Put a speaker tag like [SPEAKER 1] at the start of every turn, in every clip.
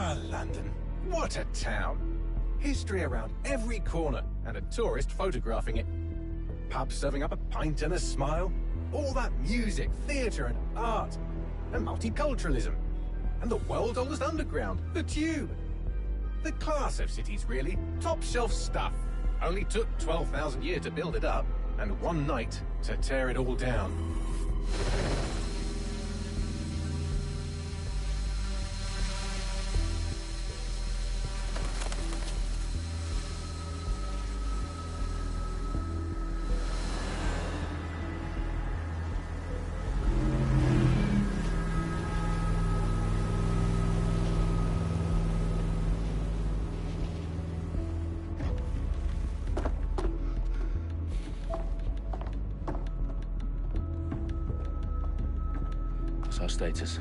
[SPEAKER 1] Ah, London. What a town. History around every corner, and a tourist photographing it. Pubs serving up a pint and a smile. All that music, theatre and art. And multiculturalism. And the world's oldest underground, the Tube. The class of cities, really. Top shelf stuff. Only took 12,000 years to build it up, and one night to tear it all down.
[SPEAKER 2] What's our status?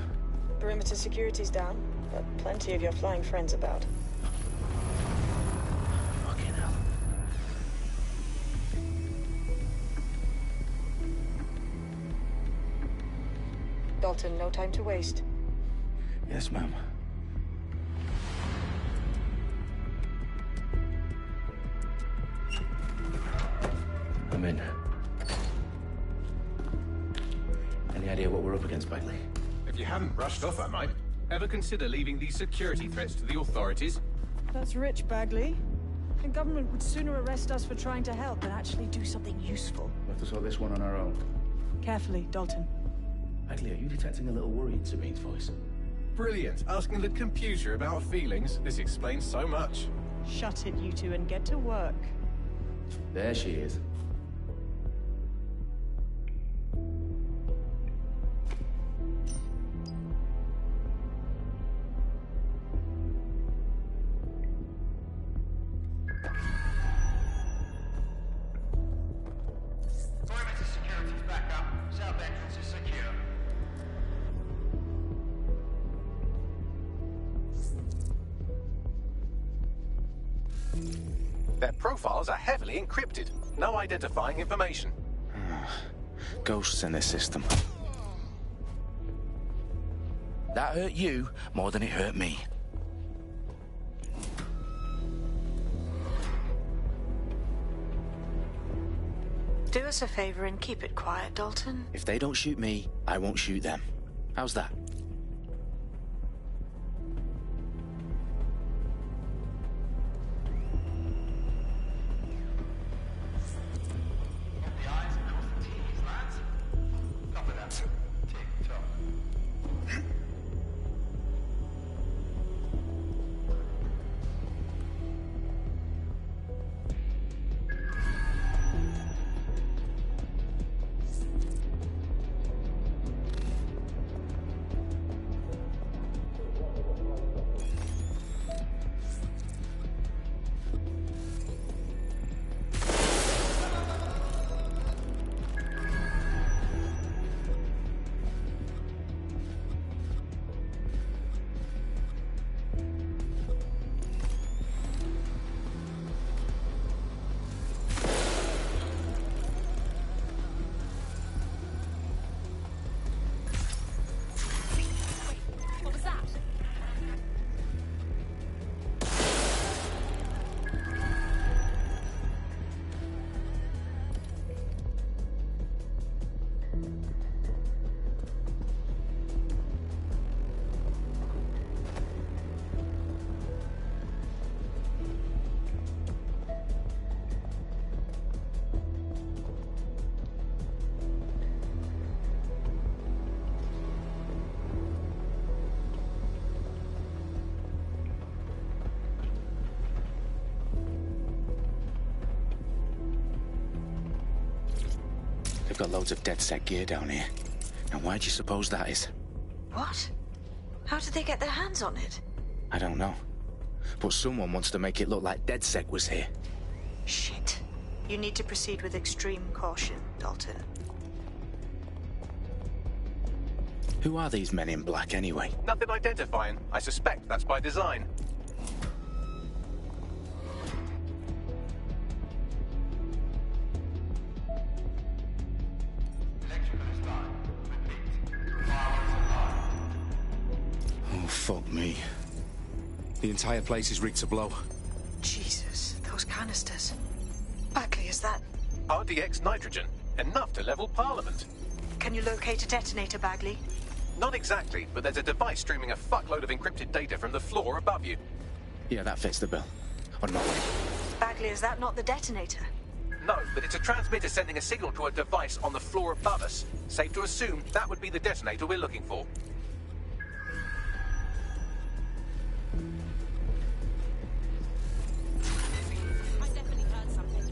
[SPEAKER 3] Perimeter security's down, but plenty of your flying friends about.
[SPEAKER 2] Fucking hell.
[SPEAKER 3] Dalton, no time to waste.
[SPEAKER 2] Yes, ma'am. I'm in. Any idea what we're up against, Bagley?
[SPEAKER 1] If you hadn't brushed off, I might. Ever consider leaving these security threats to the authorities?
[SPEAKER 3] That's rich, Bagley. The government would sooner arrest us for trying to help than actually do something useful.
[SPEAKER 2] We'll have to sort this one on our own.
[SPEAKER 3] Carefully, Dalton.
[SPEAKER 2] Bagley, are you detecting a little worry in Sabine's voice?
[SPEAKER 1] Brilliant. Asking the computer about feelings. This explains so much.
[SPEAKER 3] Shut it, you two, and get to work.
[SPEAKER 2] There she is.
[SPEAKER 4] Perimeter security's back up. South entrance is secure.
[SPEAKER 1] Their profiles are heavily encrypted. No identifying information.
[SPEAKER 2] Ghosts in this system. That hurt you more than it hurt me.
[SPEAKER 5] Do us a favor and keep it quiet, Dalton.
[SPEAKER 2] If they don't shoot me, I won't shoot them. How's that?
[SPEAKER 4] The eyes across the T's, lads. Copy that. Tick-tock.
[SPEAKER 5] What was that?
[SPEAKER 2] They've got loads of DedSec gear down here. Now why do you suppose that is?
[SPEAKER 5] What? How did they get their hands on it?
[SPEAKER 2] I don't know. But someone wants to make it look like DedSec was here.
[SPEAKER 5] Shit. You need to proceed with extreme caution, Dalton.
[SPEAKER 2] Who are these men in black anyway?
[SPEAKER 1] Nothing identifying. I suspect that's by design.
[SPEAKER 4] Electrical is live. Repeat. Firewalls are live.
[SPEAKER 2] Oh, fuck me. The entire place is rigged to blow.
[SPEAKER 5] Jesus, those canisters. Bagley, is that...
[SPEAKER 1] RDX nitrogen. Enough to level Parliament.
[SPEAKER 5] Can you locate a detonator, Bagley?
[SPEAKER 1] Not exactly, but there's a device streaming a fuckload of encrypted data from the floor above you.
[SPEAKER 2] Yeah, that fits the bill. On my way.
[SPEAKER 5] Bagley, is that not the detonator?
[SPEAKER 1] No, but it's a transmitter sending a signal to a device on the floor above us. Safe to assume that would be the detonator we're looking for.
[SPEAKER 6] I definitely heard something.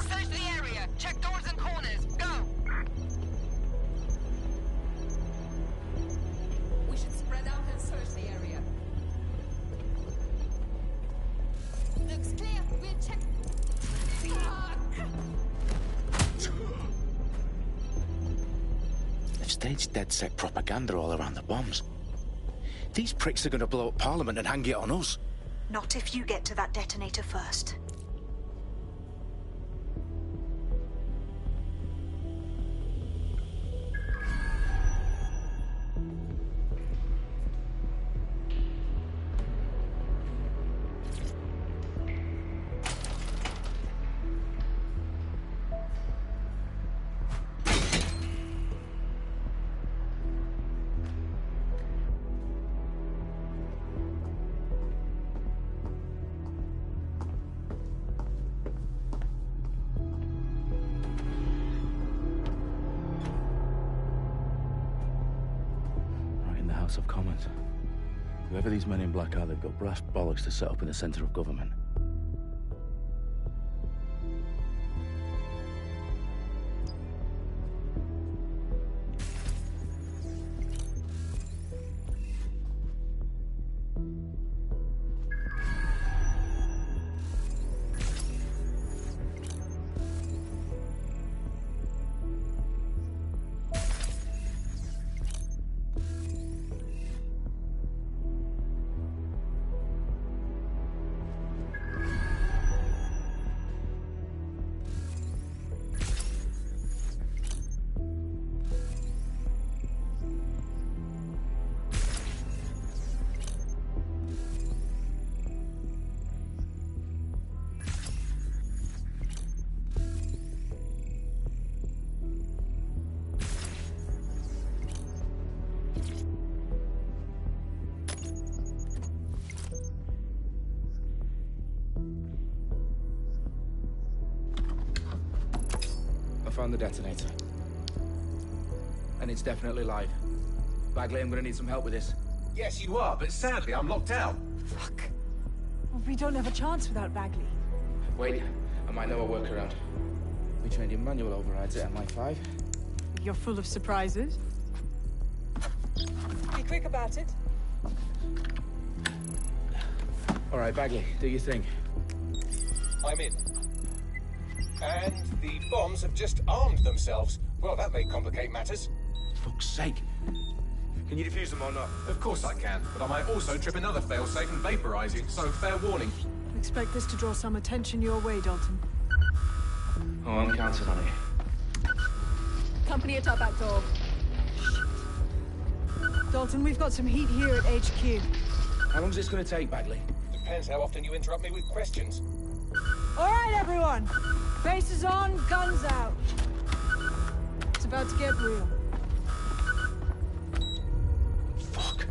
[SPEAKER 4] Search the area. Check doors and corners. Go!
[SPEAKER 6] We should spread out and search the area. Looks clear. We'll check.
[SPEAKER 2] They've staged DedSec propaganda all around the bombs. These pricks are going to blow up Parliament and hang it on us.
[SPEAKER 5] Not if you get to that detonator first.
[SPEAKER 2] Of Commons. Whoever these men in black are, they've got brass bollocks to set up in the centre of government.
[SPEAKER 7] Found the detonator. And it's definitely live. Bagley, I'm gonna need some help with this.
[SPEAKER 1] Yes, you are, but sadly I'm locked out.
[SPEAKER 3] Fuck. Well, we don't have a chance without Bagley.
[SPEAKER 7] Wait, I might know a workaround. We trained in manual overrides at MI5.
[SPEAKER 3] You're full of surprises. Be quick about it.
[SPEAKER 7] All right, Bagley, do your thing.
[SPEAKER 1] I'm in. And the bombs have just armed themselves. Well, that may complicate matters.
[SPEAKER 2] Fuck's sake.
[SPEAKER 7] Can you defuse them or not?
[SPEAKER 1] Of course I can, but I might also trip another failsafe and vaporize you, so fair warning.
[SPEAKER 3] Expect this to draw some attention your way, Dalton.
[SPEAKER 7] Oh, I'm counting on it.
[SPEAKER 6] Company at our back door.
[SPEAKER 3] Dalton, we've got some heat here at HQ.
[SPEAKER 7] How long's this gonna take, Bagley?
[SPEAKER 1] Depends how often you interrupt me with questions.
[SPEAKER 3] All right, everyone. Faces on, guns out. It's about to get real.
[SPEAKER 2] Fuck.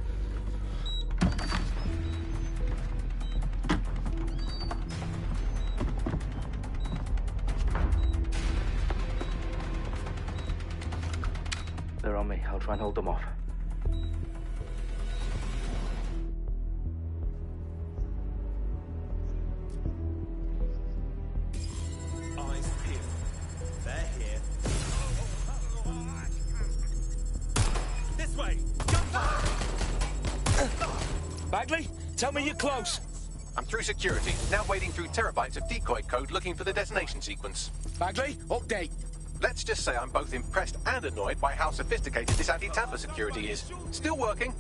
[SPEAKER 7] They're on me. I'll try and hold them off.
[SPEAKER 2] Bagley, tell me you're close.
[SPEAKER 1] I'm through security, now wading through terabytes of decoy code looking for the detonation sequence.
[SPEAKER 2] Bagley, update.
[SPEAKER 1] Let's just say I'm both impressed and annoyed by how sophisticated this anti-tamper security is. Still working.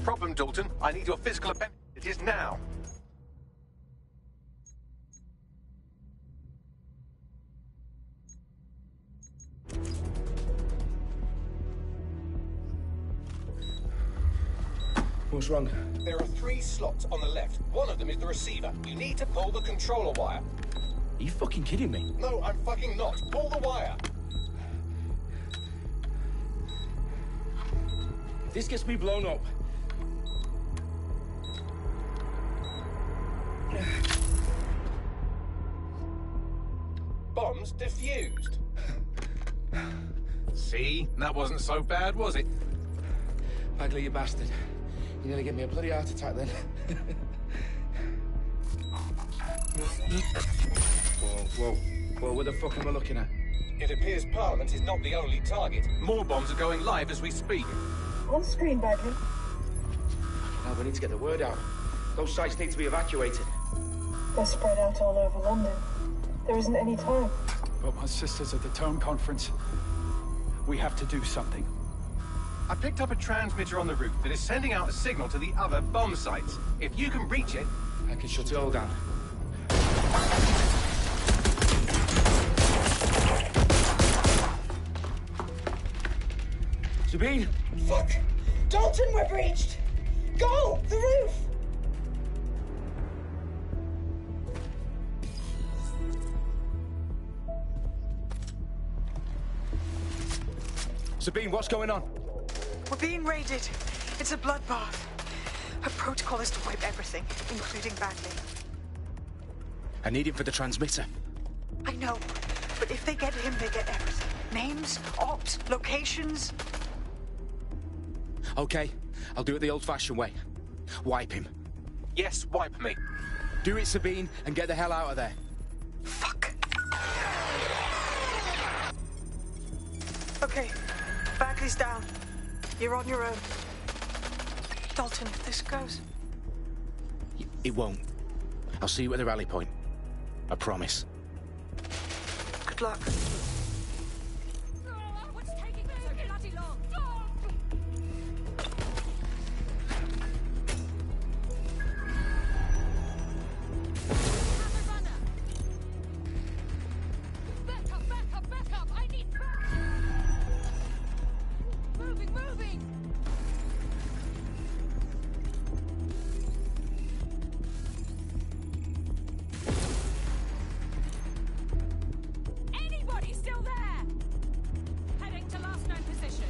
[SPEAKER 1] problem, Dalton. I need your physical appendix. It is now.
[SPEAKER 7] What's wrong?
[SPEAKER 1] There are 3 slots on the left. One of them is the receiver. You need to pull the controller wire.
[SPEAKER 2] Are you fucking kidding me?
[SPEAKER 1] No, I'm fucking not. Pull the wire.
[SPEAKER 7] If this gets me blown up...
[SPEAKER 1] Bombs defused. See? That wasn't so bad, was it?
[SPEAKER 7] Bagley, you bastard. You nearly gave me a bloody heart attack then. Whoa, what the fuck am I looking at?
[SPEAKER 1] It appears Parliament is not the only target. More bombs are going live as we speak.
[SPEAKER 8] On screen, Bagley.
[SPEAKER 7] Now we need to get the word out. Those sites need to be evacuated.
[SPEAKER 8] They're spread out all over London. There isn't any time.
[SPEAKER 9] But my sister's at the Tone Conference. We have to do something.
[SPEAKER 1] I picked up a transmitter on the roof that is sending out a signal to the other bomb sites. If you can reach it...
[SPEAKER 7] I can shut it all down. Sabine!
[SPEAKER 8] Fuck! Dalton, we're breached! Go! The roof!
[SPEAKER 7] Sabine, what's going on?
[SPEAKER 5] We're being raided. It's a bloodbath. Her protocol is to wipe everything, including Bagley.
[SPEAKER 7] I need him for the transmitter.
[SPEAKER 5] I know, but if they get him, they get everything. Names, ops, locations.
[SPEAKER 7] Okay, I'll do it the old-fashioned way. Wipe him.
[SPEAKER 1] Yes, wipe me.
[SPEAKER 7] Do it, Sabine, and get the hell out of there.
[SPEAKER 5] Fuck. Okay, Bagley's down. You're on your own. Dalton, if this goes...
[SPEAKER 7] It won't. I'll see you at the rally point. I promise.
[SPEAKER 5] Good luck.
[SPEAKER 6] What's taking so bloody long? Back up! I need back! Moving! Anybody still there? Heading to last known position.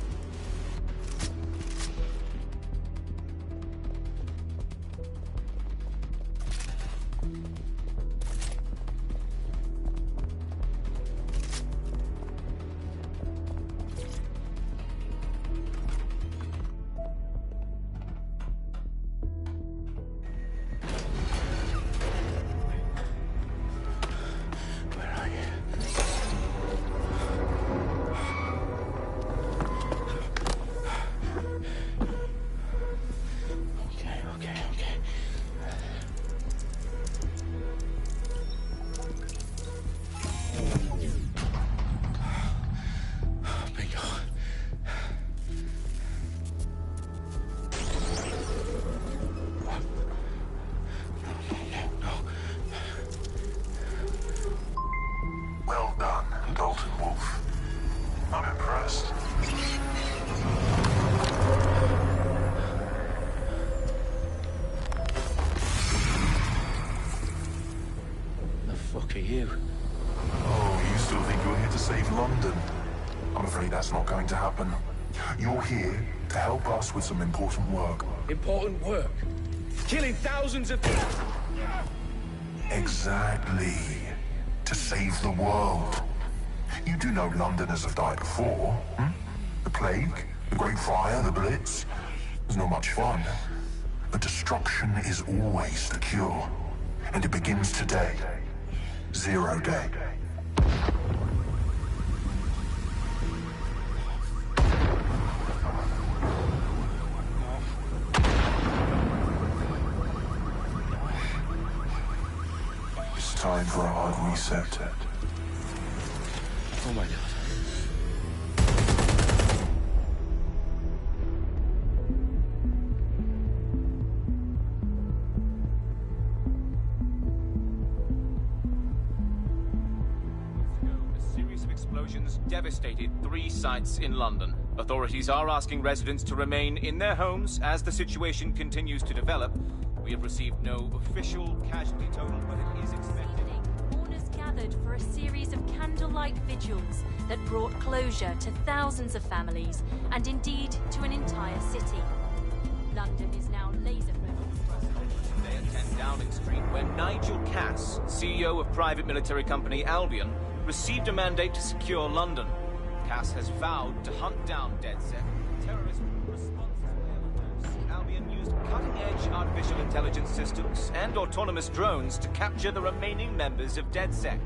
[SPEAKER 2] Where are you? Okay. Bingo. No.
[SPEAKER 10] Well done, Dalton Wolf. I'm impressed.
[SPEAKER 2] The fuck are you?
[SPEAKER 10] Oh, you still think you're here to save London? I'm afraid that's not going to happen. You're here to help us with some important work.
[SPEAKER 7] Important work. Killing thousands of...
[SPEAKER 10] Exactly. To save the world. You do know Londoners have died before, hmm? The Plague, the Great Fire, the Blitz. It's not much fun. But destruction is always the cure. And it begins today. 0 day. It's time for a hard reset.
[SPEAKER 2] Oh my god.
[SPEAKER 11] explosions devastated 3 sites in London. Authorities are asking residents to remain in their homes as the situation continues to develop. We have received no official casualty total, but it is expected.
[SPEAKER 12] Mourners gathered for a series of candlelight vigils that brought closure to thousands of families and indeed to an entire city. London is now laser-focused.
[SPEAKER 11] Today at 10 Downing Street, where Nigel Cass, CEO of private military company Albion, received a mandate to secure London. Cass has vowed to hunt down DedSec, terrorist responsible. Albion used cutting-edge artificial intelligence systems and autonomous drones to capture the remaining members of DedSec.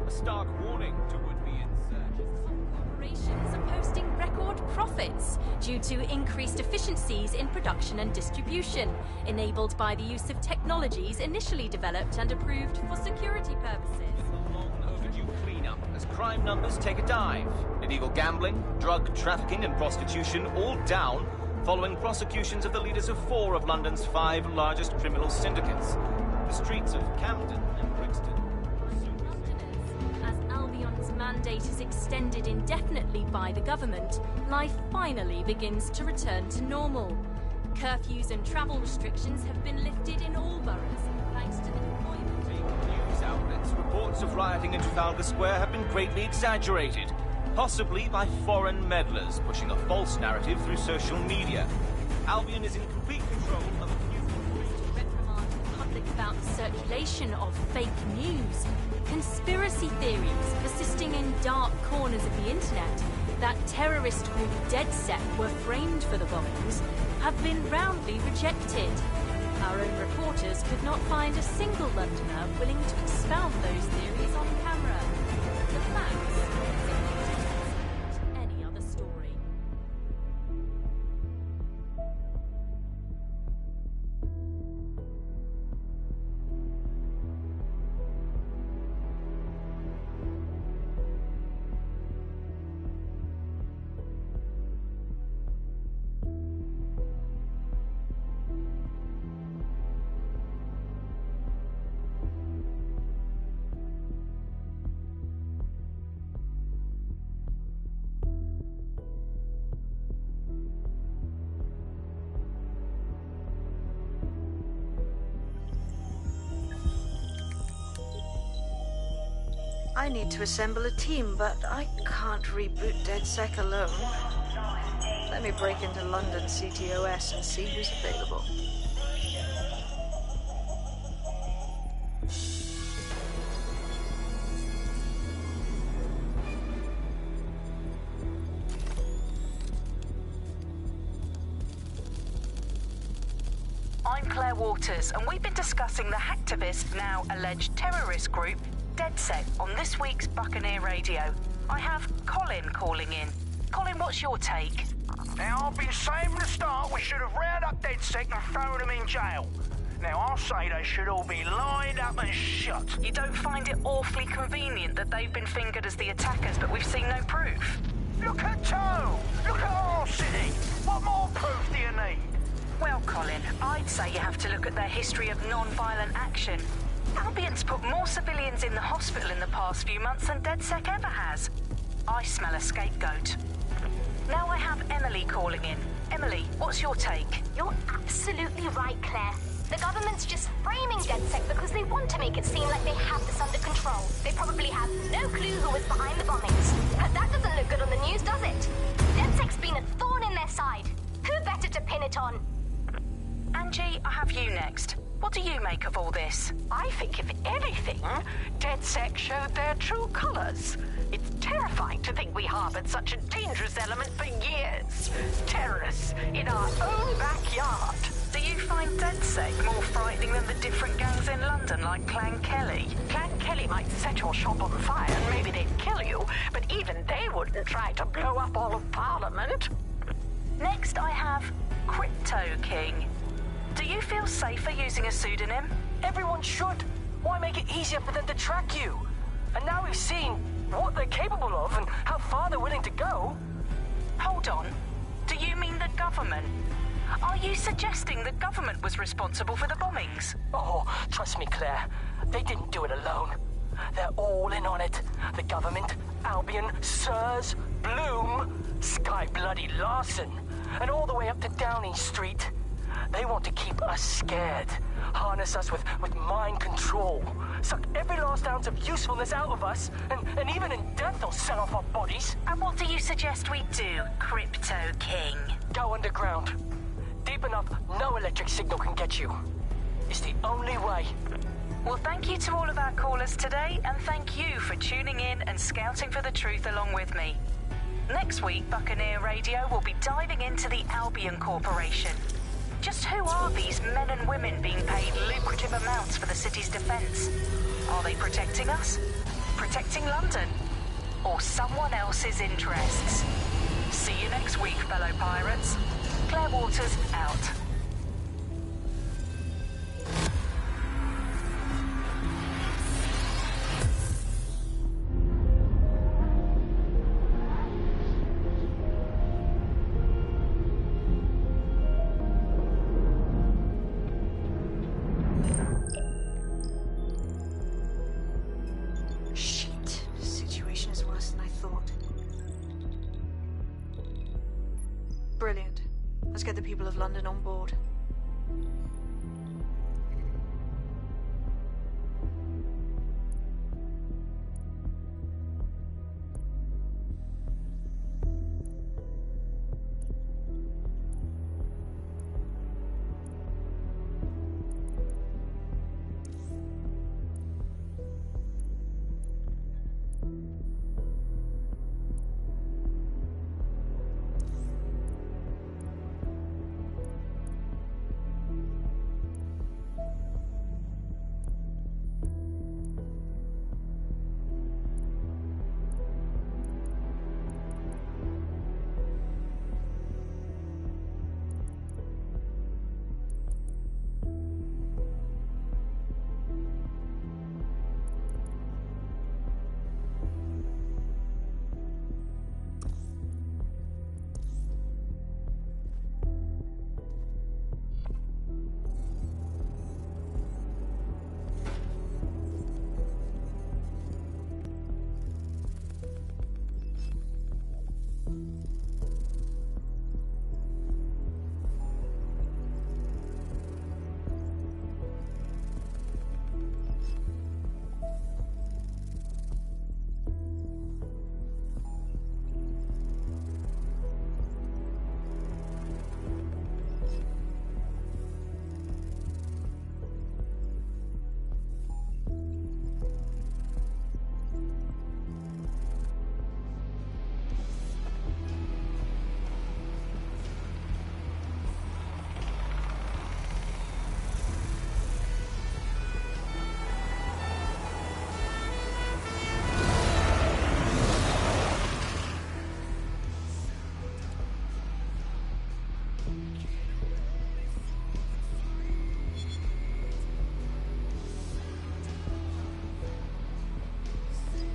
[SPEAKER 11] A stark warning to would-be insurgents.
[SPEAKER 12] Corporations are posting record profits due to increased efficiencies in production and distribution, enabled by the use of technologies initially developed and approved for security purposes.
[SPEAKER 11] Cleanup as crime numbers take a dive. Illegal gambling, drug trafficking and prostitution all down following prosecutions of the leaders of 4 of London's 5 largest criminal syndicates. The streets of Camden and Brixton.
[SPEAKER 12] As Albion's mandate is extended indefinitely by the government, life finally begins to return to normal. Curfews and travel restrictions have been lifted in all boroughs, thanks to the deployment.
[SPEAKER 11] News outlets, reports of rioting in Trafalgar Square have been greatly exaggerated, possibly by foreign meddlers pushing a false narrative through social media. Albion is in complete control of a few...
[SPEAKER 12] reprimand the public about the circulation of fake news, conspiracy theories persisting in dark corners of the internet that terrorist group DedSec were framed for the bombings have been roundly rejected. Our own reporters could not find a single Londoner willing to expound those theories on camera. The facts any other story.
[SPEAKER 5] I need to assemble a team, but I can't reboot DedSec alone. Let me break into London CTOS and see who's available.
[SPEAKER 13] I'm Claire Waters, and we've been discussing the hacktivist, now alleged terrorist group, DedSec, on this week's Buccaneer Radio. I have Colin calling in. Colin, what's your take?
[SPEAKER 4] Now, I've been saying from the start we should have rounded up DedSec and thrown them in jail. Now, I'll say they should all be lined up and shot.
[SPEAKER 13] You don't find it awfully convenient that they've been fingered as the attackers, but we've seen no proof?
[SPEAKER 4] Look at Toe! Look at our city! What more proof do you need?
[SPEAKER 13] Well, Colin, I'd say you have to look at their history of non-violent action. Albion's put more civilians in the hospital in the past few months than DedSec ever has. I smell a scapegoat. Now I have Emily calling in. Emily, what's your take?
[SPEAKER 14] You're absolutely right, Claire. The government's just framing DedSec because they want to make it seem like they have this under control. They probably have no clue who was behind the bombings. But that doesn't look good on the news, does it? DedSec's been a thorn in their side. Who better to pin it on?
[SPEAKER 13] Angie, I have you next. What do you make of all this?
[SPEAKER 15] I think, if anything, DedSec showed their true colors. It's terrifying to think we harbored such a dangerous element for years. Terrorists in our own backyard.
[SPEAKER 13] Do you find DedSec more frightening than the different gangs in London, like Clan Kelly?
[SPEAKER 15] Clan Kelly might set your shop on fire and maybe they'd kill you, but even they wouldn't try to blow up all of Parliament.
[SPEAKER 13] Next, I have Crypto King. Do you feel safer using a pseudonym?
[SPEAKER 16] Everyone should. Why make it easier for them to track you? And now we've seen what they're capable of and how far they're willing to go.
[SPEAKER 13] Hold on. Do you mean the government? Are you suggesting the government was responsible for the bombings?
[SPEAKER 16] Oh, trust me, Claire. They didn't do it alone. They're all in on it. The government, Albion, Sirs, Bloom, Sky Bloody Larson, and all the way up to Downing Street. They want to keep us scared, harness us with mind control, suck every last ounce of usefulness out of us, and even in death they'll sell off our bodies.
[SPEAKER 13] And what do you suggest we do, Crypto King?
[SPEAKER 16] Go underground. Deep enough, no electric signal can get you. It's the only way.
[SPEAKER 13] Well, thank you to all of our callers today, and thank you for tuning in and scouting for the truth along with me. Next week, Buccaneer Radio will be diving into the Albion Corporation. Just who are these men and women being paid lucrative amounts for the city's defense? Are they protecting us? Protecting London? Or someone else's interests? See you next week, fellow pirates. Claire Waters, out.
[SPEAKER 5] Brilliant. Let's get the people of London on board.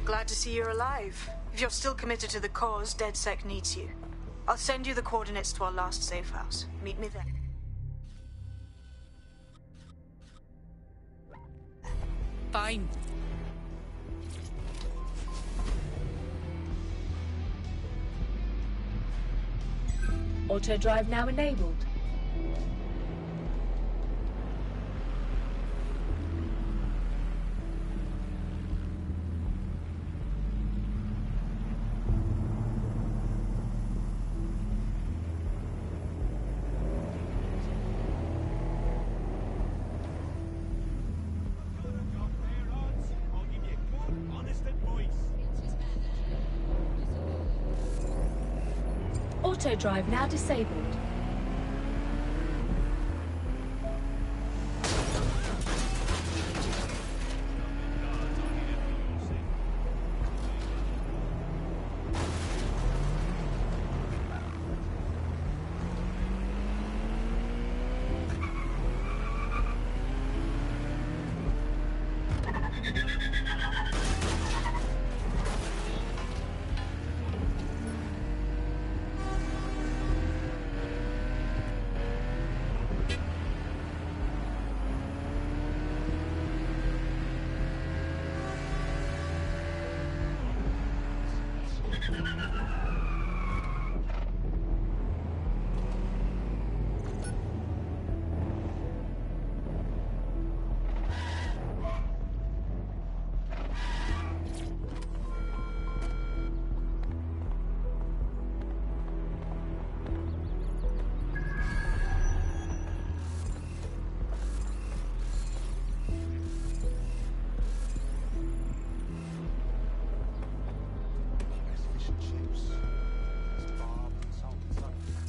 [SPEAKER 5] Glad to see you're alive. If you're still committed to the cause, DedSec needs you. I'll send you the coordinates to our last safe house. Meet me there.
[SPEAKER 3] Fine.
[SPEAKER 17] Auto drive now enabled. Auto drive now disabled.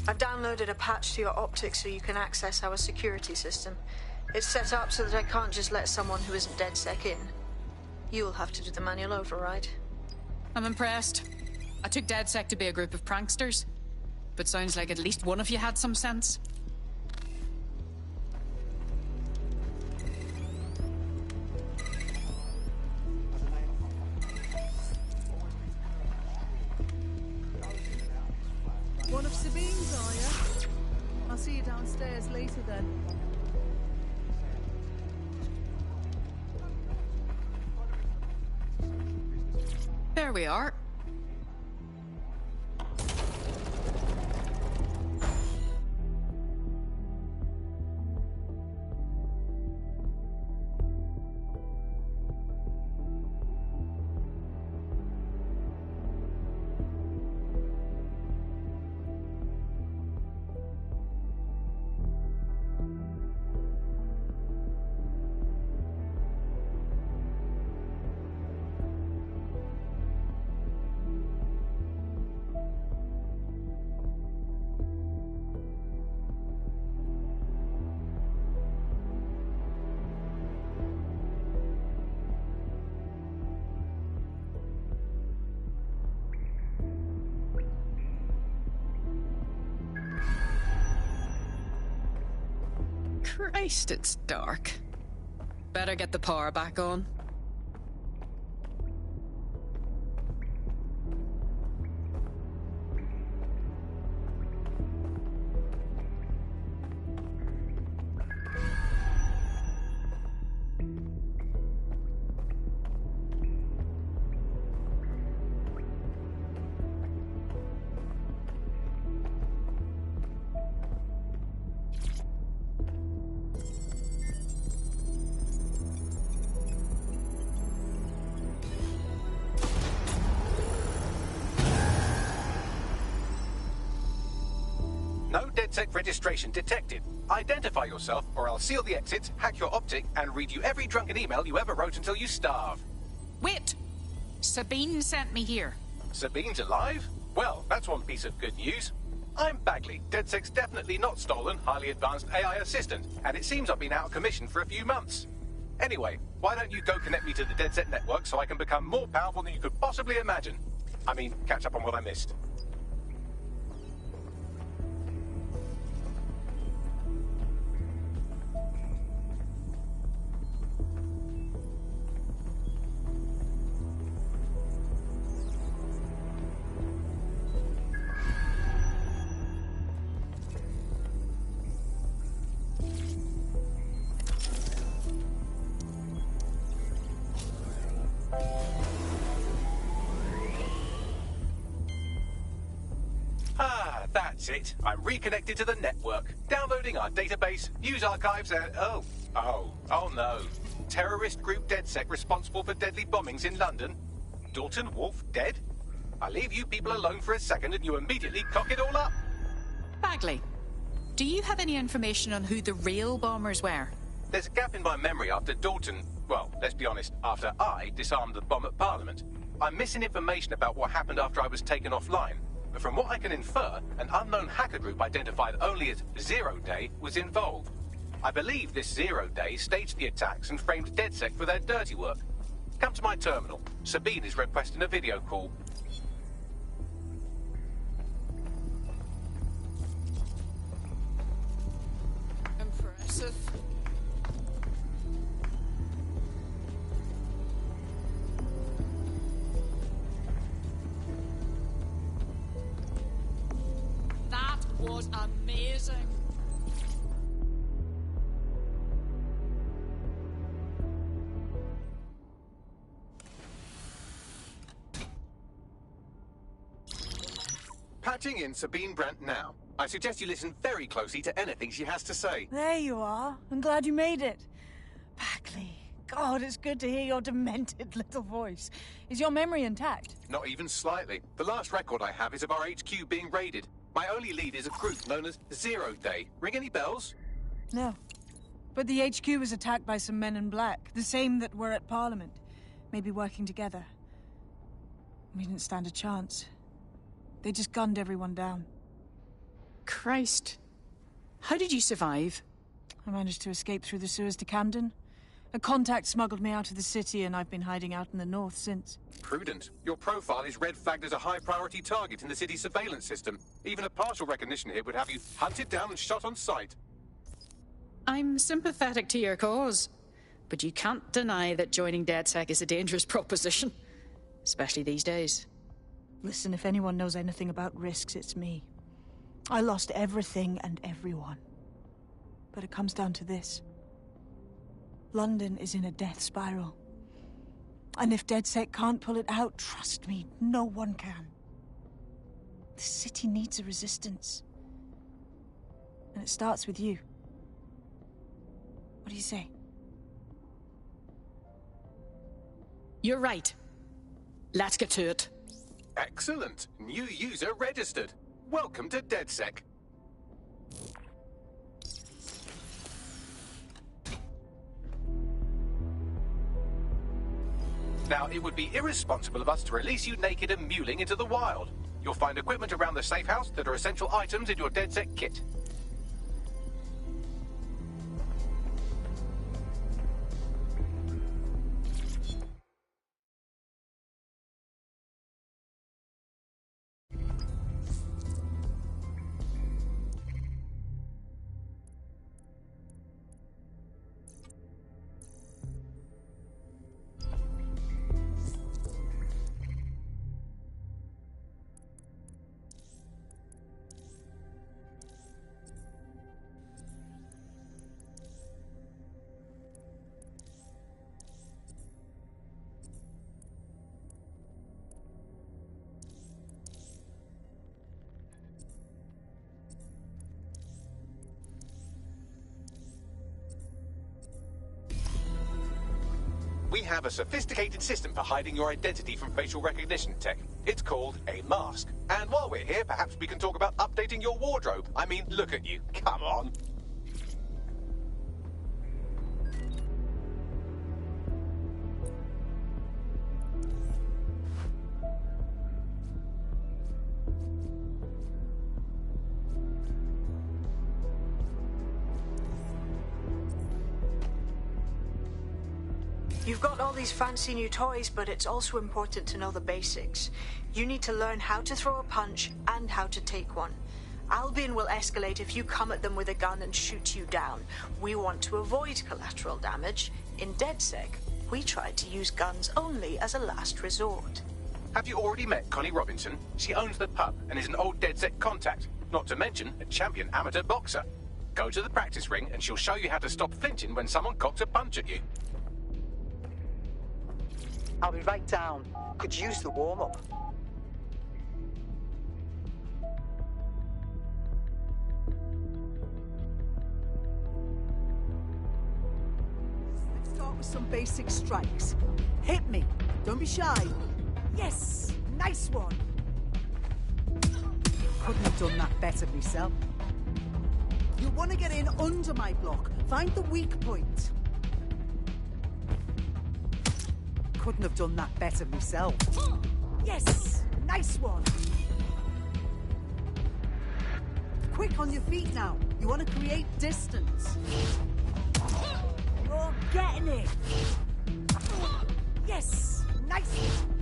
[SPEAKER 5] I've downloaded a patch to your optics so you can access our security system. It's set up so that I can't just let someone who isn't DedSec in. You'll have to do the manual override.
[SPEAKER 18] I'm impressed. I took DedSec to be a group of pranksters, but sounds like at least one of you had some sense.
[SPEAKER 3] One of Sabine's, are you? I'll see you downstairs later then.
[SPEAKER 18] There we are. Christ, it's dark. Better get the power back on.
[SPEAKER 1] No DedSec registration detected. Identify yourself, or I'll seal the exits, hack your optic, and read you every drunken email you ever wrote until you starve.
[SPEAKER 18] Wait! Sabine sent me here.
[SPEAKER 1] Sabine's alive? Well, that's one piece of good news. I'm Bagley, DedSec's definitely not stolen, highly advanced AI assistant, and it seems I've been out of commission for a few months. Anyway, why don't you go connect me to the DedSec network so I can become more powerful than you could possibly imagine? I mean, catch up on what I missed. That's it. I'm reconnected to the network, downloading our database, news archives, and oh no. Terrorist group DedSec responsible for deadly bombings in London? Dalton Wolfe dead? I leave you people alone for a second and you immediately cock it all up.
[SPEAKER 18] Bagley, do you have any information on who the real bombers were?
[SPEAKER 1] There's a gap in my memory after Dalton, well, let's be honest, after I disarmed the bomb at Parliament. I'm missing information about what happened after I was taken offline. But from what I can infer, an unknown hacker group identified only as Zero Day was involved. I believe this Zero Day staged the attacks and framed DedSec for their dirty work. Come to my terminal. Sabine is requesting a video call.
[SPEAKER 18] Impressive. That was amazing.
[SPEAKER 1] Patching in Sabine Brandt now. I suggest you listen very closely to anything she has to say.
[SPEAKER 3] There you are. I'm glad you made it. Bagley. God, it's good to hear your demented little voice. Is your memory intact?
[SPEAKER 1] Not even slightly. The last record I have is of our HQ being raided. My only lead is a group known as Zero Day. Ring any bells?
[SPEAKER 3] No. But the HQ was attacked by some men in black, the same that were at Parliament. Maybe working together. We didn't stand a chance. They just gunned everyone down.
[SPEAKER 18] Christ. How did you survive?
[SPEAKER 3] I managed to escape through the sewers to Camden. A contact smuggled me out of the city, and I've been hiding out in the north since.
[SPEAKER 1] Prudent. Your profile is red flagged as a high-priority target in the city's surveillance system. Even a partial recognition here would have you hunted down and shot on sight.
[SPEAKER 18] I'm sympathetic to your cause, but you can't deny that joining DedSec is a dangerous proposition. Especially these days.
[SPEAKER 3] Listen, if anyone knows anything about risks, it's me. I lost everything and everyone. But it comes down to this. London is in a death spiral. And if DedSec can't pull it out, trust me, no one can. The city needs a resistance. And it starts with you. What do you say?
[SPEAKER 18] You're right. Let's get to it.
[SPEAKER 1] Excellent. New user registered. Welcome to DedSec. Now, it would be irresponsible of us to release you naked and mewling into the wild. You'll find equipment around the safe house that are essential items in your DedSec kit. We have a sophisticated system for hiding your identity from facial recognition tech. It's called a mask. And while we're here, perhaps we can talk about updating your wardrobe. I mean, look at you. Come on.
[SPEAKER 5] You've got all these fancy new toys, but it's also important to know the basics. You need to learn how to throw a punch and how to take one. Albion will escalate if you come at them with a gun and shoot you down. We want to avoid collateral damage. In DedSec, we try to use guns only as a last resort.
[SPEAKER 1] Have you already met Connie Robinson? She owns the pub and is an old DedSec contact, not to mention a champion amateur boxer. Go to the practice ring and she'll show you how to stop flinching when someone cocks a punch at you.
[SPEAKER 19] I'll be right down. Could use the warm-up.
[SPEAKER 20] Let's start with some basic strikes. Hit me. Don't be shy. Yes! Nice one! Couldn't have done that better myself. You'll want to get in under my block. Find the weak point. Couldn't have done that better myself. Yes! Nice one! Quick on your feet now. You want to create distance. You're getting it! Yes! Nice one!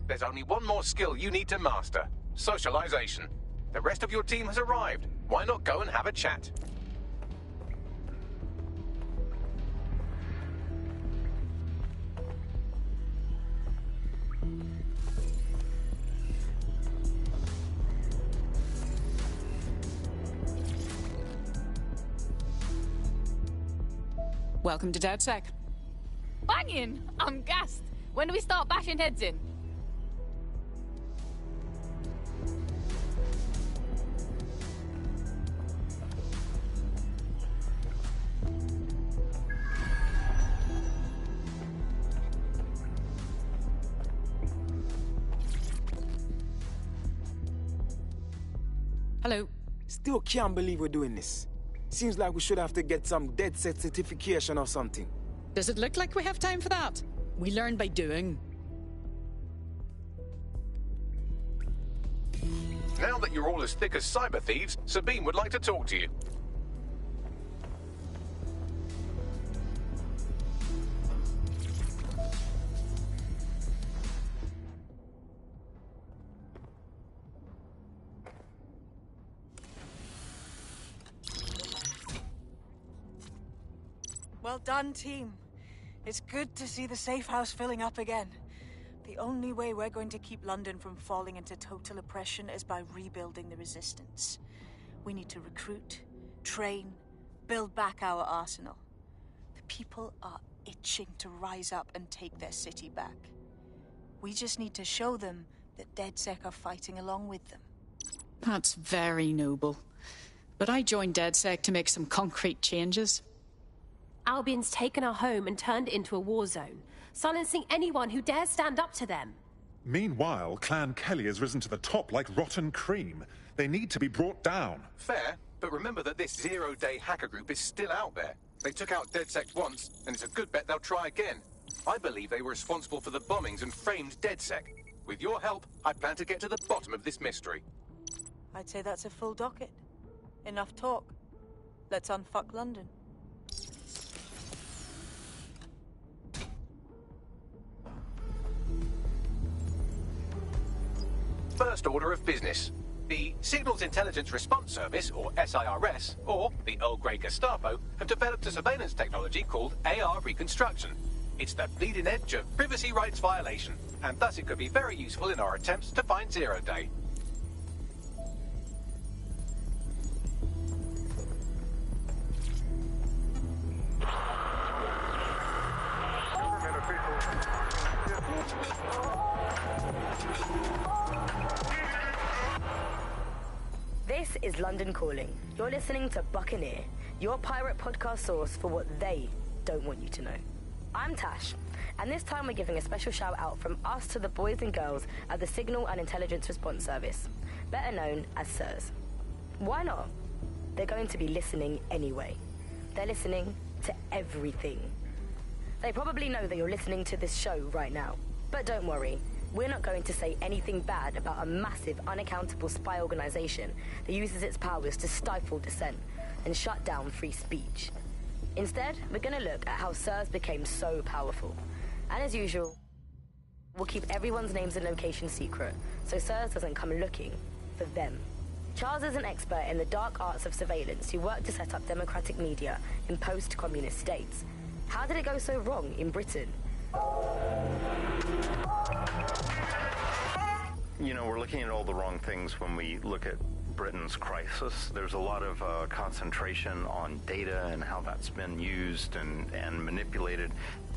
[SPEAKER 1] There's only one more skill you need to master. Socialization. The rest of your team has arrived. Why not go and have a chat?
[SPEAKER 18] Welcome to DedSec.
[SPEAKER 6] Banging! I'm gassed. When do we start bashing heads in?
[SPEAKER 18] Hello.
[SPEAKER 21] Still can't believe we're doing this. Seems like we should have to get some DedSec certification or something.
[SPEAKER 18] Does it look like we have time for that? We learn by doing.
[SPEAKER 1] Now that you're all as thick as cyber thieves, Sabine would like to talk to you.
[SPEAKER 3] Well done, team. It's good to see the safe house filling up again. The only way we're going to keep London from falling into total oppression is by rebuilding the resistance. We need to recruit, train, build back our arsenal. The people are itching to rise up and take their city back. We just need to show them that DedSec are fighting along with them.
[SPEAKER 18] That's very noble. But I joined DedSec to make some concrete changes.
[SPEAKER 22] Albion's taken our home and turned it into a war zone, silencing anyone who dares stand up to them.
[SPEAKER 23] Meanwhile, Clan Kelly has risen to the top like rotten cream. They need to be brought down.
[SPEAKER 1] Fair, but remember that this zero-day hacker group is still out there. They took out DedSec once, and it's a good bet they'll try again. I believe they were responsible for the bombings and framed DedSec. With your help, I plan to get to the bottom of this mystery.
[SPEAKER 3] I'd say that's a full docket. Enough talk. Let's unfuck London.
[SPEAKER 1] First order of business. The Signals Intelligence Response Service, or SIRS, or the Earl Grey Gestapo, have developed a surveillance technology called AR Reconstruction. It's the bleeding edge of privacy rights violation, and thus it could be very useful in our attempts to find Zero Day.
[SPEAKER 24] This is London Calling. You're listening to Buccaneer, your pirate podcast source for what they don't want you to know. I'm Tash, and this time we're giving a special shout out from us to the boys and girls at the Signal and Intelligence Response Service, better known as SIRS. Why not? They're going to be listening anyway. They're listening to everything. They probably know that you're listening to this show right now, but don't worry. We're not going to say anything bad about a massive, unaccountable spy organization that uses its powers to stifle dissent and shut down free speech. Instead, we're going to look at how SIRS became so powerful. And as usual, we'll keep everyone's names and locations secret, so SIRS doesn't come looking for them. Charles is an expert in the dark arts of surveillance who worked to set up democratic media in post-communist states. How did it go so wrong in Britain?
[SPEAKER 25] You know, we're looking at all the wrong things when we look at Britain's crisis. There's a lot of concentration on data and how that's been used and manipulated.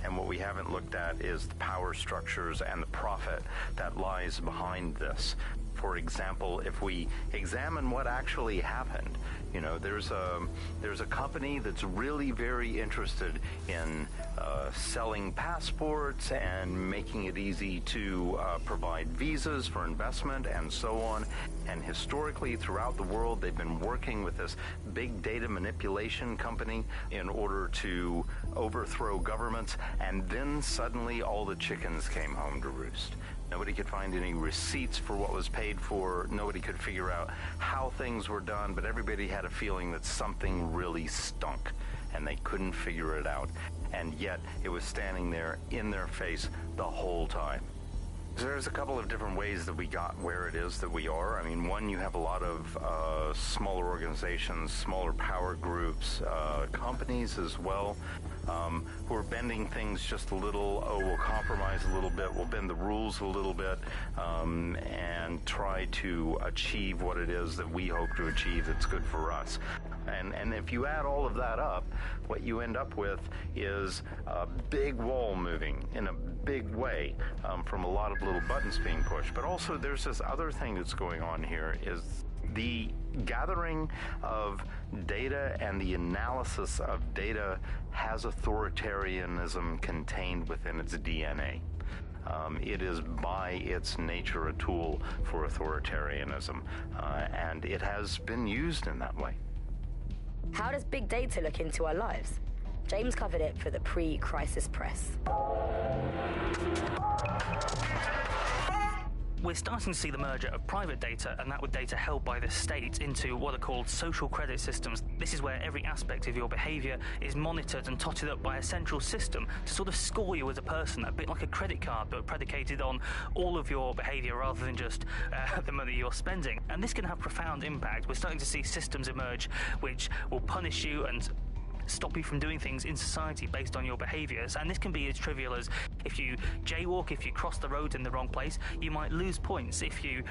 [SPEAKER 25] And what we haven't looked at is the power structures and the profit that lies behind this. For example, if we examine what actually happened, you know, there's a company that's really very interested in selling passports and making it easy to provide visas for investment and so on. And historically, throughout the world, they've been working with this big data manipulation company in order to overthrow governments. And then suddenly all the chickens came home to roost. Nobody could find any receipts for what was paid for. Nobody could figure out how things were done, but everybody had a feeling that something really stunk, and they couldn't figure it out. And yet, it was standing there in their face the whole time. There's a couple of different ways that we got where it is that we are. I mean, one, you have a lot of smaller organizations, smaller power groups, companies as well, who are bending things just a little. Oh, we'll compromise a little bit, we'll bend the rules a little bit, and try to achieve what it is that we hope to achieve that's good for us. And if you add all of that up, what you end up with is a big wall moving in a big way, from a lot of little buttons being pushed. But also there's this other thing that's going on here, is the gathering of data and the analysis of data has authoritarianism contained within its DNA. It is by its nature a tool for authoritarianism, and it has been used in that way.
[SPEAKER 24] How does big data look into our lives? James covered it for the pre-crisis press.
[SPEAKER 2] We're starting to see the merger of private data and that with data held by the state into what are called social credit systems. This is where every aspect of your behaviour is monitored and totted up by a central system to sort of score you as a person, a bit like a credit card, but predicated on all of your behaviour rather than just the money you're spending. And this can have profound impact. We're starting to see systems emerge which will punish you and stop you from doing things in society based on your behaviours. And this can be as trivial as if you jaywalk, if you cross the road in the wrong place, you might lose points. If you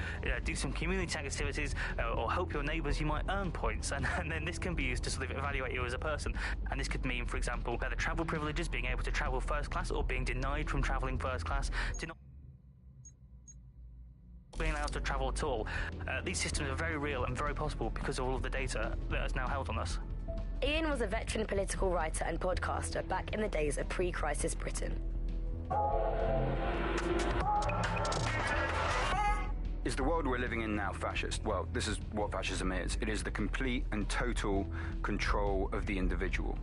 [SPEAKER 2] do some community activities or help your neighbours, you might earn points. And then this can be used to sort of evaluate you as a person. And this could mean, for example, the travel privileges, being able to travel first class or being denied from travelling first class, to not being allowed to travel at all. These systems are very real and very possible because of all of the data that is now held on us.
[SPEAKER 24] Ian was a veteran political writer and podcaster back in the days of pre-crisis Britain.
[SPEAKER 7] Is the world we're living in now fascist? Well, this is what fascism is. It is the complete and total control of the individual.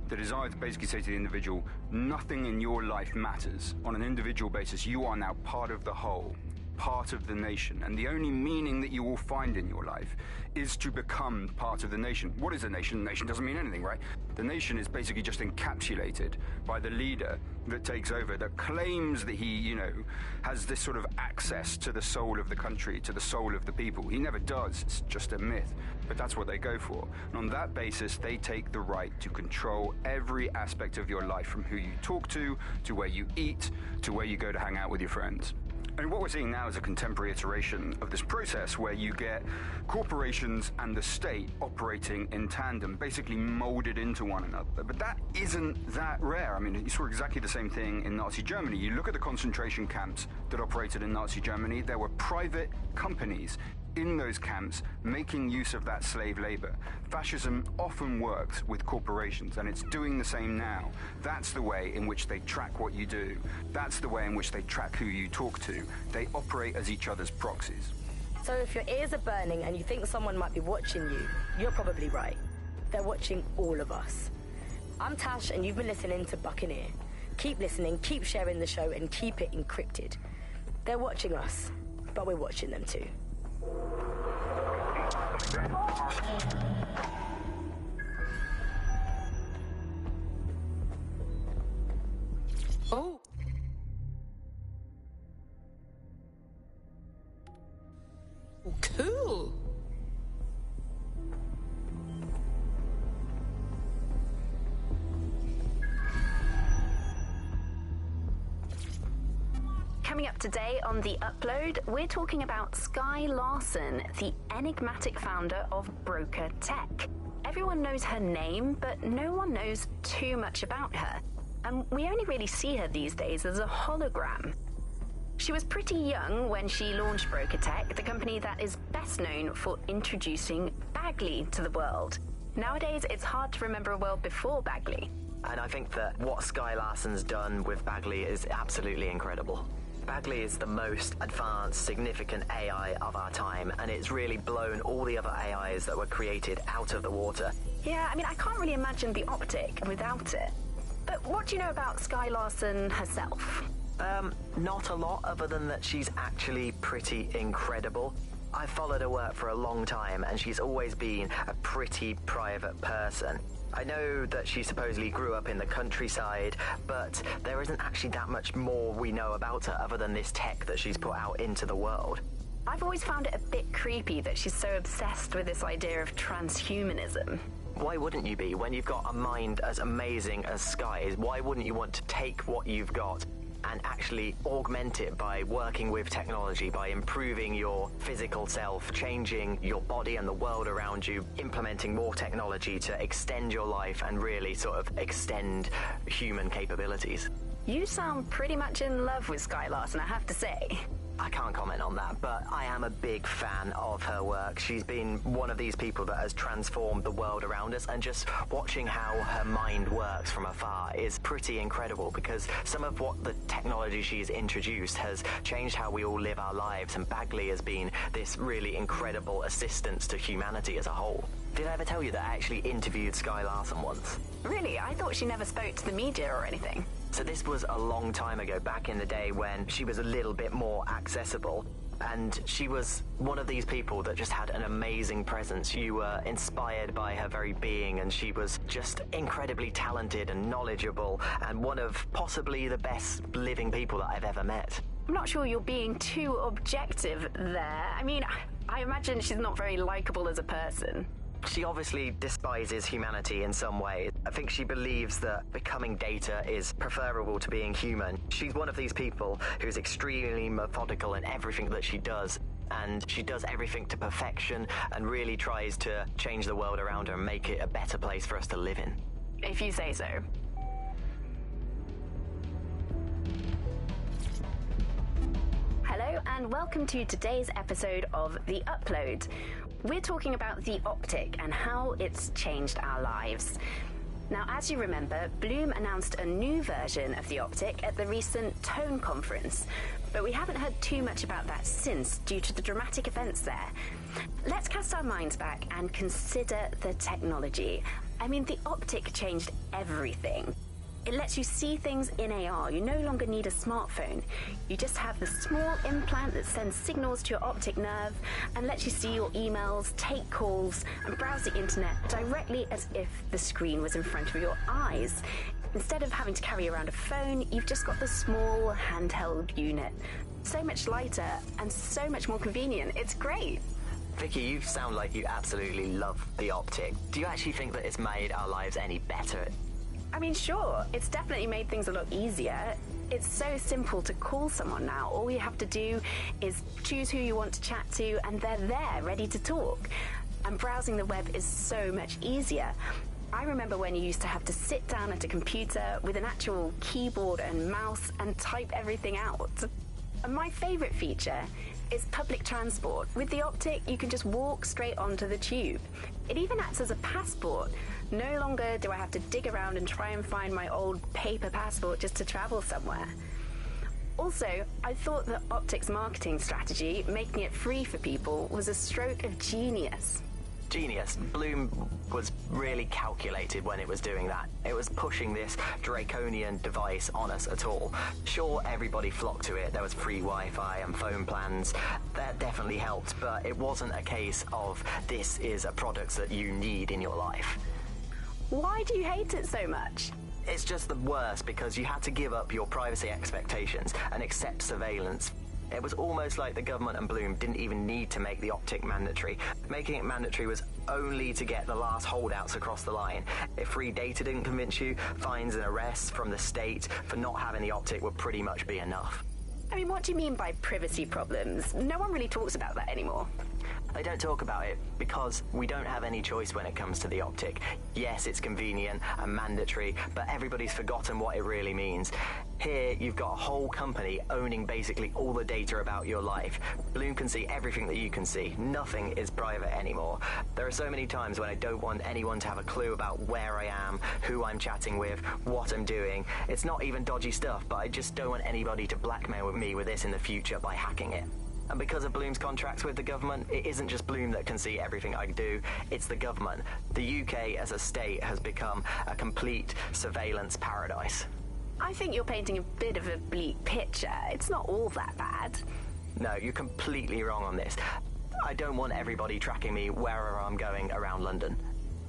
[SPEAKER 7] The desire to basically say to the individual, nothing in your life matters. On an individual basis, you are now part of the whole, part of the nation, and the only meaning that you will find in your life is to become part of the nation. What is a nation? A nation doesn't mean anything, right? The nation is basically just encapsulated by the leader that takes over, that claims that he, has this sort of access to the soul of the country, to the soul of the people. He never does. It's just a myth. But that's what they go for. And on that basis, they take the right to control every aspect of your life, from who you talk to where you eat, to where you go to hang out with your friends. And what we're seeing now is a contemporary iteration of this process where you get corporations and the state operating in tandem, basically molded into one another. But that isn't that rare. I mean, you saw exactly the same thing in Nazi Germany. You look at the concentration camps that operated in Nazi Germany, there were private companies in those camps making use of that slave labor. Fascism often works with corporations, and it's doing the same now. That's the way in which they track what you do. That's the way in which they track who you talk to. They operate as each other's proxies.
[SPEAKER 24] So if your ears are burning and you think someone might be watching you, you're probably right. They're watching all of us. I'm Tash, and you've been listening to Buccaneer. Keep listening, keep sharing the show, and keep it encrypted. They're watching us, but we're watching them too.
[SPEAKER 18] Oh. Oh, cool.
[SPEAKER 13] Coming up today on The Upload, we're talking about Skye Larson, the enigmatic founder of Broker Tech. Everyone knows her name, but no one knows too much about her. And we only really see her these days as a hologram. She was pretty young when she launched Broker Tech, the company that is best known for introducing Bagley to the world. Nowadays, it's hard to remember a world before Bagley.
[SPEAKER 8] And I think that what Skye Larson's done with Bagley is absolutely incredible. Bagley is the most advanced, significant AI of our time, and it's really blown all the other AIs that were created out of the water.
[SPEAKER 13] Yeah, I mean, I can't really imagine the optic without it. But what do you know about Skye Larson herself?
[SPEAKER 8] Not a lot, other than that she's actually pretty incredible. I've followed her work for a long time, and she's always been a pretty private person. I know that she supposedly grew up in the countryside, but there isn't actually that much more we know about her other than this tech that she's put out into the world.
[SPEAKER 4] I've always found it a bit creepy that she's so obsessed with this idea of transhumanism.
[SPEAKER 8] Why wouldn't you be? When you've got a mind as amazing as Sky's, why wouldn't you want to take what you've got and actually augment it by working with technology, by improving your physical self, changing your body and the world around you, implementing more technology to extend your life and really sort of extend human capabilities?
[SPEAKER 4] You sound pretty much in love with Sky Larson, I have to say.
[SPEAKER 8] I can't comment on that, but I am a big fan of her work. She's been one of these people that has transformed the world around us, and just watching how her mind works from afar is pretty incredible, because some of what the technology she's introduced has changed how we all live our lives, and Bagley has been this really incredible assistance to humanity as a whole. Did I ever tell you that I actually interviewed Sky Larson once?
[SPEAKER 4] Really? I thought she never spoke to the media or anything.
[SPEAKER 8] So this was a long time ago, back in the day when she was a little bit more accessible. And she was one of these people that just had an amazing presence. You were inspired by her very being, and she was just incredibly talented and knowledgeable, and one of possibly the best living people that I've ever met.
[SPEAKER 4] I'm not sure you're being too objective there. I mean, I imagine she's not very likable as a person.
[SPEAKER 8] She obviously despises humanity in some way. I think she believes that becoming data is preferable to being human. She's one of these people who's extremely methodical in everything that she does, and she does everything to perfection and really tries to change the world around her and make it a better place for us to live in.
[SPEAKER 4] If you say so. Hello and welcome to today's episode of The Upload. We're talking about the Optic and how it's changed our lives. Now, as you remember, Bloom announced a new version of the Optic at the recent Tone conference, but we haven't heard too much about that since due to the dramatic events there. Let's cast our minds back and consider the technology. I mean, the Optic changed everything. It lets you see things in AR. You no longer need a smartphone. You just have the small implant that sends signals to your optic nerve and lets you see your emails, take calls, and browse the internet directly as if the screen was in front of your eyes. Instead of having to carry around a phone, you've just got the small handheld unit. So much lighter and so much more convenient. It's great.
[SPEAKER 8] Vicky, you sound like you absolutely love the Optic. Do you actually think that it's made our lives any better?
[SPEAKER 4] I mean, sure, it's definitely made things a lot easier. It's so simple to call someone now. All you have to do is choose who you want to chat to, and they're there, ready to talk. And browsing the web is so much easier. I remember when you used to have to sit down at a computer with an actual keyboard and mouse and type everything out. And my favorite feature is public transport. With the Optic, you can just walk straight onto the tube. It even acts as a passport. No longer do I have to dig around and try and find my old paper passport just to travel somewhere. Also, I thought that Optic's marketing strategy, making it free for people, was a stroke of genius.
[SPEAKER 8] Genius. Bloom was really calculated when it was doing that. It was pushing this draconian device on us at all. Sure, everybody flocked to it. There was free Wi-Fi and phone plans. That definitely helped, but it wasn't a case of this is a product that you need in your life.
[SPEAKER 4] Why do you hate it so much?
[SPEAKER 8] It's just the worst because you had to give up your privacy expectations and accept surveillance. It was almost like the government and Bloom didn't even need to make the Optic mandatory. Making it mandatory was only to get the last holdouts across the line. If free data didn't convince you, fines and arrests from the state for not having the Optic would pretty much be enough.
[SPEAKER 4] I mean, what do you mean by privacy problems? No one really talks about that anymore.
[SPEAKER 8] They don't talk about it because we don't have any choice when it comes to the Optic. Yes, it's convenient and mandatory, but everybody's forgotten what it really means. Here, you've got a whole company owning basically all the data about your life. Bloom can see everything that you can see. Nothing is private anymore. There are so many times when I don't want anyone to have a clue about where I am, who I'm chatting with, what I'm doing. It's not even dodgy stuff, but I just don't want anybody to blackmail me with this in the future by hacking it. And because of Bloom's contracts with the government, it isn't just Bloom that can see everything I do, it's the government. The UK as a state has become a complete surveillance paradise.
[SPEAKER 4] I think you're painting a bit of a bleak picture. It's not all that bad.
[SPEAKER 8] No, you're completely wrong on this. I don't want everybody tracking me wherever I'm going around London.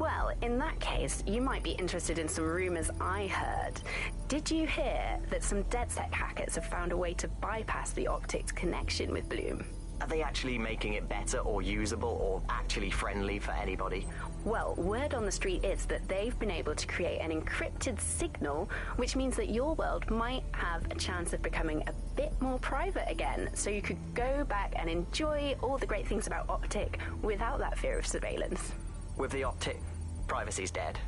[SPEAKER 4] Well, in that case, you might be interested in some rumors I heard. Did you hear that some DedSec hackers have found a way to bypass the optic's connection with Bloom?
[SPEAKER 8] Are they actually making it better or usable or actually friendly for anybody?
[SPEAKER 4] Well, word on the street is that they've been able to create an encrypted signal, which means that your world might have a chance of becoming a bit more private again, so you could go back and enjoy all the great things about Optic without that fear of surveillance.
[SPEAKER 8] With the Optic, privacy's dead.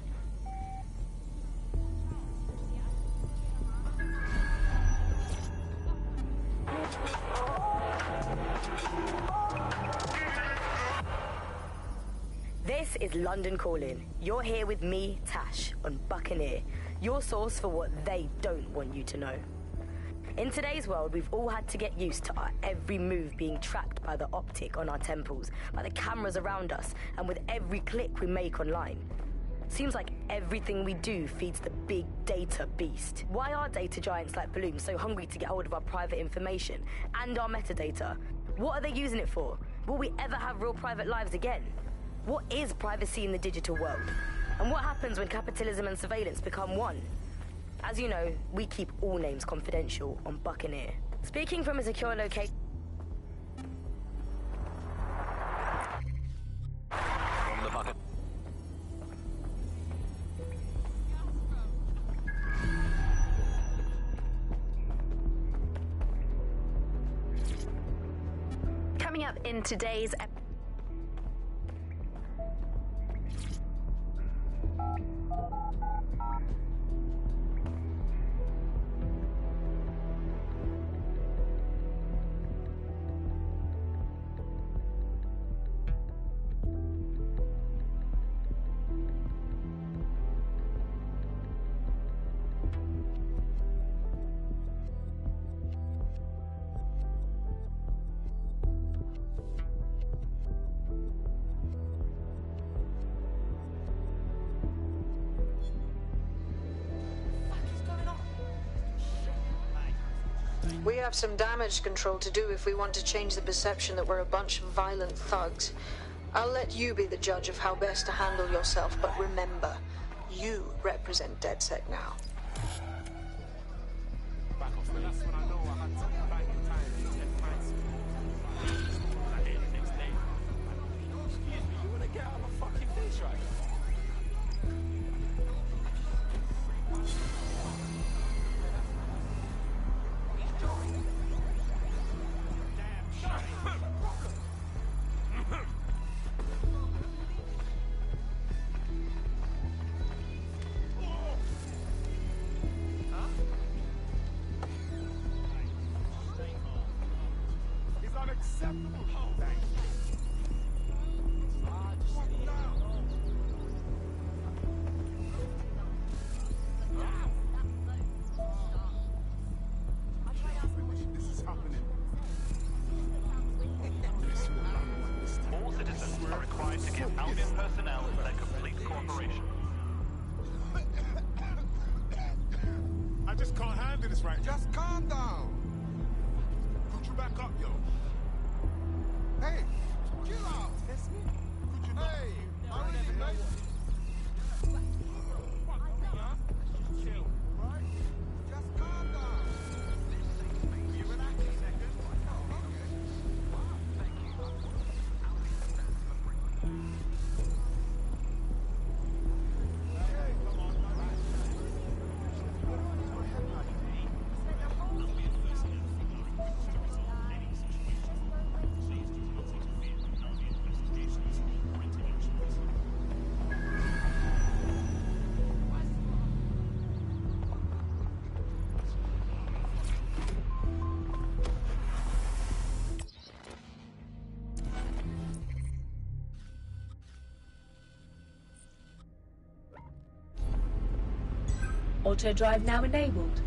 [SPEAKER 24] This is London Calling. You're here with me, Tash, on Buccaneer, your source for what they don't want you to know. In today's world, we've all had to get used to our every move being tracked by the optic on our temples, by the cameras around us, and with every click we make online. Seems like everything we do feeds the big data beast. Why are data giants like Bloom so hungry to get hold of our private information and our metadata? What are they using it for? Will we ever have real private lives again? What is privacy in the digital world? And what happens when capitalism and surveillance become one? As you know, we keep all names confidential on Buccaneer. Speaking from a secure location...
[SPEAKER 8] From the bucket.
[SPEAKER 4] Coming up in today's
[SPEAKER 5] We have some damage control to do if we want to change the perception that we're a bunch of violent thugs. I'll let you be the judge of how best to handle yourself, but remember, you represent DedSec now.
[SPEAKER 9] All citizens are required to give Albion personnel their complete cooperation.
[SPEAKER 21] I just can't handle this right now.
[SPEAKER 10] Just calm down.
[SPEAKER 21] Could you back up, yo?
[SPEAKER 10] Hey, chill out.
[SPEAKER 21] Could you not?
[SPEAKER 10] Hey, I really like
[SPEAKER 21] Chill, right?
[SPEAKER 10] Just calm down.
[SPEAKER 21] Will you relax a second?
[SPEAKER 17] Auto drive now enabled.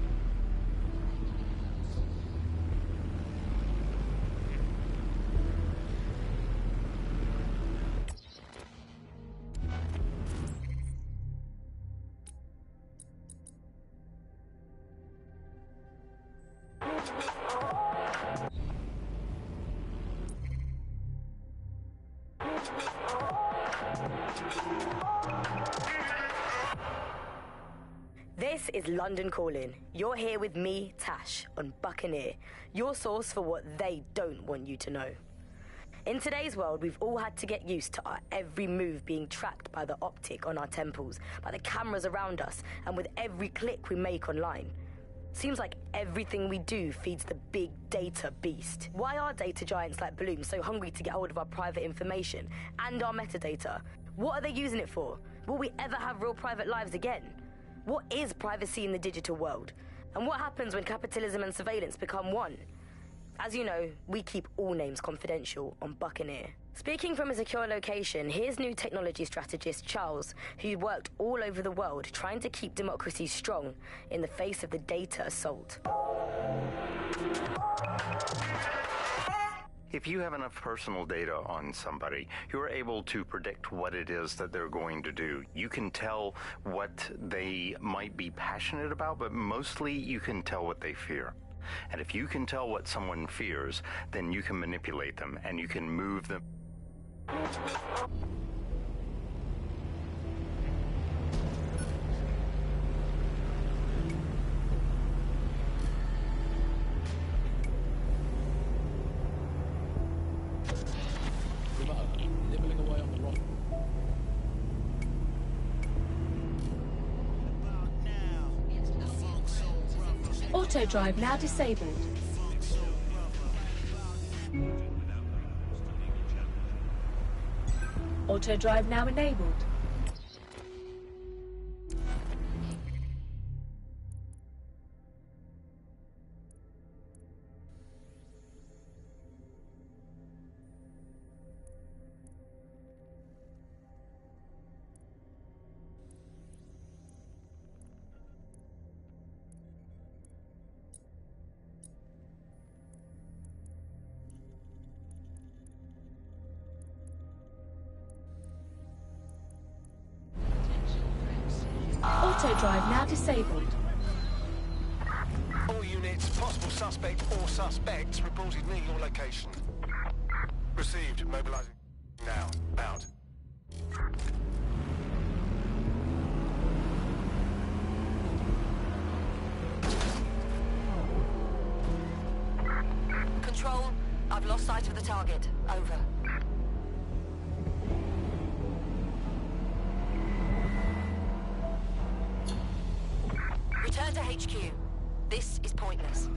[SPEAKER 24] This is London Calling. You're here with me, Tash, on Buccaneer, your source for what they don't want you to know. In today's world, we've all had to get used to our every move being tracked by the optic on our temples, by the cameras around us, and with every click we make online. Seems like everything we do feeds the big data beast. Why are data giants like Bloom so hungry to get hold of our private information and our metadata? What are they using it for? Will we ever have real private lives again? What is privacy in the digital world? And what happens when capitalism and surveillance become one? As you know, we keep all names confidential on Buccaneer. Speaking from a secure location, here's new technology strategist Charles, who worked all over the world trying to keep democracy strong in the face of the data assault.
[SPEAKER 25] If you have enough personal data on somebody, you're able to predict what it is that they're going to do. You can tell what they might be passionate about, but mostly you can tell what they fear. And if you can tell what someone fears, then you can manipulate them and you can move them.
[SPEAKER 11] Nibbling away on the rock.
[SPEAKER 17] Auto drive now disabled. Auto drive now enabled. Auto drive now disabled.
[SPEAKER 12] All units, possible suspect or suspects reported near your location. Received. Mobilizing. Now. Out.
[SPEAKER 14] Control, I've lost sight of the target. Over. Return to HQ. This is pointless.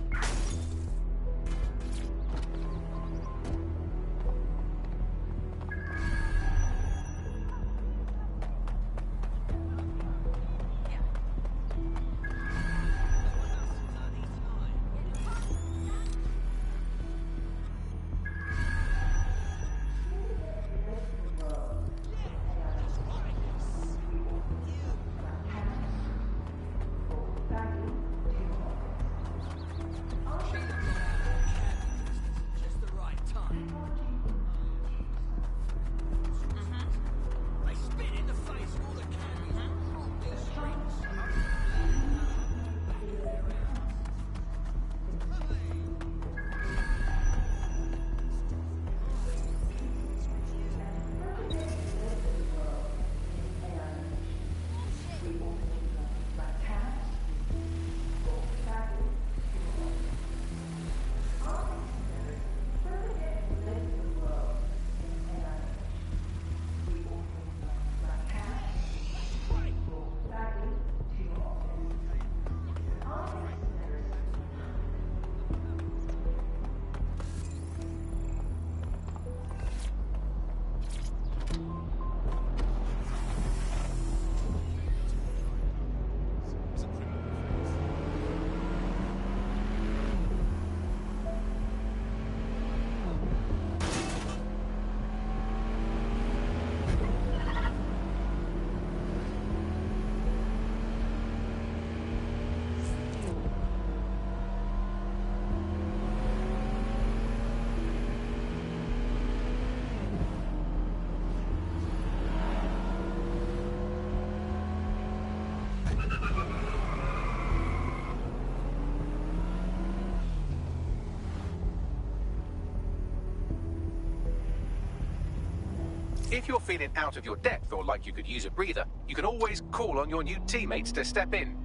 [SPEAKER 1] If you're feeling out of your depth or like you could use a breather, you can always call on your new teammates to step in.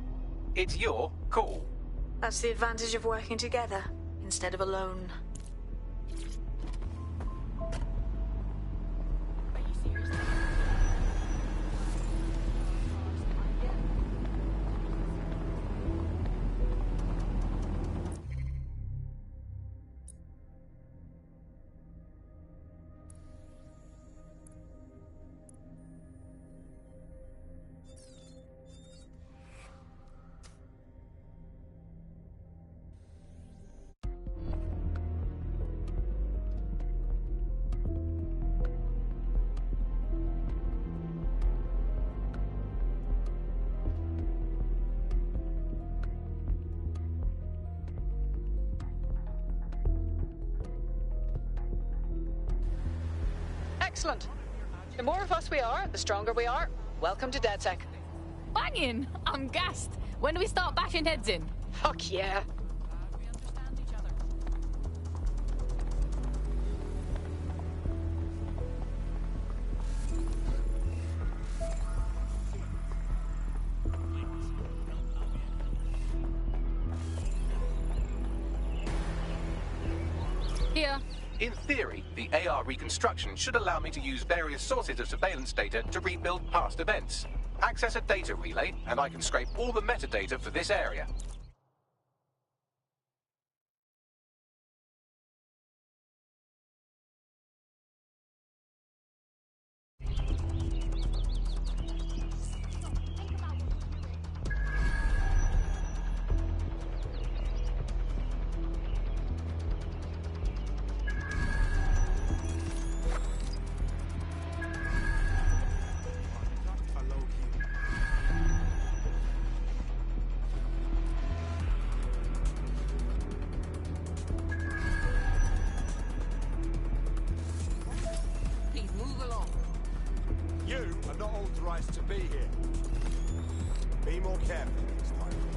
[SPEAKER 1] It's your call.
[SPEAKER 5] That's the advantage of working together instead of alone.
[SPEAKER 11] Excellent. The more of us we are, the stronger we are. Welcome to DedSec.
[SPEAKER 15] Banging! I'm gassed. When do we start bashing heads in?
[SPEAKER 11] Fuck yeah.
[SPEAKER 15] Here.
[SPEAKER 1] In theory, the AR reconstruction should allow me to use various sources of surveillance data to rebuild past events. Access a data relay, and I can scrape all the metadata for this area.
[SPEAKER 12] To be here. Be more careful next time.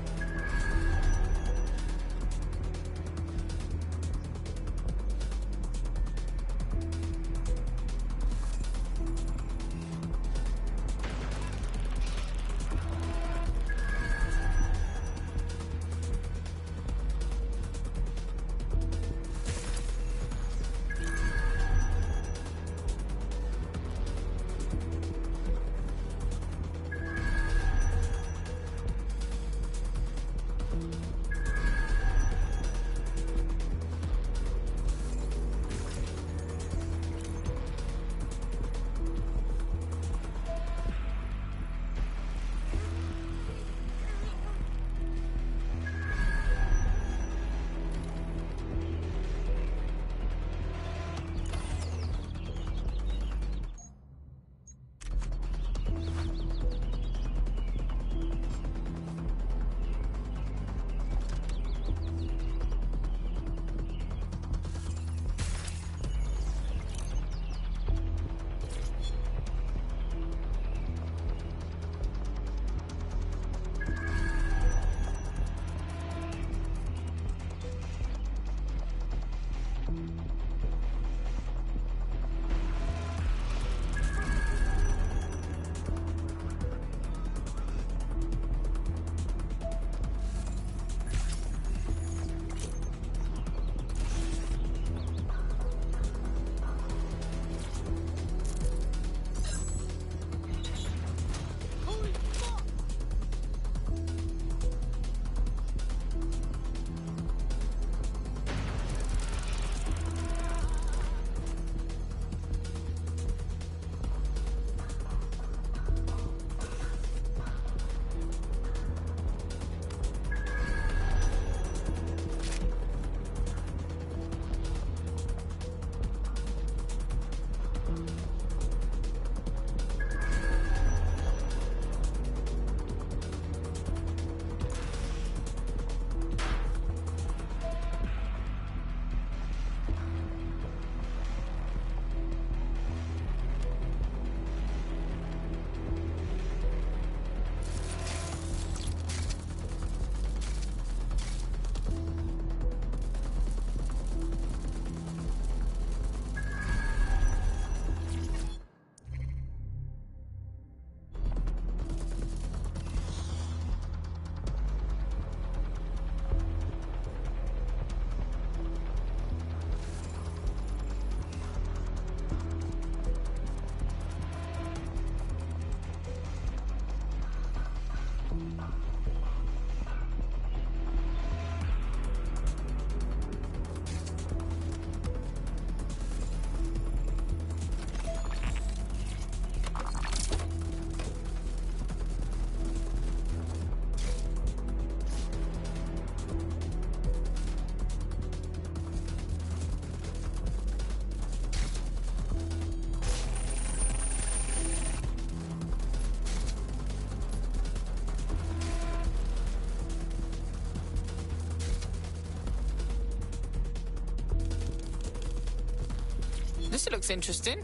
[SPEAKER 15] This looks interesting,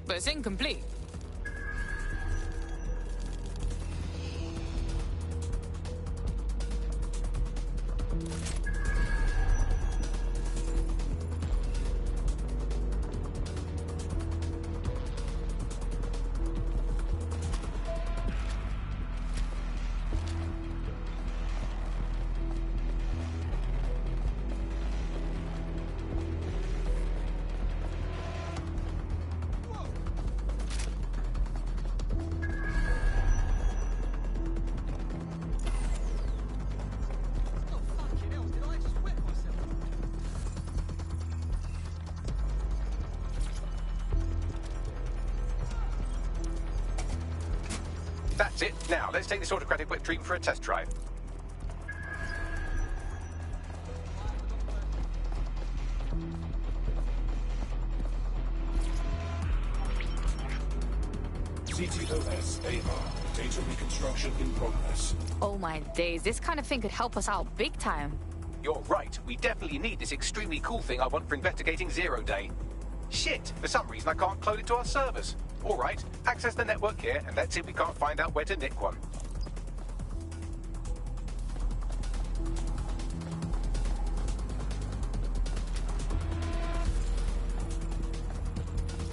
[SPEAKER 15] but it's incomplete.
[SPEAKER 1] That's it. Now, let's take this autocratic wet dream for a test drive.
[SPEAKER 6] CTOS AR. Data reconstruction in progress.
[SPEAKER 15] Oh my days, this kind of thing could help us out big time.
[SPEAKER 1] You're right. We definitely need this extremely cool thing I want for investigating Zero Day. Shit! For some reason I can't clone it to our servers. All right, access the network here, and let's see if we can't find out where to nick one.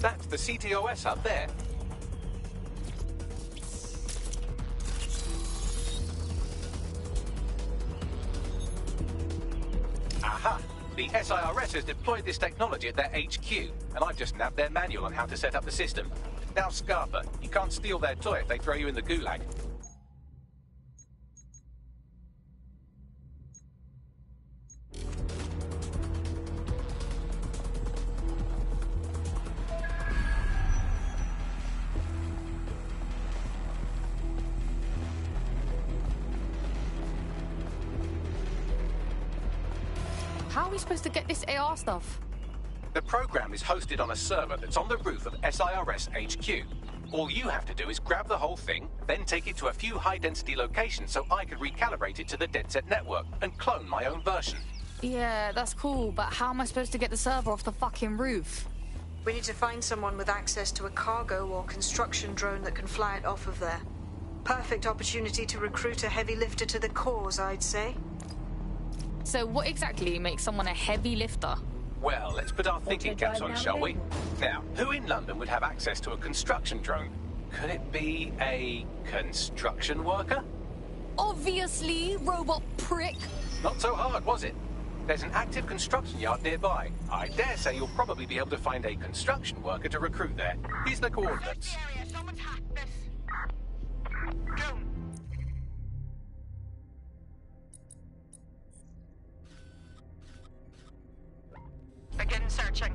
[SPEAKER 1] That's the CTOS up there. Aha! The SIRS has deployed this technology at their HQ, and I've just nabbed their manual on how to set up the system. Now, Scarpa, you can't steal their toy if they throw you in the gulag.
[SPEAKER 15] How are we supposed to get this AR stuff?
[SPEAKER 1] The program is hosted on a server that's on the roof of SIRS HQ. All you have to do is grab the whole thing, then take it to a few high-density locations so I can recalibrate it to the DedSet network and clone my own version.
[SPEAKER 15] Yeah, that's cool, but how am I supposed to get the server off the fucking roof?
[SPEAKER 5] We need to find someone with access to a cargo or construction drone that can fly it off of there. Perfect opportunity to recruit a heavy lifter to the cause, I'd say.
[SPEAKER 15] So what exactly makes someone a heavy lifter?
[SPEAKER 1] Well, let's put our thinking caps on, shall we? Now, who in London would have access to a construction drone? Could it be a construction worker?
[SPEAKER 15] Obviously, robot prick.
[SPEAKER 1] Not so hard, was it? There's an active construction yard nearby. I dare say you'll probably be able to find a construction worker to recruit there. Here's the coordinates.
[SPEAKER 13] Begin searching.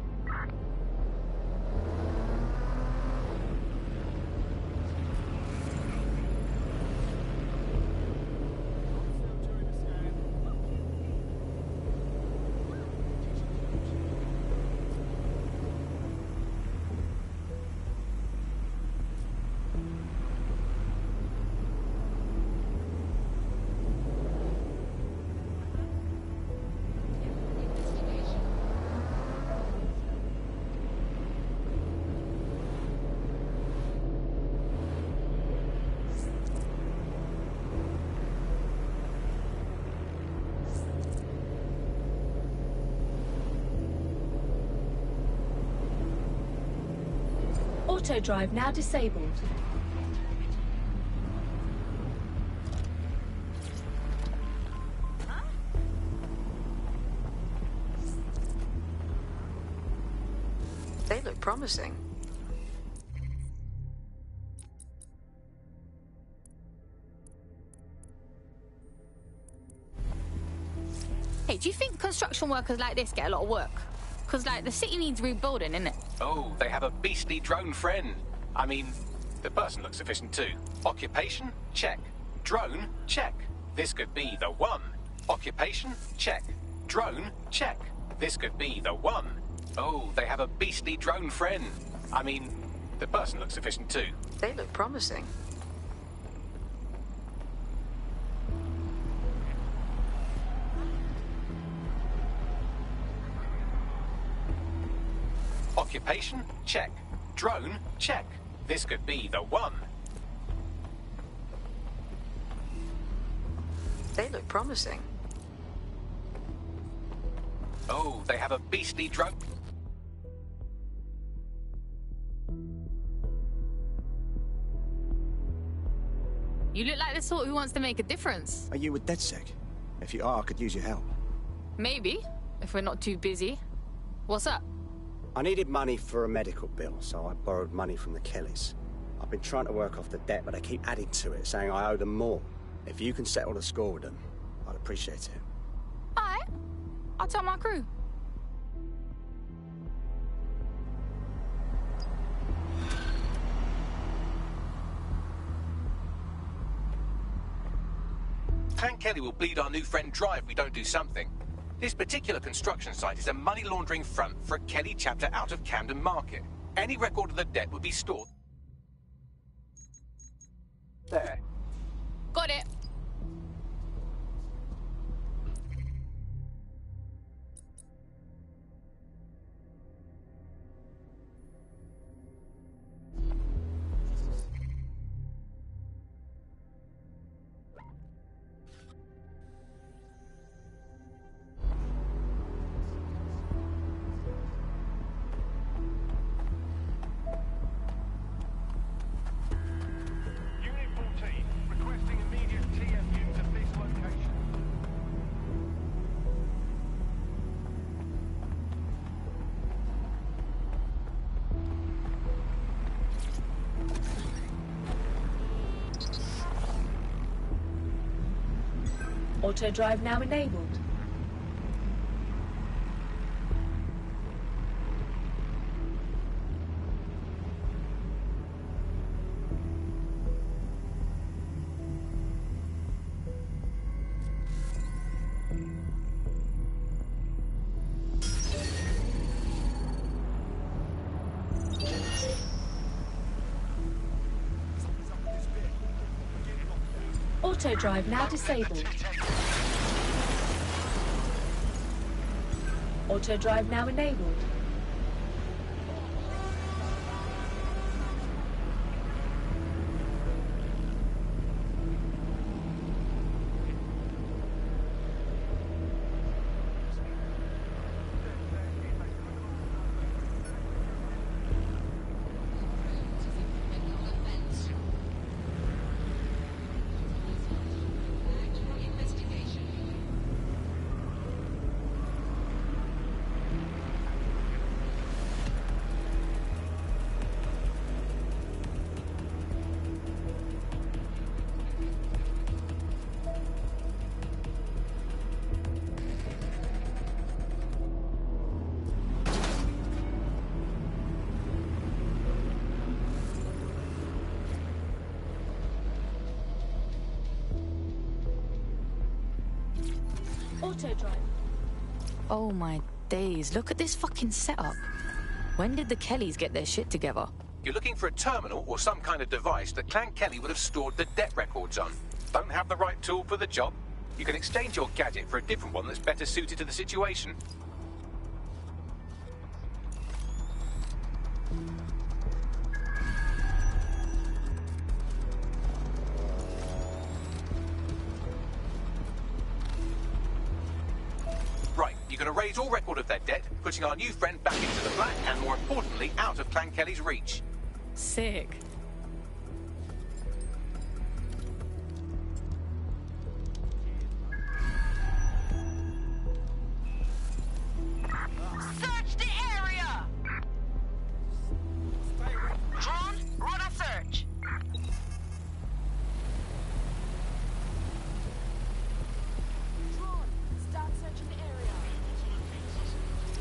[SPEAKER 17] Auto drive now disabled.
[SPEAKER 5] They look promising.
[SPEAKER 15] Hey, do you think construction workers like this get a lot of work? Because, like, the city needs rebuilding, innit?
[SPEAKER 1] Oh, they have a beastly drone friend. I mean, the person looks efficient too. Occupation? Check. Drone? Check. This could be the one. Occupation? Check. Drone? Check. This could be the one. Oh, they have a beastly drone friend. I mean, the person looks efficient too.
[SPEAKER 5] They look promising.
[SPEAKER 1] Occupation? Check. Drone? Check. This could be the one.
[SPEAKER 5] They look promising.
[SPEAKER 1] Oh, they have a beastly drone.
[SPEAKER 15] You look like the sort who wants to make a difference.
[SPEAKER 16] Are you with DedSec? If you are, I could use your help.
[SPEAKER 15] Maybe, if we're not too busy. What's up?
[SPEAKER 16] I needed money for a medical bill, so I borrowed money from the Kellys. I've been trying to work off the debt, but they keep adding to it, saying I owe them more. If you can settle the score with them, I'd appreciate it.
[SPEAKER 15] Alright. I'll tell my crew.
[SPEAKER 1] Clan Kelly will bleed our new friend dry if we don't do something. This particular construction site is a money laundering front for a Kelly chapter out of Camden Market. Any record of the debt would be stored there.
[SPEAKER 15] Got it.
[SPEAKER 17] Auto drive now enabled. Auto drive now disabled. Auto drive now enabled. Auto drive.
[SPEAKER 14] Oh my days, look at this fucking setup. When did the Kellys get their shit together?
[SPEAKER 1] You're looking for a terminal or some kind of device that Clan Kelly would have stored the debt records on. Don't have the right tool for the job? You can exchange your gadget for a different one that's better suited to the situation. Right, you're going to raise all record of their debt, putting our new friend back into the black and, more importantly, out of Clan Kelly's reach.
[SPEAKER 15] Sick.
[SPEAKER 13] Search the area! Drone, run a search.
[SPEAKER 17] Start searching the area.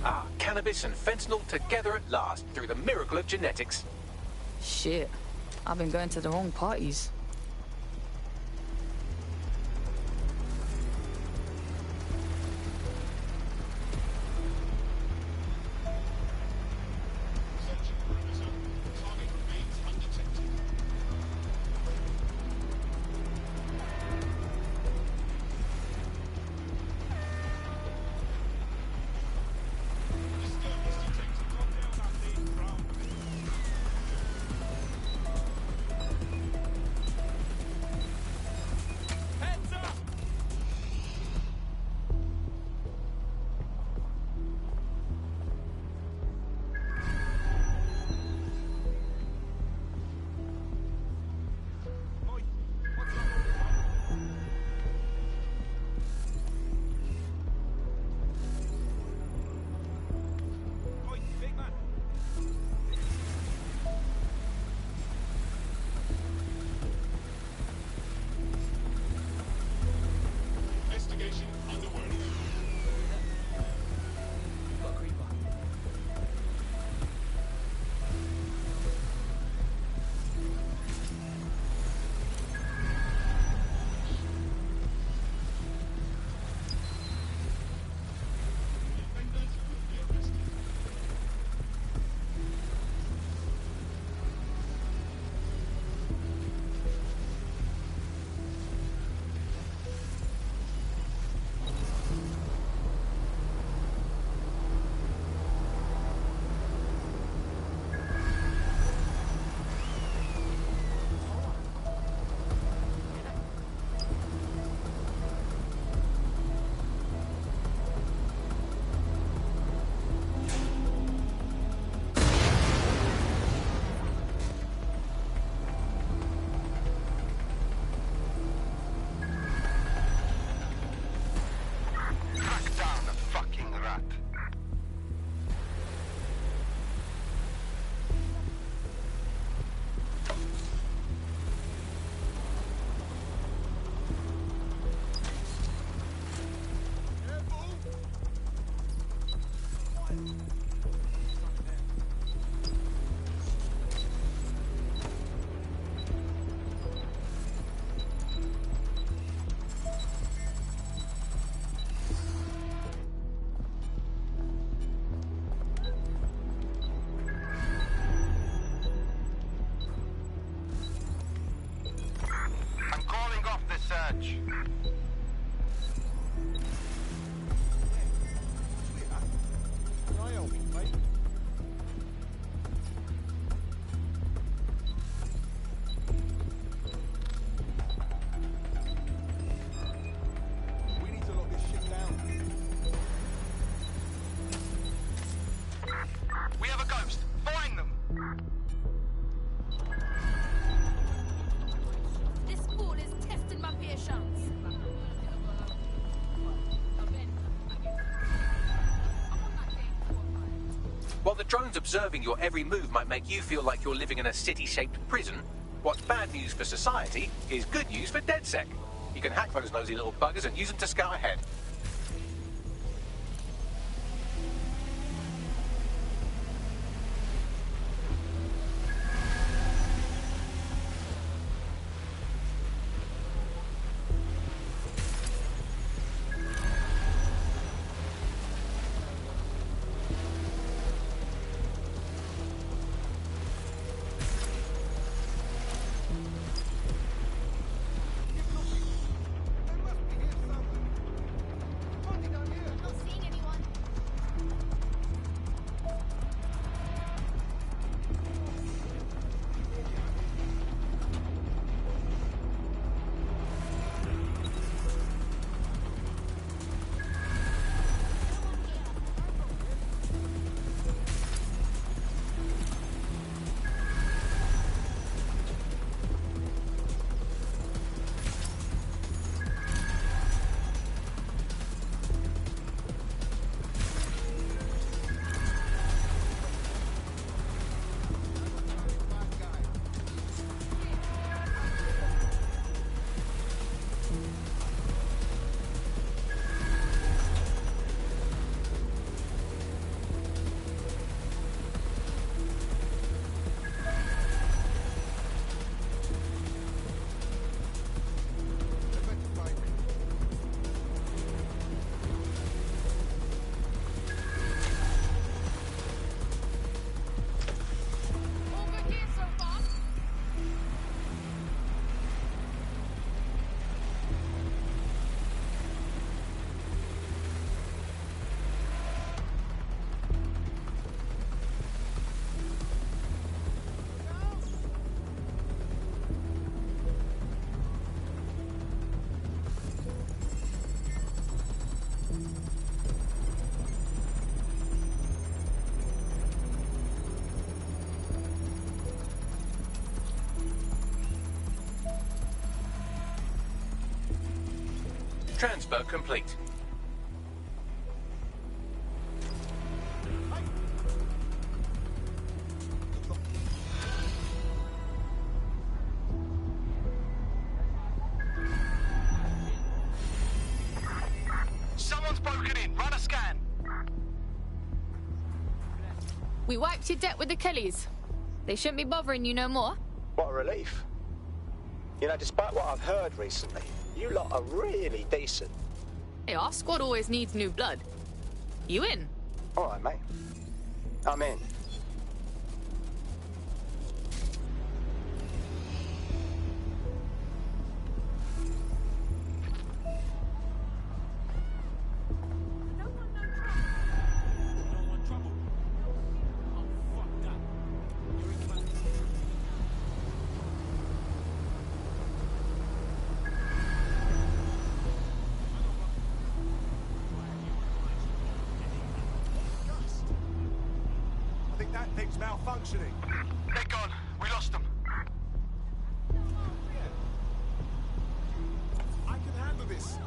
[SPEAKER 1] Ah, cannabis and fentanyl together at last, through the miracle of genetics.
[SPEAKER 14] Shit, I've been going to the wrong parties.
[SPEAKER 1] punch.
[SPEAKER 10] Can I help you, mate? We need to lock this shit down.
[SPEAKER 12] We have a ghost. Find them.
[SPEAKER 17] This fool is testing my patience.
[SPEAKER 1] While the drones observing your every move might make you feel like you're living in a city-shaped prison, what's bad news for society is good news for DedSec. You can hack those nosy little buggers and use them to scout ahead. Transfer complete.
[SPEAKER 12] Someone's broken in. Run a scan.
[SPEAKER 15] We wiped your debt with the Kellys. They shouldn't be bothering you no more.
[SPEAKER 16] What a relief. You know, despite what I've heard recently, you lot are really decent.
[SPEAKER 15] Hey, our squad always needs new blood. You in?
[SPEAKER 16] All right, mate. I'm in.
[SPEAKER 10] I think that thing's malfunctioning.
[SPEAKER 12] They're gone. We lost them.
[SPEAKER 10] I can handle this.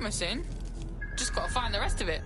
[SPEAKER 15] promising. Just gotta find the rest of it.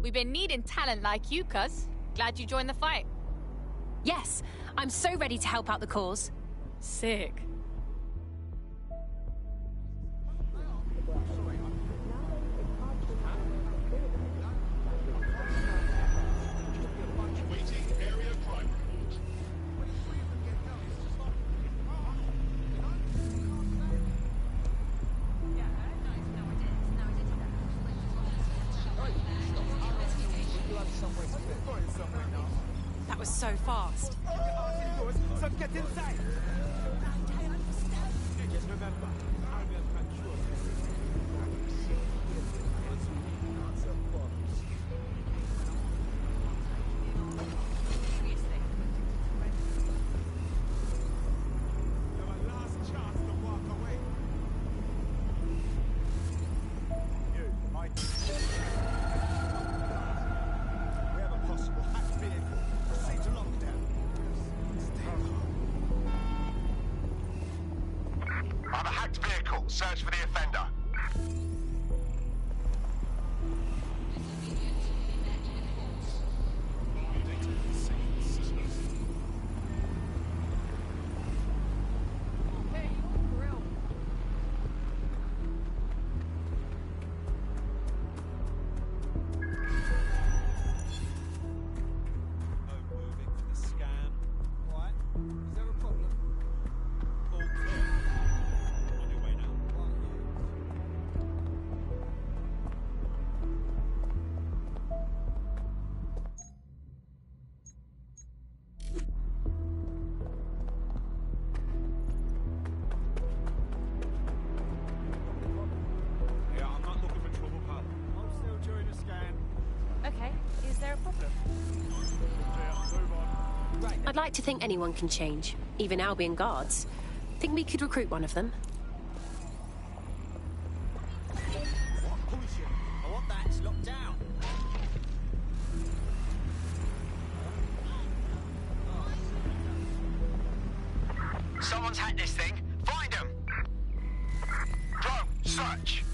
[SPEAKER 15] We've been needing talent like you, cuz. Glad you joined the fight.
[SPEAKER 3] Yes, I'm so ready to help out the cause.
[SPEAKER 15] Sick.
[SPEAKER 3] That was so fast.
[SPEAKER 10] So get inside. Just remember, I'm in control. Your last chance to walk away. You, Mike. We have a possible hacked vehicle. Proceed to lockdown.
[SPEAKER 12] I have a hacked vehicle. Search for the offender.
[SPEAKER 3] I'd like to think anyone can change, even Albion guards. Think we could recruit one of them?
[SPEAKER 10] What bullshit? I want that locked down.
[SPEAKER 12] Someone's hacked this thing. Find them. Drone, search.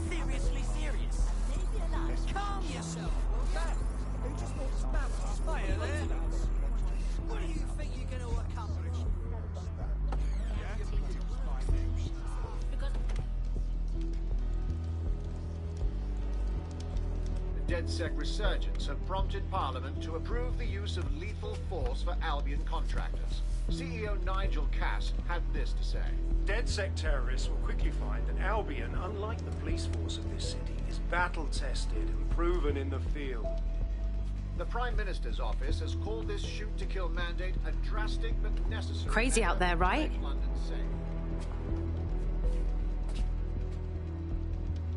[SPEAKER 10] Seriously serious. Calm yourself.
[SPEAKER 2] DedSec resurgence have prompted Parliament to approve the use of lethal force for Albion contractors. CEO Nigel Cass had this to say.
[SPEAKER 19] DedSec terrorists will quickly find that Albion, unlike the police force of this city, is battle-tested and proven in the field.
[SPEAKER 2] The Prime Minister's office has called this shoot-to-kill mandate a drastic but necessary...
[SPEAKER 3] Crazy out there, right?
[SPEAKER 2] London safe.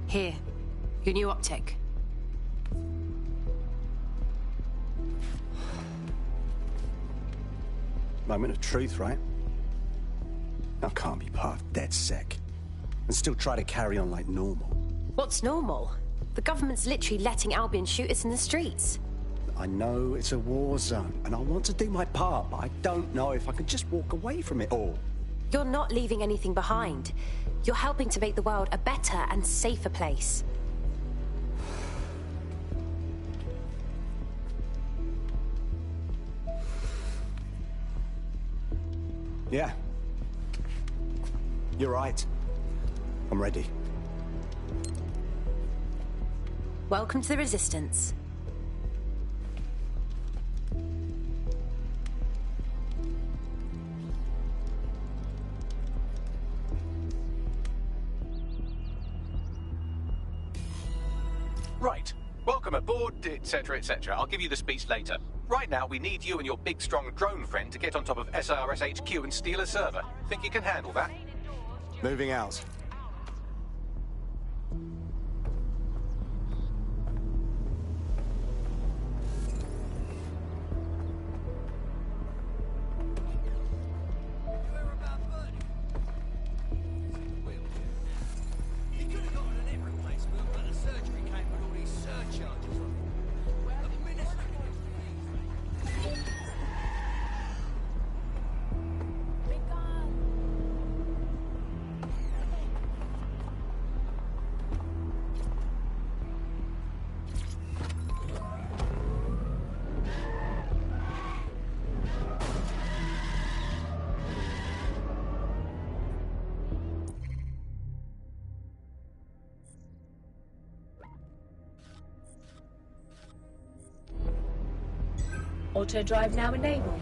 [SPEAKER 3] Here, your new optic.
[SPEAKER 16] Moment of truth, right? I can't be part of DedSec and still try to carry on like normal.
[SPEAKER 3] What's normal? The government's literally letting Albion shoot us in the streets.
[SPEAKER 16] I know it's a war zone, and I want to do my part, but I don't know if I can just walk away from it all.
[SPEAKER 3] You're not leaving anything behind. You're helping to make the world a better and safer place.
[SPEAKER 16] Yeah. You're right. I'm ready.
[SPEAKER 3] Welcome to the Resistance.
[SPEAKER 1] Right. Welcome aboard, etc., etc. I'll give you the speech later. Right now, we need you and your big, strong drone friend to get on top of SRS HQ and steal a server. Think you can handle that?
[SPEAKER 16] Moving out.
[SPEAKER 20] Auto drive now enabled.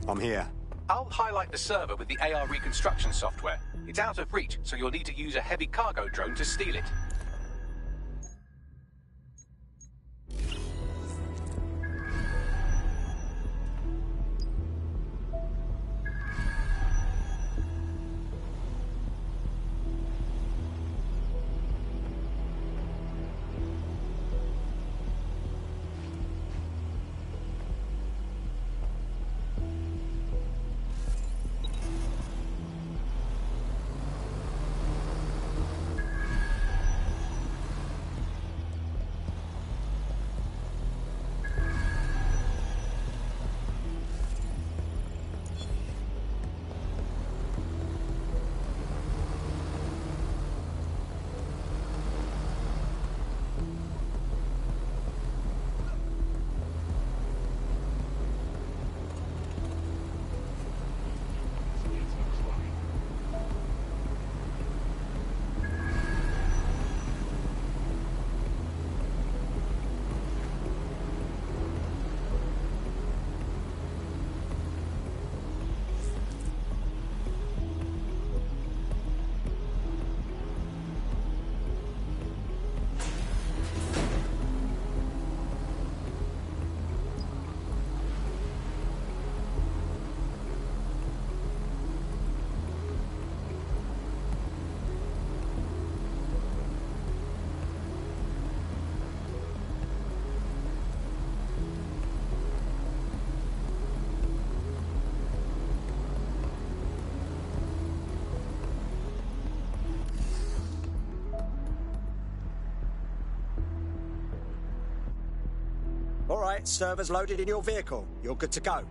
[SPEAKER 16] I'm here.
[SPEAKER 1] I'll highlight the server with the AR reconstruction software. It's out of reach, so you'll need to use a heavy cargo drone to steal it.
[SPEAKER 16] right, server's loaded in your vehicle. You're good to go.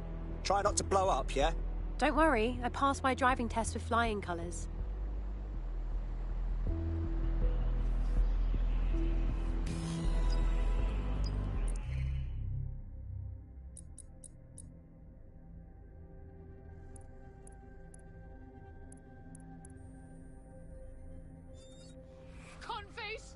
[SPEAKER 16] Try not to blow up, yeah?
[SPEAKER 3] Don't worry, I passed my driving test with flying colours.
[SPEAKER 17] Conface!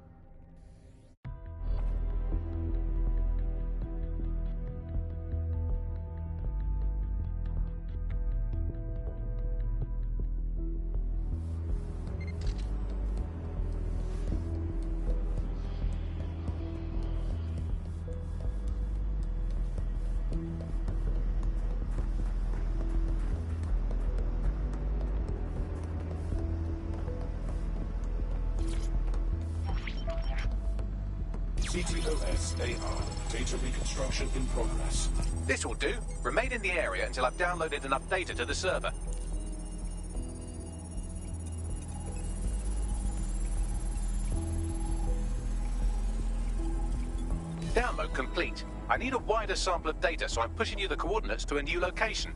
[SPEAKER 6] CTOS-AR. Data reconstruction in progress.
[SPEAKER 1] This will do. Remain in the area until I've downloaded enough data to the server. Download complete. I need a wider sample of data, so I'm pushing you the coordinates to a new location.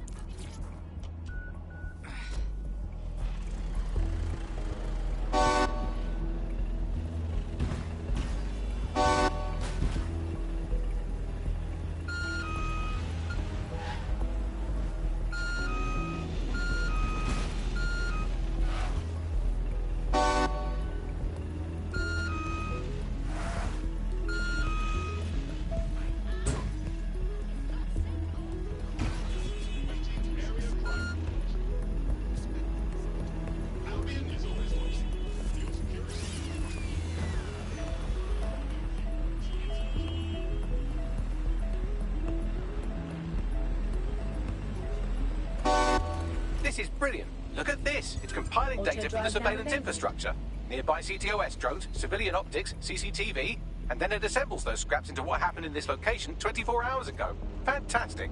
[SPEAKER 1] This is brilliant. Look at this. It's compiling data from the surveillance infrastructure. Nearby CTOS drones, civilian optics, CCTV, and then it assembles those scraps into what happened in this location 24 hours ago. Fantastic.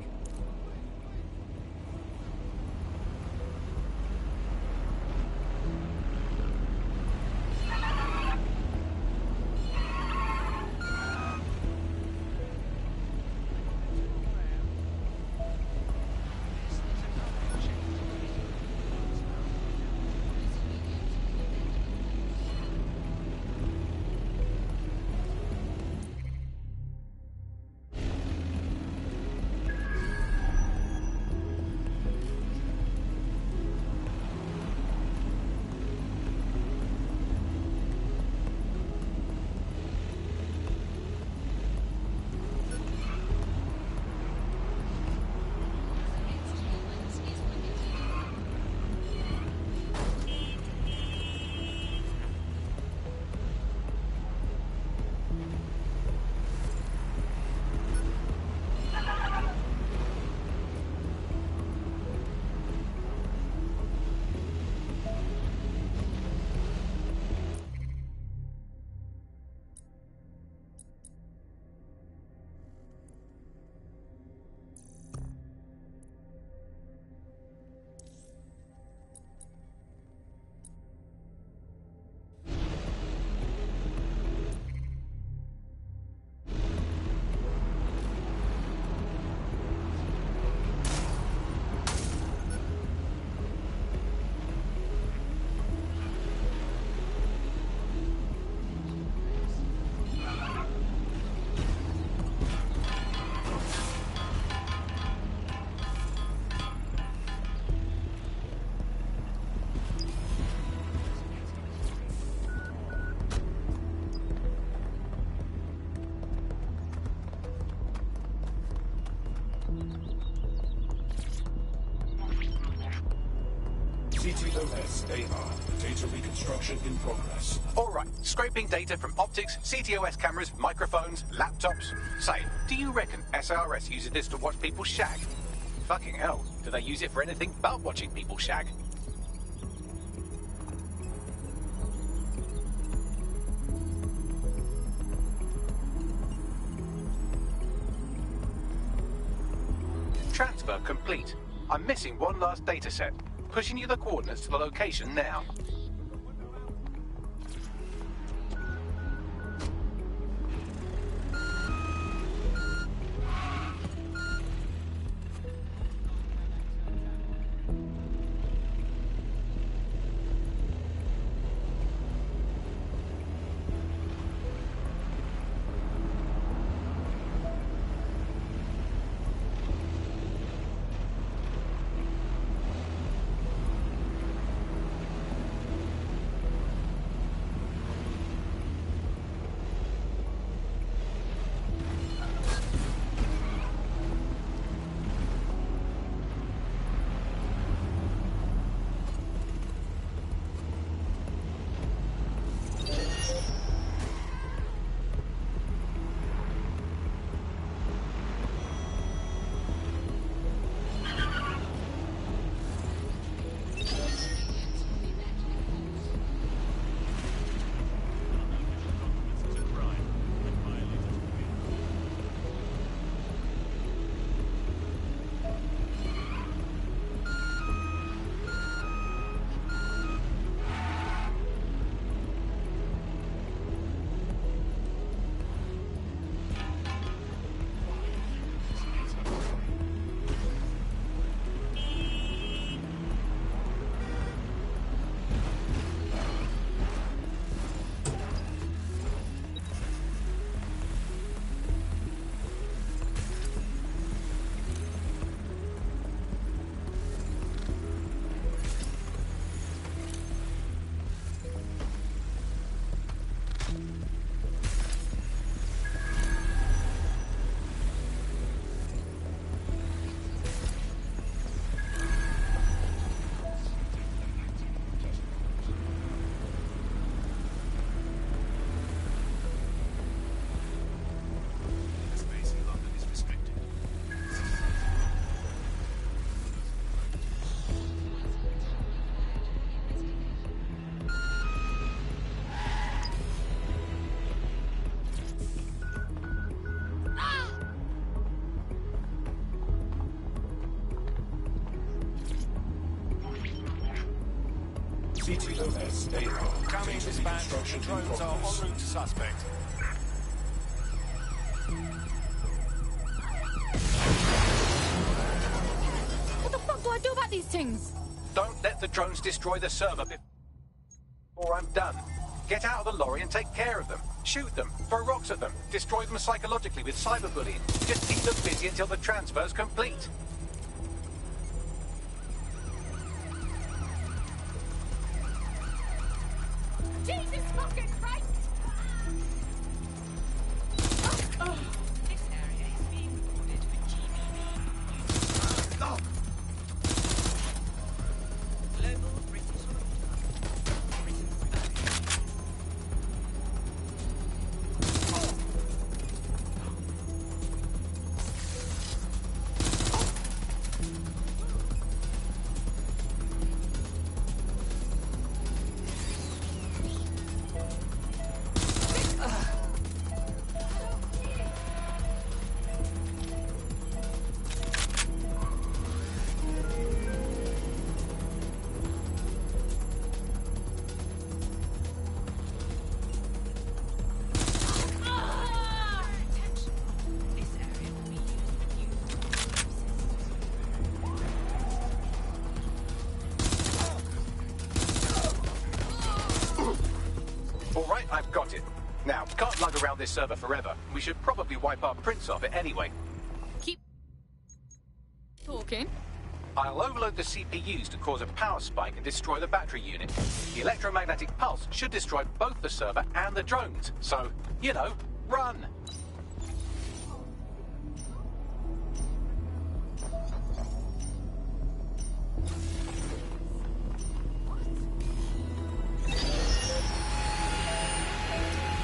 [SPEAKER 6] CTOS-AR. Data reconstruction in progress.
[SPEAKER 1] All right, scraping data from optics, CTOS cameras, microphones, laptops. Say, do you reckon SRS uses this to watch people shag? Fucking hell, do they use it for anything but watching people shag? Transfer complete. I'm missing one last data set. Pushing you the coordinates to the location now.
[SPEAKER 6] CTOS-AR.
[SPEAKER 12] Coming
[SPEAKER 6] Data
[SPEAKER 12] dispatch.
[SPEAKER 6] reconstruction in
[SPEAKER 12] Drones are en
[SPEAKER 6] progress.
[SPEAKER 12] route to suspect.
[SPEAKER 15] What the fuck do I do about these things?
[SPEAKER 1] Don't let the drones destroy the server before I'm done. Get out of the lorry and take care of them. Shoot them, throw rocks at them, destroy them psychologically with cyberbullying. Just keep them busy until the transfer's complete.
[SPEAKER 17] Jesus fucking Christ! This area is being recorded for GBB. Global British
[SPEAKER 1] I've got it. Now, can't lug around this server forever. We should probably wipe our prints off it anyway.
[SPEAKER 15] Keep talking.
[SPEAKER 1] I'll overload the CPUs to cause a power spike and destroy the battery unit. The electromagnetic pulse should destroy both the server and the drones. So, you know, run!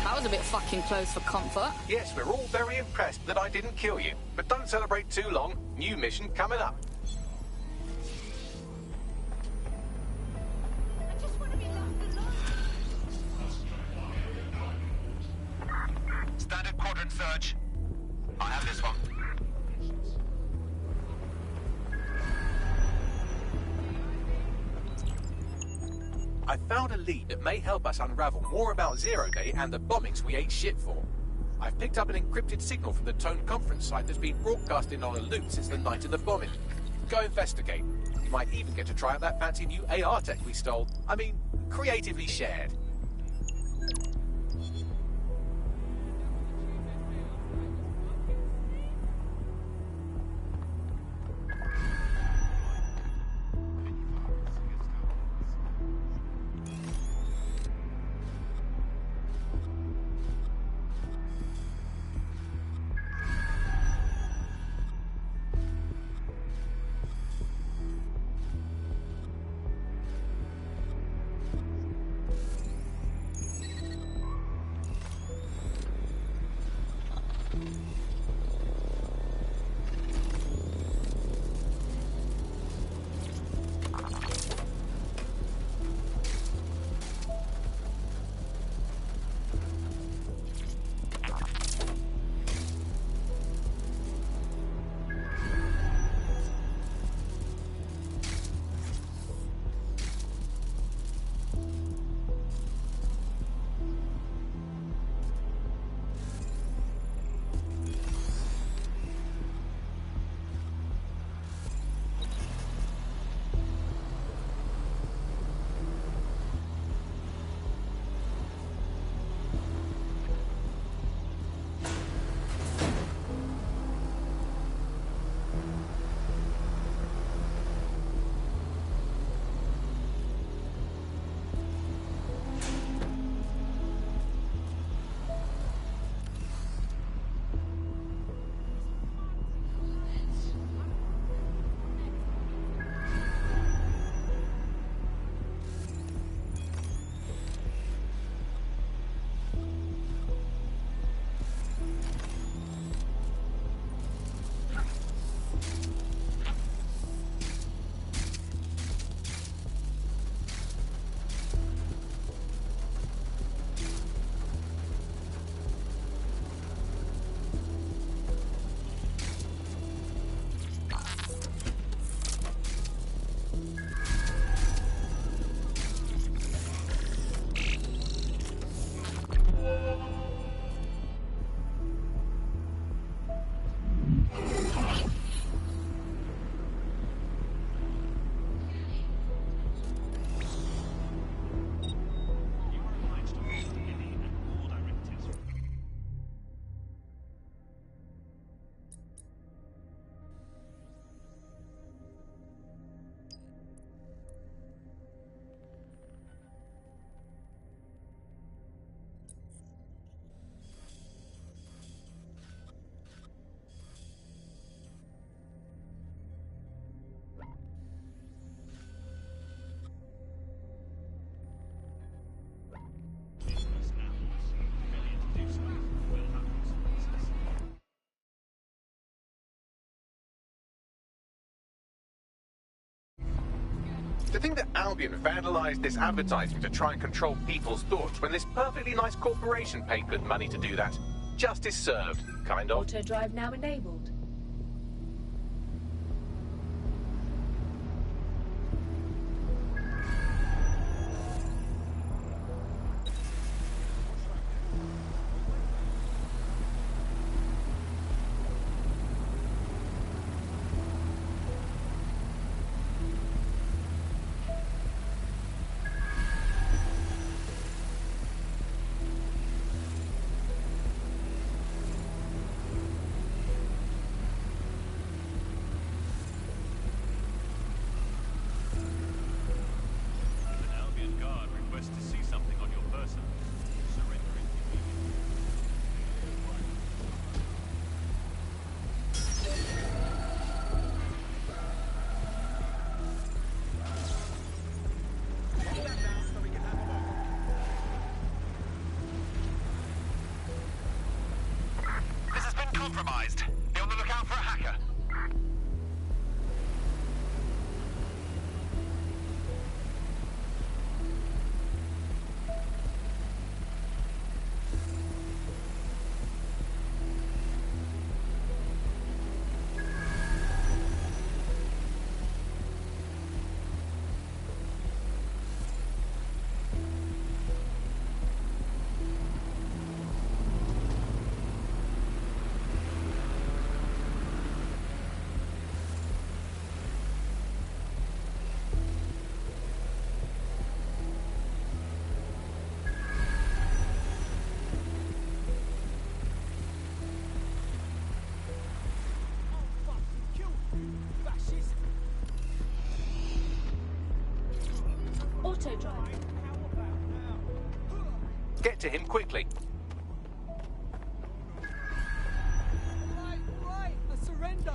[SPEAKER 15] That was a bit fucking close for comfort.
[SPEAKER 1] Yes, we're all very impressed that I didn't kill you. But don't celebrate too long. New mission coming up.
[SPEAKER 12] Standard quadrant search. I have this one.
[SPEAKER 1] I found a lead that may help us unravel more about Zero Day and the bombings we ate shit for. I've picked up an encrypted signal from the Tone conference site that's been broadcasting on a loop since the night of the bombing. Go investigate. You might even get to try out that fancy new AR tech we stole. I mean, creatively shared. To think that Albion vandalized this advertising to try and control people's thoughts when this perfectly nice corporation paid good money to do that. Justice served, kind of.
[SPEAKER 20] Auto drive now enabled.
[SPEAKER 12] Compromised. Be on the lookout for a hacker.
[SPEAKER 20] Auto drive.
[SPEAKER 1] Get to him quickly.
[SPEAKER 10] Right, I surrender.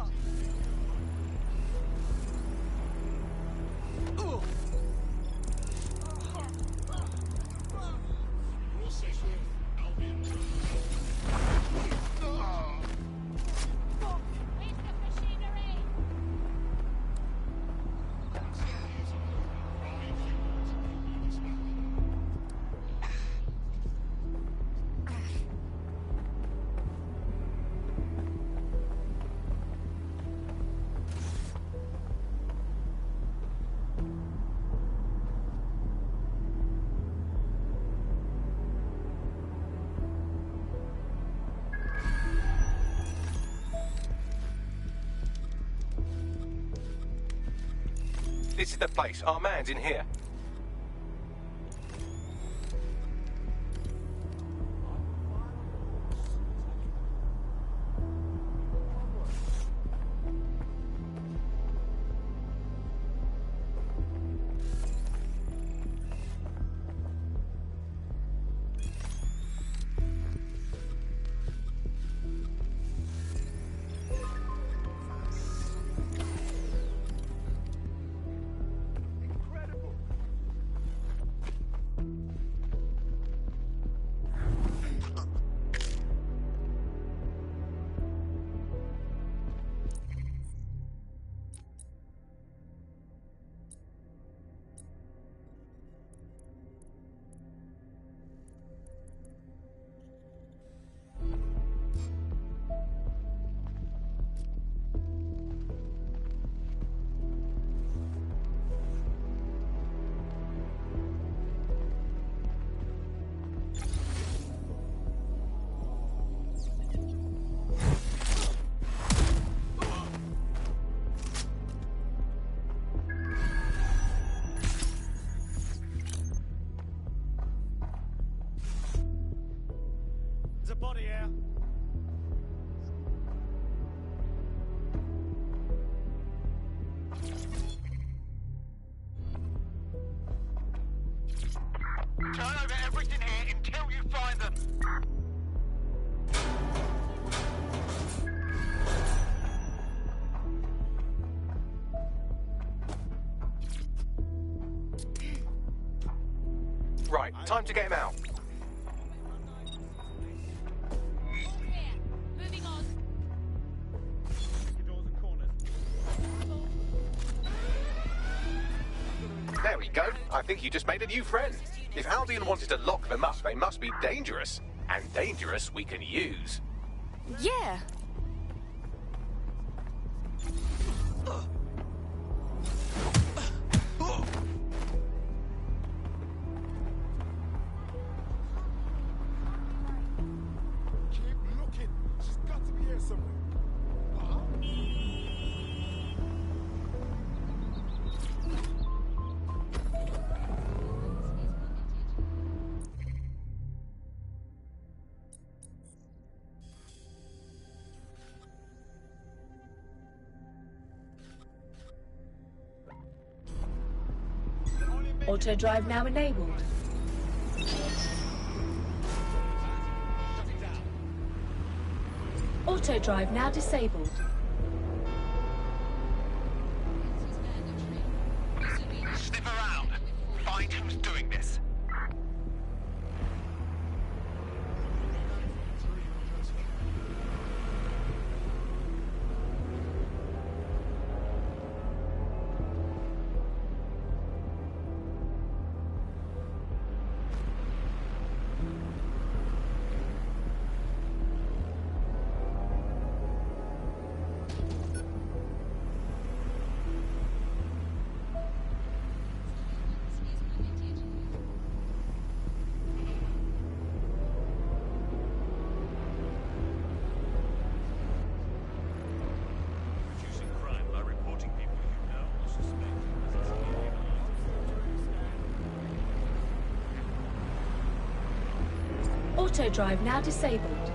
[SPEAKER 1] This is the place. Our man's in here.
[SPEAKER 10] There's a body here.
[SPEAKER 12] Turn over everything here until you find them.
[SPEAKER 1] Right, time to get him out.
[SPEAKER 17] Moving on.
[SPEAKER 1] There we go. I think you just made a new friend. If Albion wanted to lock them up, they must be dangerous. And dangerous we can use.
[SPEAKER 15] Yeah.
[SPEAKER 10] Keep looking. She's got to be here somewhere.
[SPEAKER 20] Auto drive now enabled. Auto drive now disabled.
[SPEAKER 9] Sniff around. Find who's doing this.
[SPEAKER 20] Auto drive now disabled.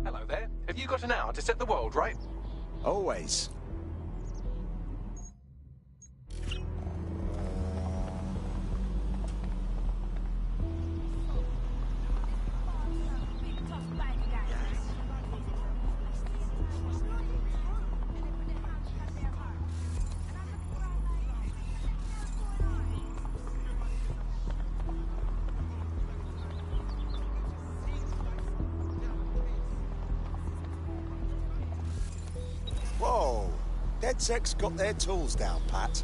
[SPEAKER 1] Hello there. Have you got an hour to set the world right?
[SPEAKER 16] Always. Whoa! DedSec's got their tools down, Pat.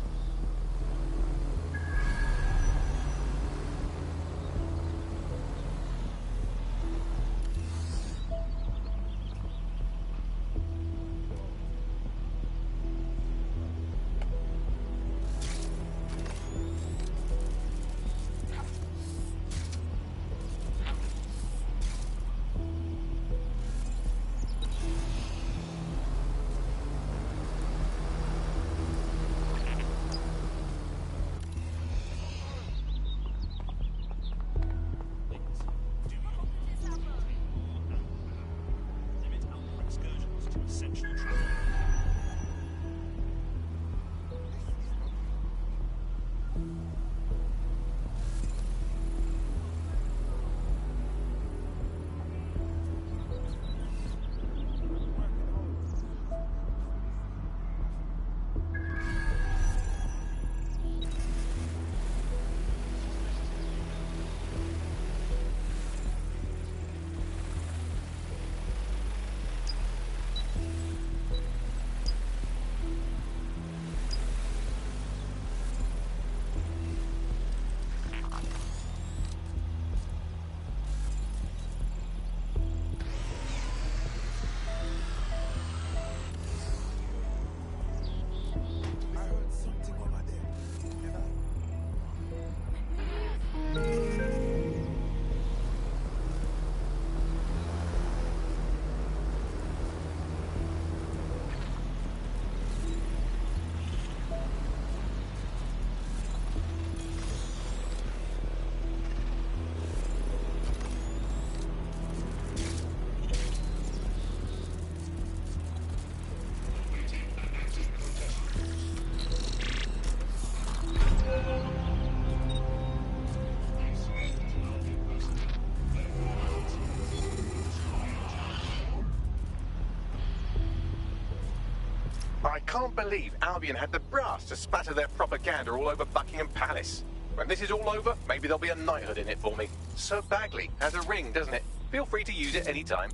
[SPEAKER 1] I can't believe Albion had the brass to spatter their propaganda all over Buckingham Palace. When this is all over, maybe there'll be a knighthood in it for me. Sir Bagley has a ring, doesn't it? Feel free to use it any time.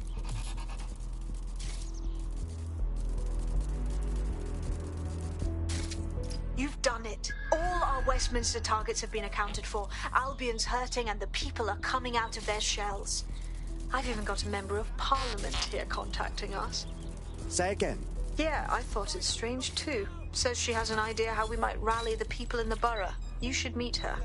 [SPEAKER 5] You've done it. All our Westminster targets have been accounted for. Albion's hurting and the people are coming out of their shells. I've even got a member of Parliament here contacting us.
[SPEAKER 16] Say again.
[SPEAKER 5] Yeah, I thought it strange too. Says she has an idea how we might rally the people in the borough. You should meet her.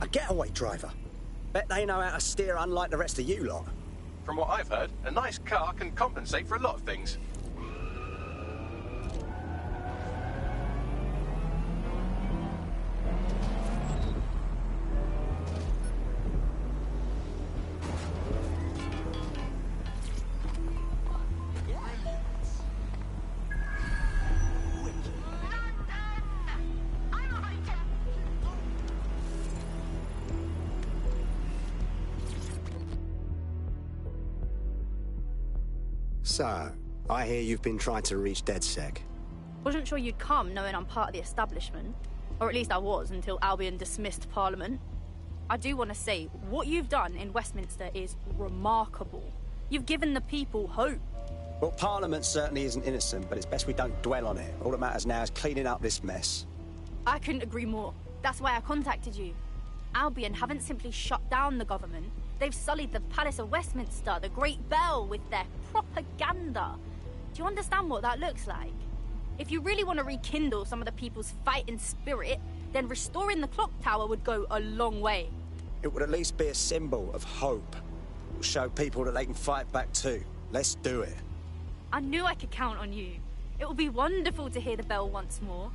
[SPEAKER 16] A getaway driver. Bet they know how to steer unlike the rest of you lot.
[SPEAKER 1] From what I've heard, a nice car can compensate for a lot of things.
[SPEAKER 16] So, I hear you've been trying to reach DedSec.
[SPEAKER 15] Wasn't sure you'd come knowing I'm part of the establishment. Or at least I was until Albion dismissed Parliament. I do want to say, what you've done in Westminster is remarkable. You've given the people hope.
[SPEAKER 16] Well, Parliament certainly isn't innocent, but it's best we don't dwell on it. All that matters now is cleaning up this mess.
[SPEAKER 15] I couldn't agree more. That's why I contacted you. Albion haven't simply shut down the government. They've sullied the Palace of Westminster, the Great Bell, with their propaganda. Do you understand what that looks like? If you really want to rekindle some of the people's fighting spirit, then restoring the clock tower would go a long way.
[SPEAKER 16] It would at least be a symbol of hope. It will show people that they can fight back too. Let's do it.
[SPEAKER 15] I knew I could count on you. It will be wonderful to hear the bell once more.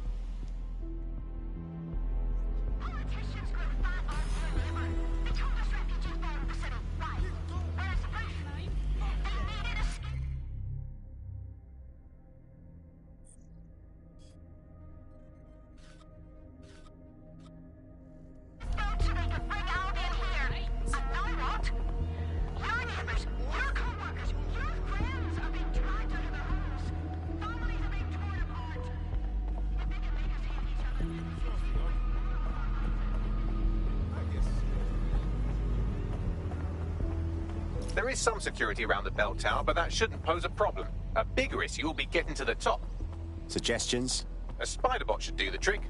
[SPEAKER 1] There is some security around the bell tower, but that shouldn't pose a problem. A bigger issue will be getting to the top.
[SPEAKER 16] Suggestions?
[SPEAKER 1] A spider bot should do the trick.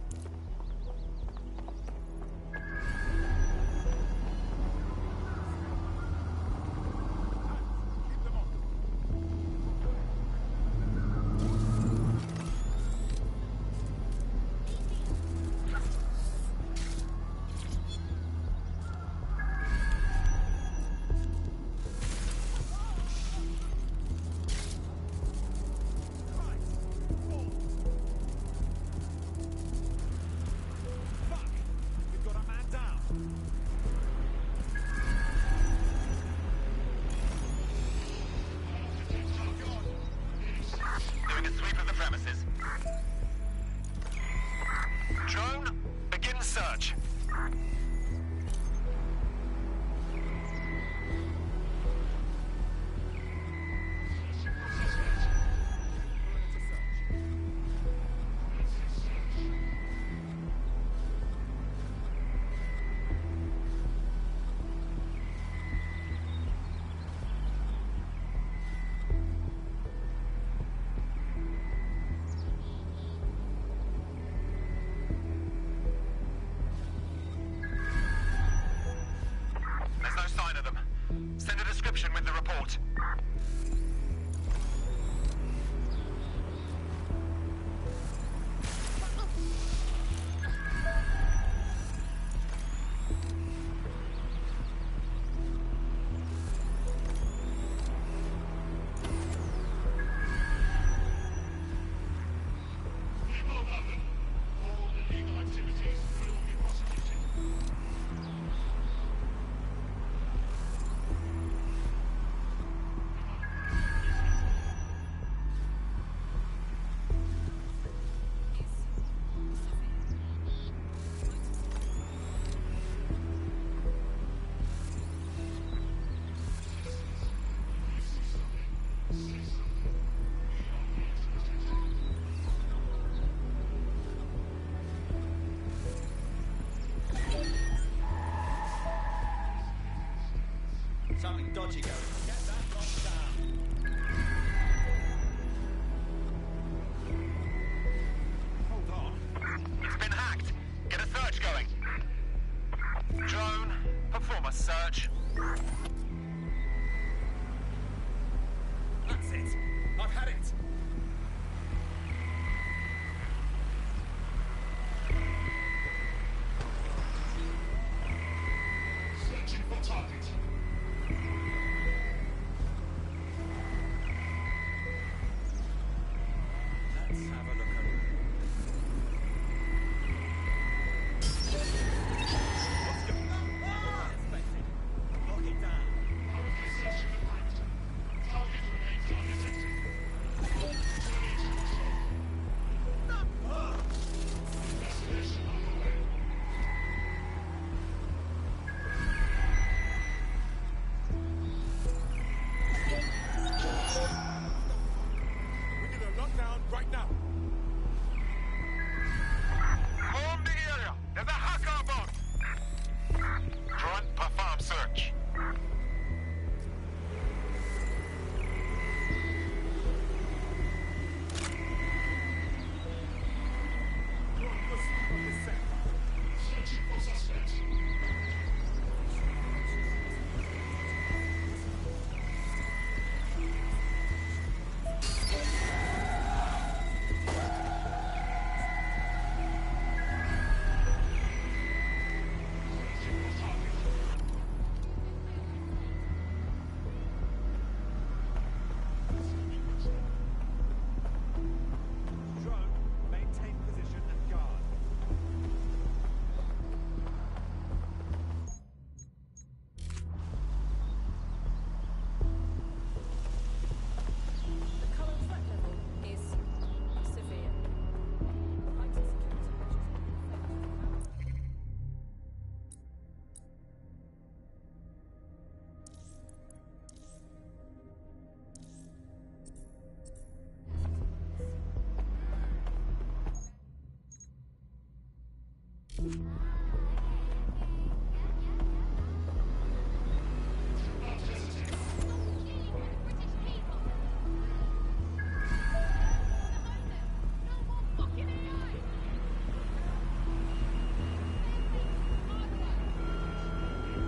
[SPEAKER 12] Drone, begin search. with the report.
[SPEAKER 10] Something dodgy going. Get that locked down.
[SPEAKER 12] Hold on. It's been hacked. Get a search going. Drone, perform a search.
[SPEAKER 10] That's it. I've had it.
[SPEAKER 6] Searching for target.
[SPEAKER 10] Let's have a look around. What's going on? Unexpected. Lock it down.
[SPEAKER 6] Searching the point. Target remains undetected. Investigation underway.
[SPEAKER 10] We need a lockdown right now.
[SPEAKER 12] Form the area. There's a hacker about. Drone, perform search.
[SPEAKER 6] Searching for suspect.
[SPEAKER 10] Drone, maintain position and guard.
[SPEAKER 17] The current threat level is severe. Heightened security measures will be effective.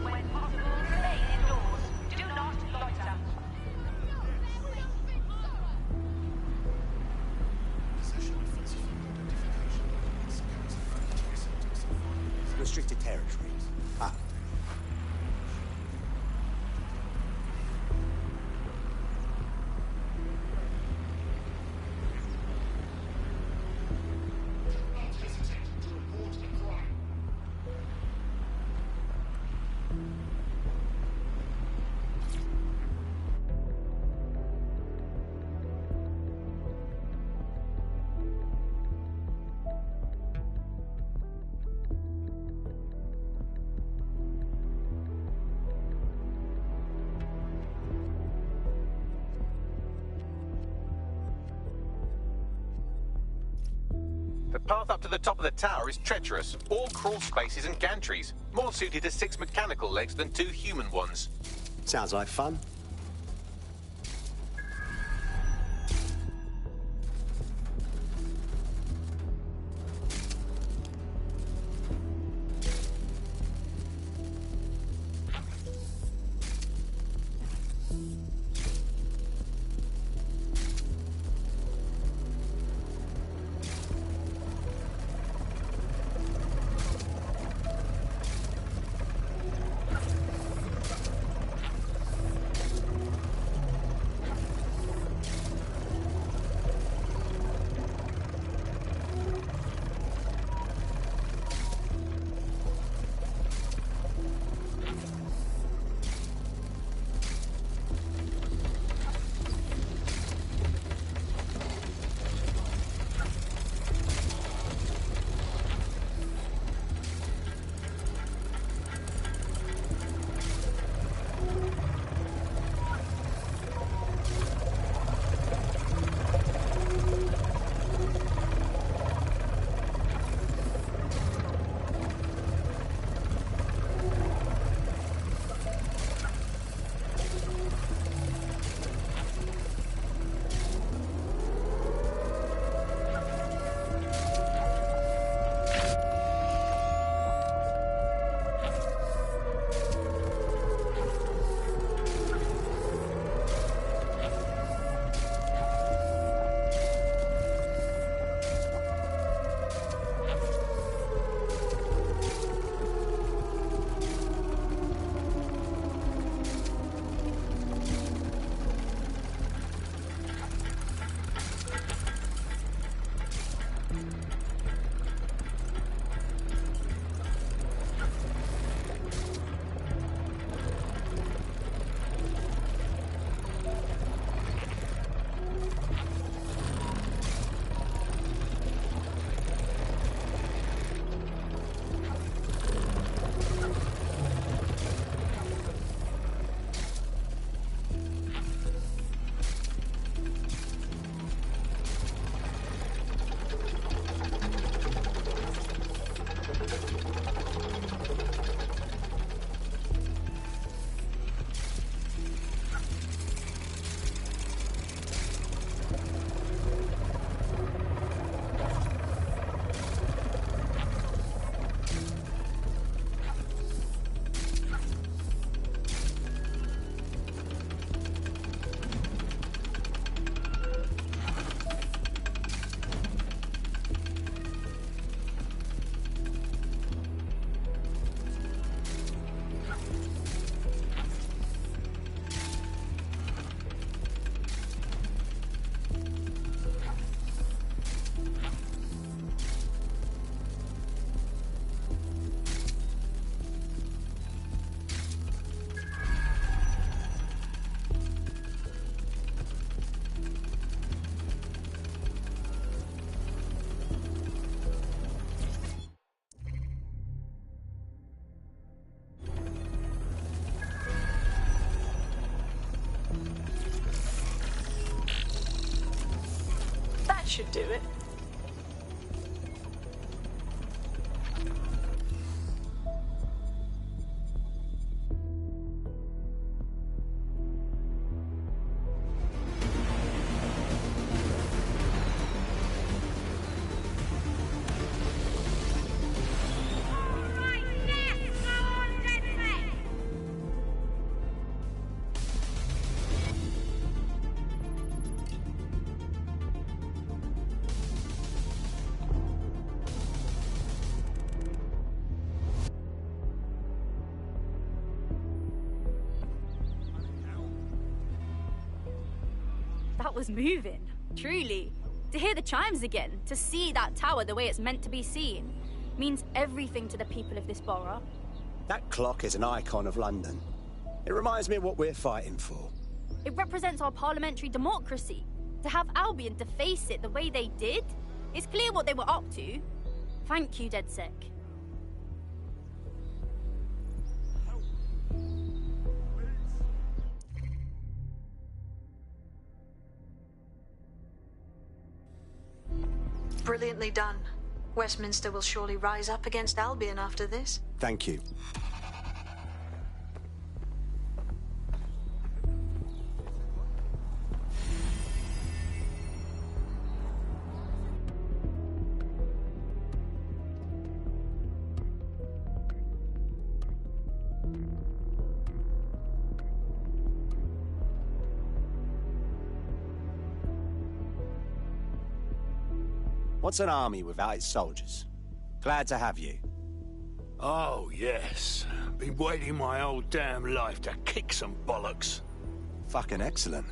[SPEAKER 13] When possible, remain indoors. Do not loiter.
[SPEAKER 6] Possession of falsified identification documents carries a mandatory sentence of 5 years.
[SPEAKER 16] Restricted territory. Ah.
[SPEAKER 6] Do not hesitate to report a crime.
[SPEAKER 1] The path up to the top of the tower is treacherous. All crawl spaces and gantries. More suited to 6 mechanical legs than 2 human ones.
[SPEAKER 16] Sounds like fun.
[SPEAKER 5] should do it.
[SPEAKER 15] That was moving, truly. To hear the chimes again, to see that tower the way it's meant to be seen, means everything to the people of this borough.
[SPEAKER 16] That clock is an icon of London. It reminds me of what we're fighting for.
[SPEAKER 15] It represents our parliamentary democracy. To have Albion to face it the way they did, it's clear what they were up to. Thank you, DedSec.
[SPEAKER 5] Brilliantly done. Westminster will surely rise up against Albion after this.
[SPEAKER 16] Thank you. What's an army without its soldiers? Glad to have you.
[SPEAKER 7] Oh, yes. Been waiting my whole damn life to kick some bollocks.
[SPEAKER 16] Fucking excellent.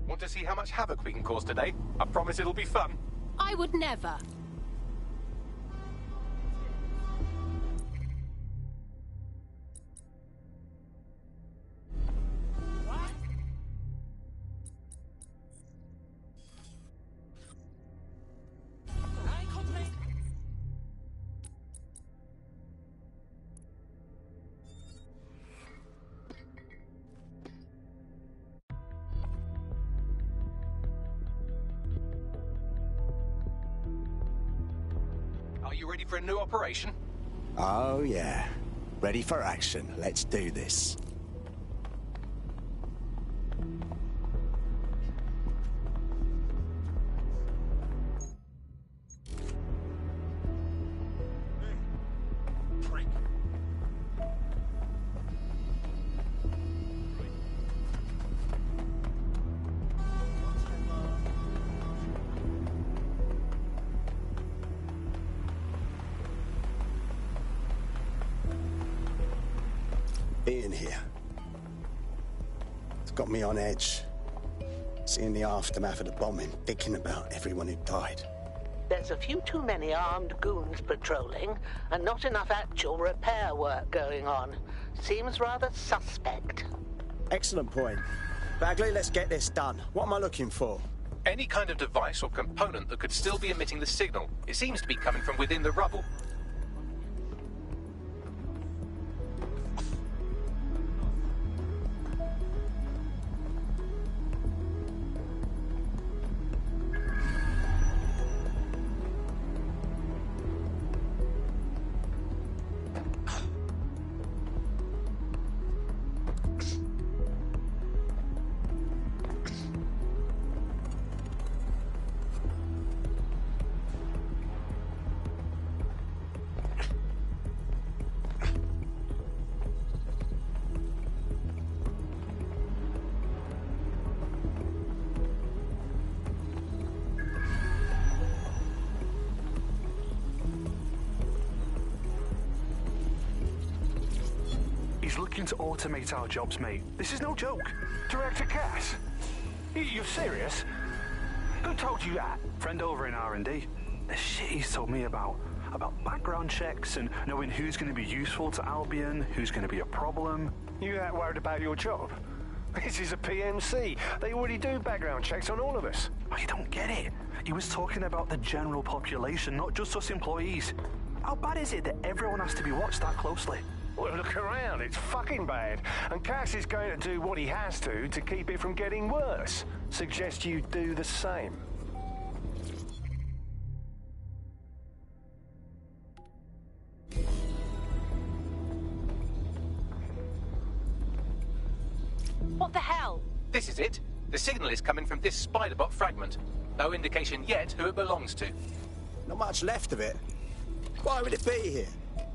[SPEAKER 1] Want to see how much havoc we can cause today? I promise it'll be fun.
[SPEAKER 3] I would never.
[SPEAKER 1] you ready for a new operation?
[SPEAKER 16] Oh, yeah. Ready for action. Let's do this. Being here, it's got me on edge. Seeing the aftermath of the bombing, thinking about everyone who died.
[SPEAKER 4] There's a few too many armed goons patrolling, and not enough actual repair work going on. Seems rather suspect.
[SPEAKER 16] Excellent point. Bagley, let's get this done. What am I looking for?
[SPEAKER 1] Any kind of device or component that could still be emitting the signal. It seems to be coming from within the rubble.
[SPEAKER 8] He's looking to automate our jobs, mate. This is no joke.
[SPEAKER 12] Director Cass?
[SPEAKER 8] You're serious? Who told you that? Friend over in R&D. The shit he's told me about background checks and knowing who's going to be useful to Albion, who's going to be a problem.
[SPEAKER 12] You that worried about your job? This is a PMC. They already do background checks on all of us.
[SPEAKER 8] Oh, you don't get it. He was talking about the general population, not just us employees. How bad is it that everyone has to be watched that closely?
[SPEAKER 12] Well, look around. It's fucking bad. And Cass is going to do what he has to keep it from getting worse. Suggest you do the same.
[SPEAKER 3] What the hell?
[SPEAKER 1] This is it. The signal is coming from this spider-bot fragment. No indication yet who it belongs to.
[SPEAKER 16] Not much left of it. Why would it be here?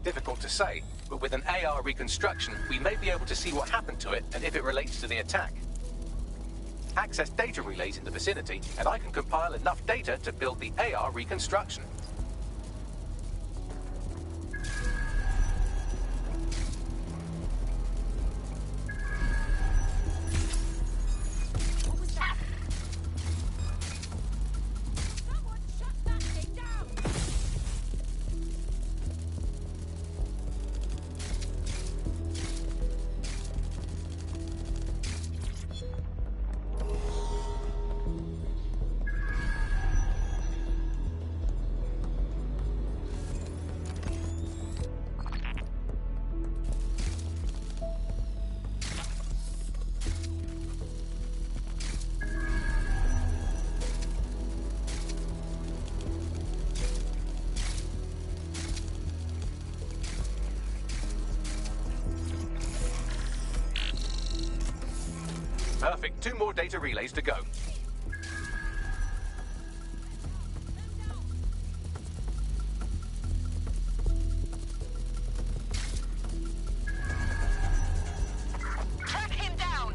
[SPEAKER 1] Difficult to say, but with an AR reconstruction, we may be able to see what happened to it and if it relates to the attack. Access data relays in the vicinity, and I can compile enough data to build the AR reconstruction. Perfect. 2 more data relays to go.
[SPEAKER 13] Track him down!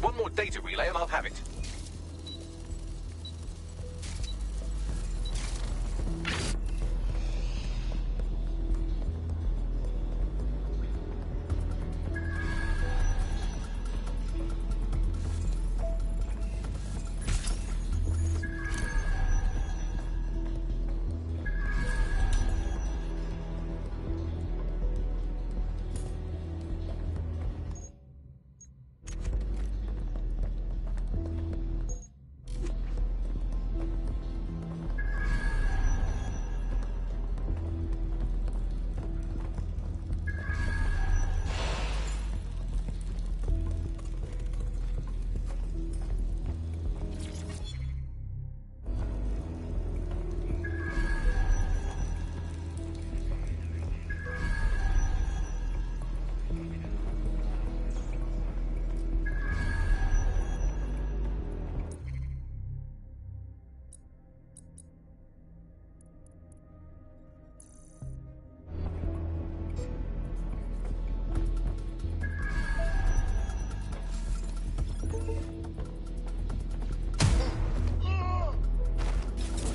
[SPEAKER 1] One more data relay and I'll have it.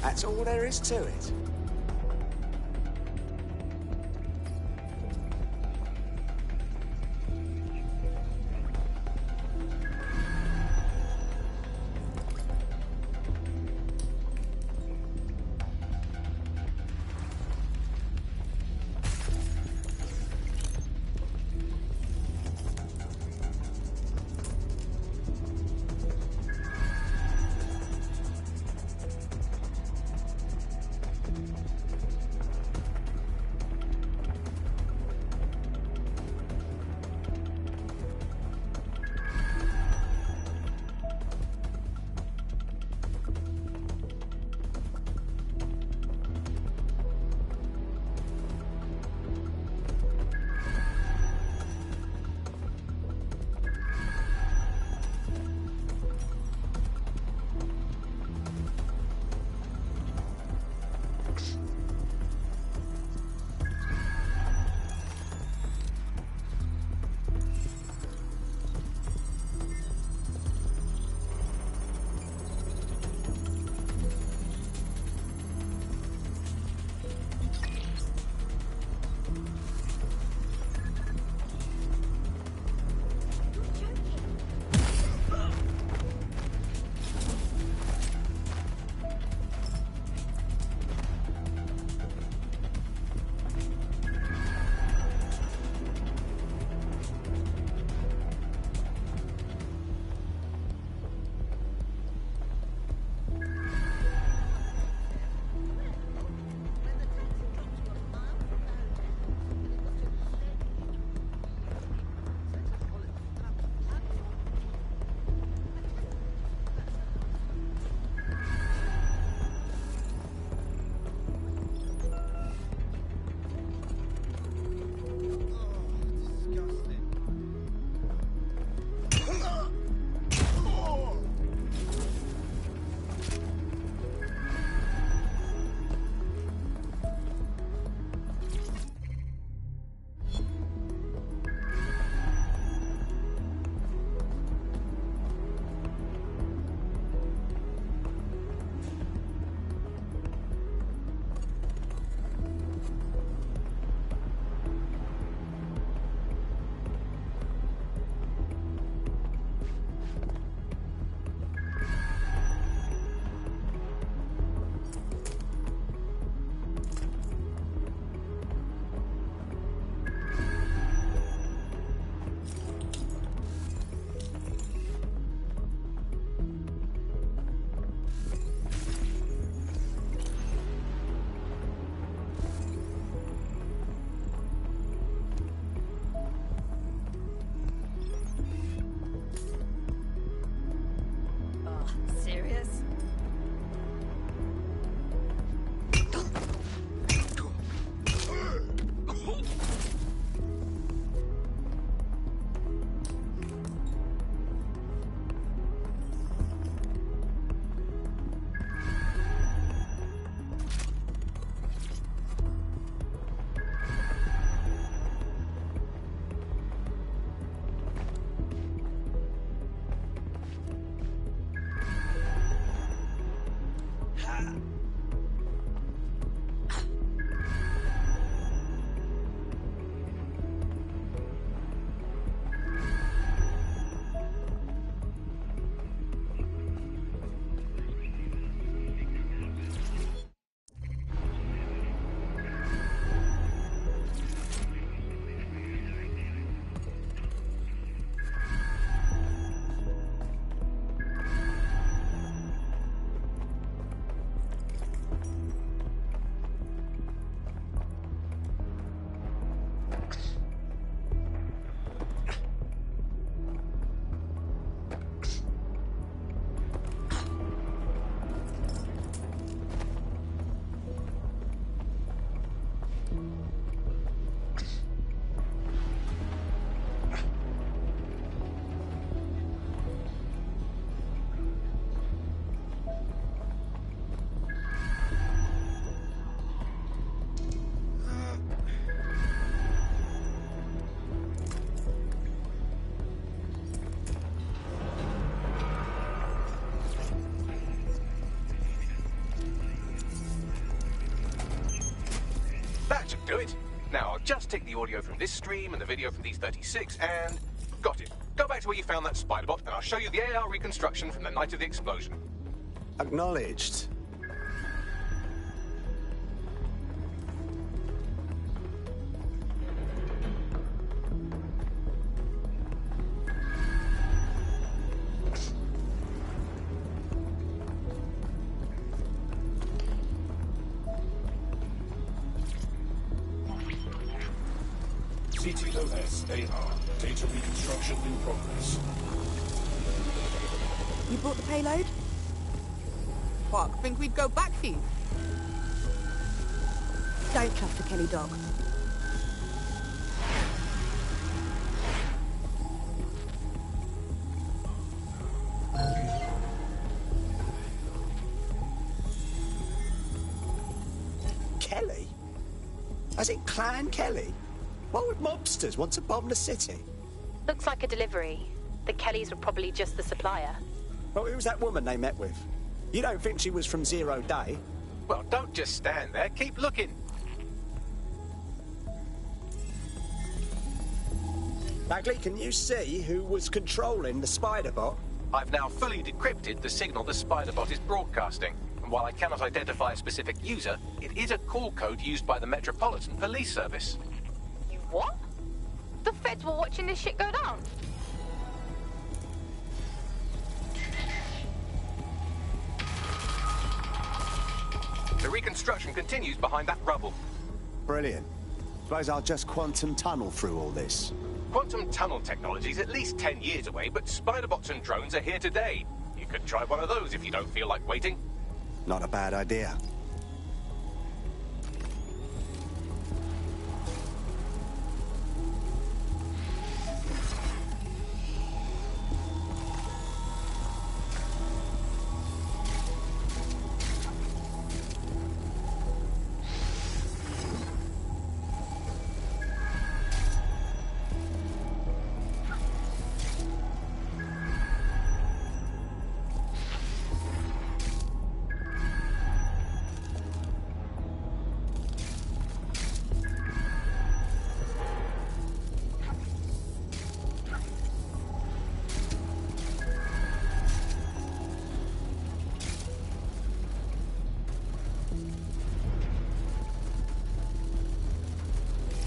[SPEAKER 16] That's all there is to it.
[SPEAKER 1] Now, I'll just take the audio from this stream and the video from these 36 and... Got it. Go back to where you found that spider bot, and I'll show you the AR reconstruction from the night of the explosion.
[SPEAKER 16] Acknowledged.
[SPEAKER 6] CTOS-AR. Data reconstruction in progress.
[SPEAKER 18] You brought the payload? Fuck, think we'd go back for you? Don't trust the Kelly dog.
[SPEAKER 16] Kelly? As in Clan Kelly? Why would mobsters want to bomb the city?
[SPEAKER 3] Looks like a delivery. The Kellys were probably just the supplier.
[SPEAKER 16] Well, who was that woman they met with? You don't think she was from Zero Day?
[SPEAKER 1] Well, don't just stand there. Keep looking.
[SPEAKER 16] Bagley, can you see who was controlling the spider bot?
[SPEAKER 1] I've now fully decrypted the signal the spider bot is broadcasting. And while I cannot identify a specific user, it is a call code used by the Metropolitan Police Service.
[SPEAKER 15] What? The feds were watching this shit go down?
[SPEAKER 1] The reconstruction continues behind that rubble.
[SPEAKER 16] Brilliant. Suppose I'll just quantum tunnel through all this.
[SPEAKER 1] Quantum tunnel technology is at least 10 years away, but spider bots and drones are here today. You could try one of those if you don't feel like waiting.
[SPEAKER 16] Not a bad idea.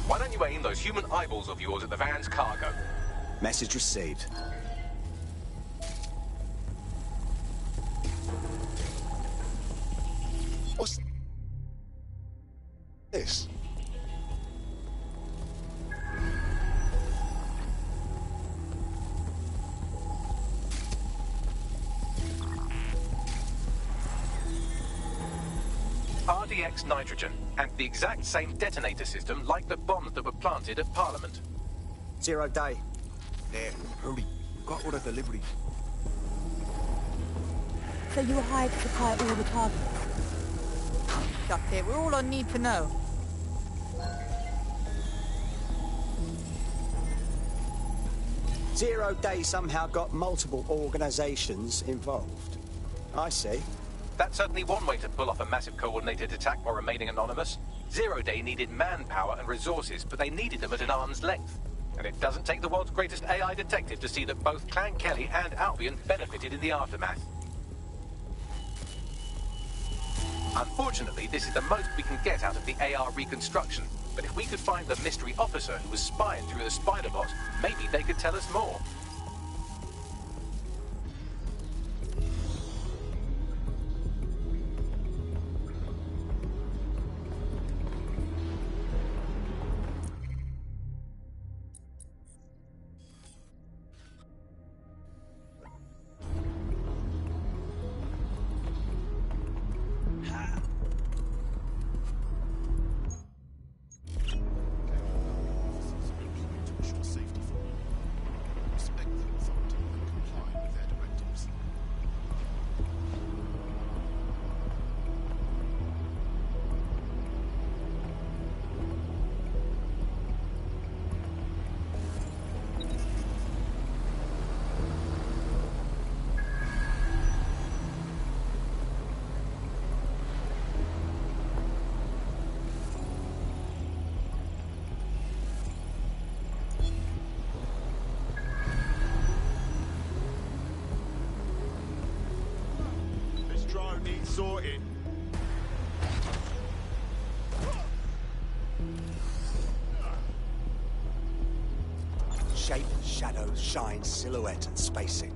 [SPEAKER 1] Why don't you aim those human eyeballs of yours at the van's cargo?
[SPEAKER 16] Message received. What's this?
[SPEAKER 1] RDX nitrogen, and the exact same detonator system like the bombs that were planted at Parliament.
[SPEAKER 16] 0 Day.
[SPEAKER 10] There, hurry. Got all the deliveries.
[SPEAKER 18] So you were hired to supply all the targets? Shut it, we're all on need to know.
[SPEAKER 16] Zero Day somehow got multiple organizations involved. I see.
[SPEAKER 1] That's certainly one way to pull off a massive coordinated attack while remaining anonymous. Zero Day needed manpower and resources, but they needed them at an arm's length. And it doesn't take the world's greatest AI detective to see that both Clan Kelly and Albion benefited in the aftermath. Unfortunately, this is the most we can get out of the AR reconstruction. But if we could find the mystery officer who was spying through the spider bot, maybe they could tell us more.
[SPEAKER 10] That needs sorting.
[SPEAKER 16] Shape, shadow, shine, silhouette, and spacing.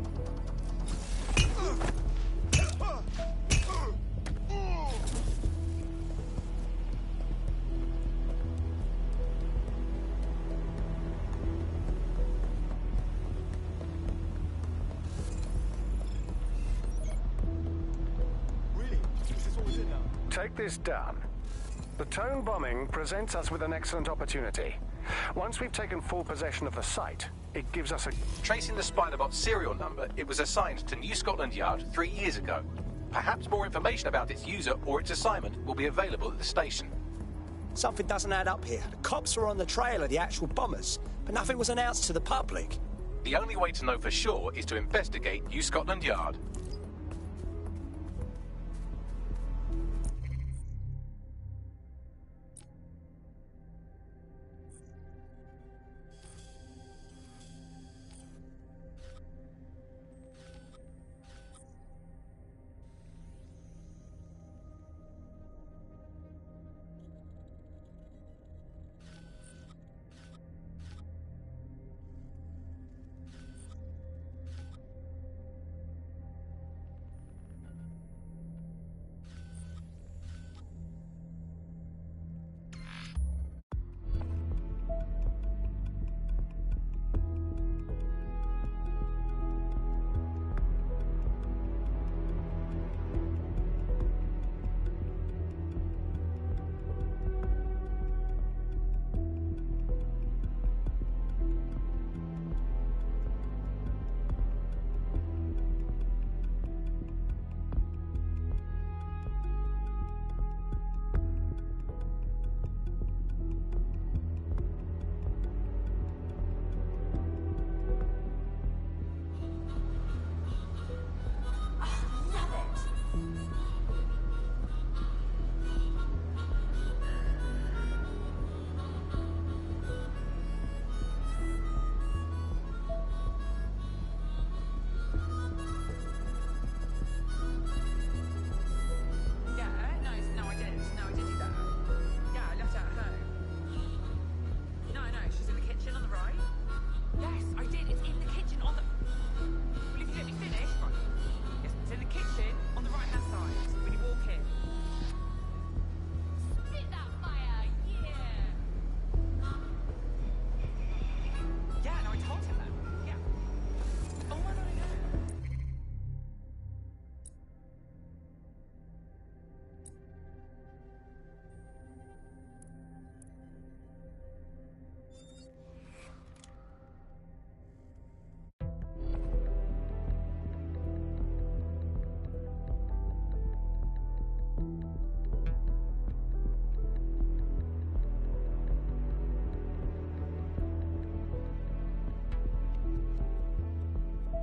[SPEAKER 12] Take this down. The tone bombing presents us with an excellent opportunity. Once we've taken full possession of the site, it gives us a...
[SPEAKER 1] Tracing the Spiderbot serial number, it was assigned to New Scotland Yard 3 years ago. Perhaps more information about its user or its assignment will be available at the station.
[SPEAKER 16] Something doesn't add up here. The cops were on the trail of the actual bombers, but nothing was announced to the public.
[SPEAKER 1] The only way to know for sure is to investigate New Scotland Yard.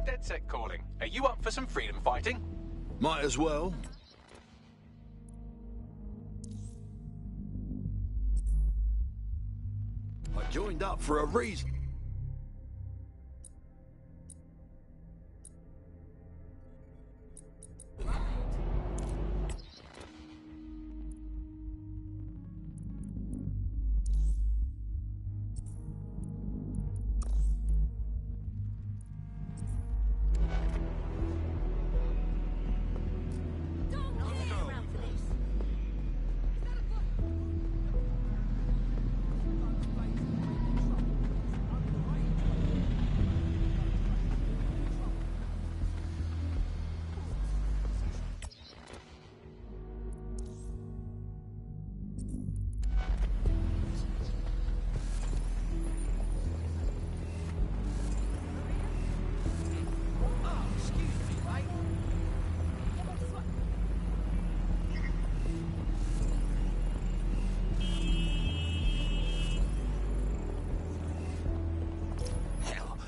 [SPEAKER 1] Dead-set calling. Are you up for some freedom fighting?
[SPEAKER 7] Might as well. I joined up for a reason.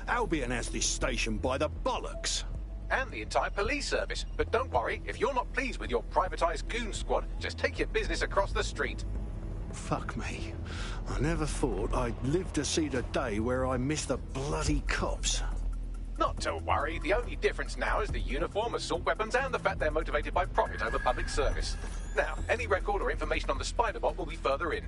[SPEAKER 7] Albion has this station by the bollocks.
[SPEAKER 1] And the entire police service. But don't worry, if you're not pleased with your privatised goon squad, just take your business across the street.
[SPEAKER 7] Fuck me. I never thought I'd live to see the day where I miss the bloody cops.
[SPEAKER 1] Not to worry, the only difference now is the uniform, assault weapons, and the fact they're motivated by profit over public service. Now, any record or information on the spider bot will be further in.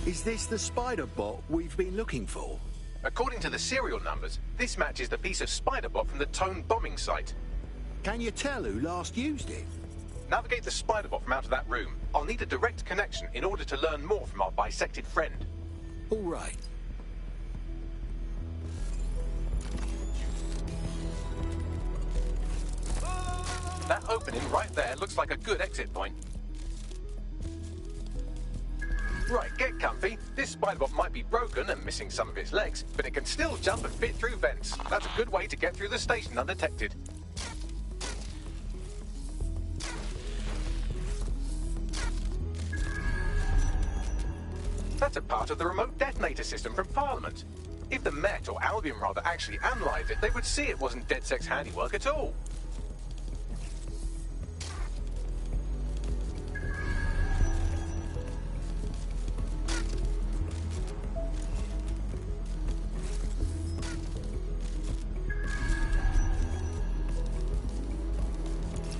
[SPEAKER 21] Is this the spider bot we've been looking for?
[SPEAKER 1] According to the serial numbers, this matches the piece of spider bot from the Tone bombing site.
[SPEAKER 21] Can you tell who last used it?
[SPEAKER 1] Navigate the spider bot from out of that room. I'll need a direct connection in order to learn more from our bisected friend.
[SPEAKER 21] All right.
[SPEAKER 1] That opening right there looks like a good exit point. Right, get comfy. This spider-bot might be broken and missing some of its legs, but it can still jump and fit through vents. That's a good way to get through the station undetected. That's a part of the remote detonator system from Parliament. If the Met, or Albion rather, actually analysed it, they would see it wasn't DedSec's handiwork at all.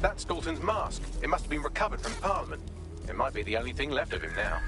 [SPEAKER 1] That's Dalton's mask. It must have been recovered from Parliament. It might be the only thing left of him now.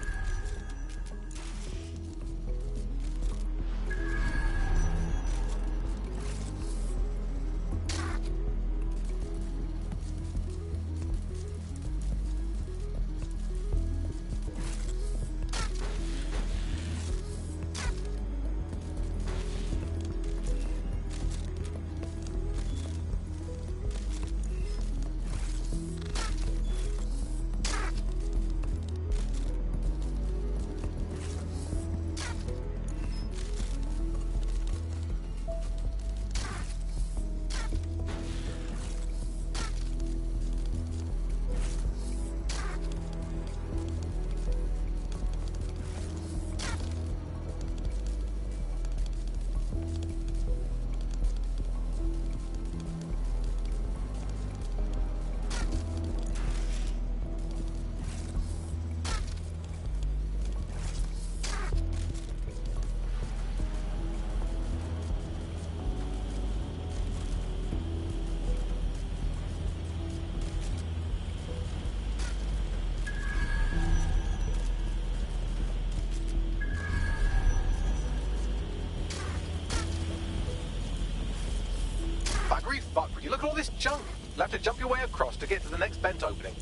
[SPEAKER 1] Buggery fuck, would you look at all this junk? You'll have to jump your way across to get to the next vent opening.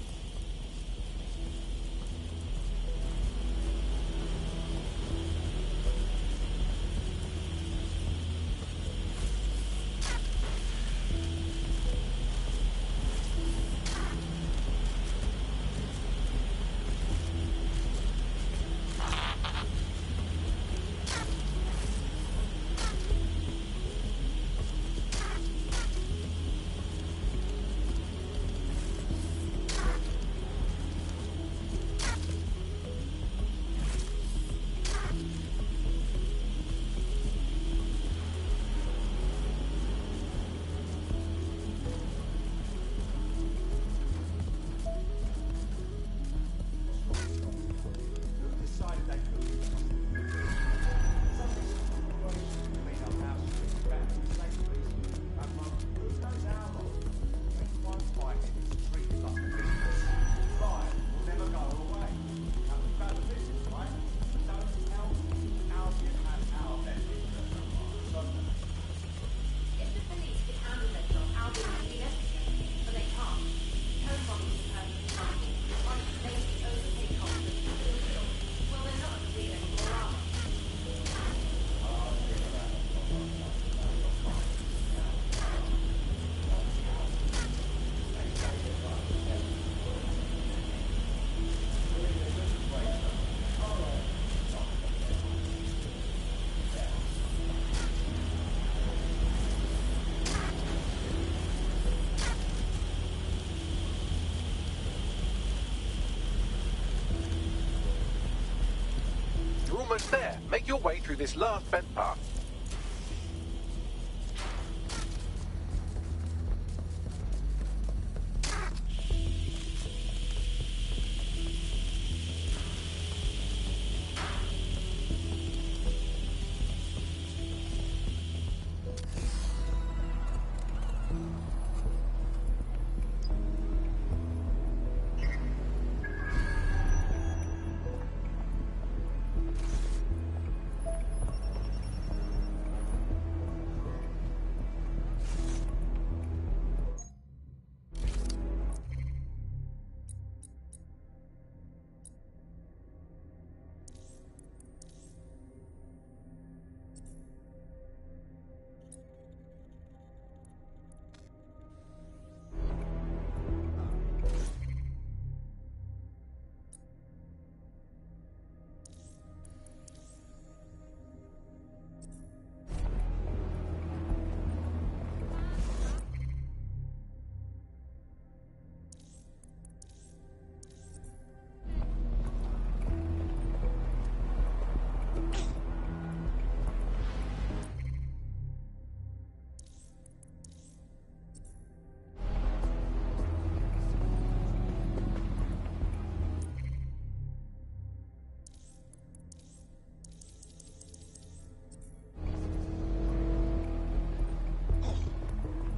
[SPEAKER 1] almost there. Make your way through this last bent path.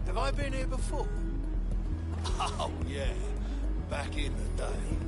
[SPEAKER 21] Have I been here before? Oh, yeah. Back in the day.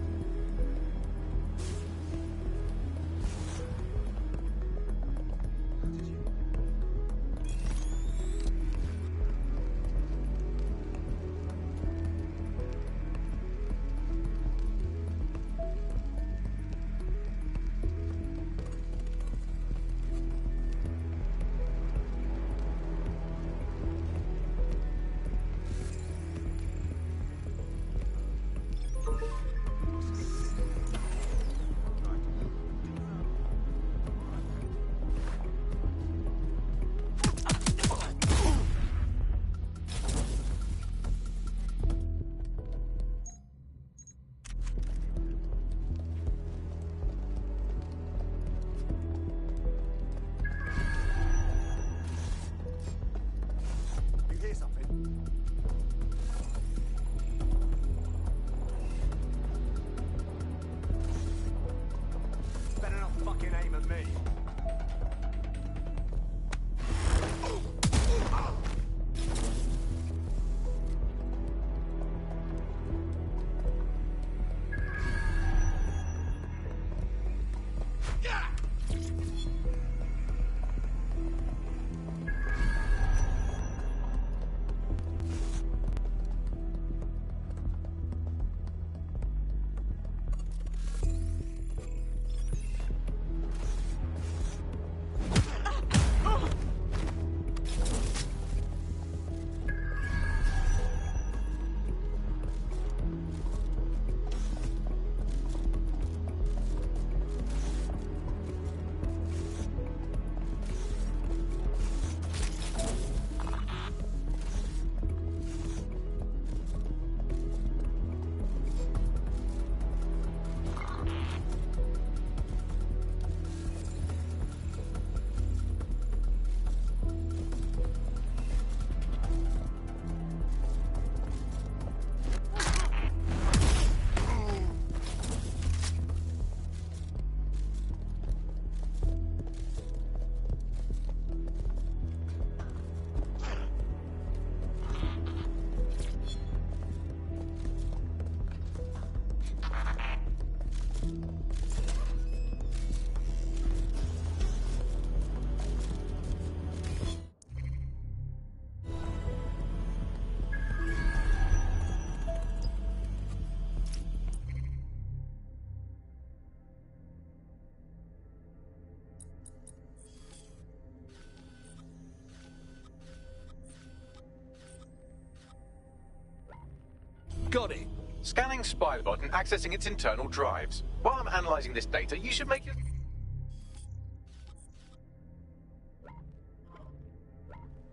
[SPEAKER 21] Got it.
[SPEAKER 1] Scanning Spybot and accessing its internal drives. While I'm analysing this data, you should make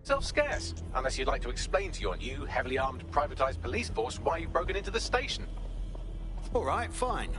[SPEAKER 1] yourself scarce, unless you'd like to explain to your new, heavily armed, privatised police force why you've broken into the station.
[SPEAKER 21] All right, fine.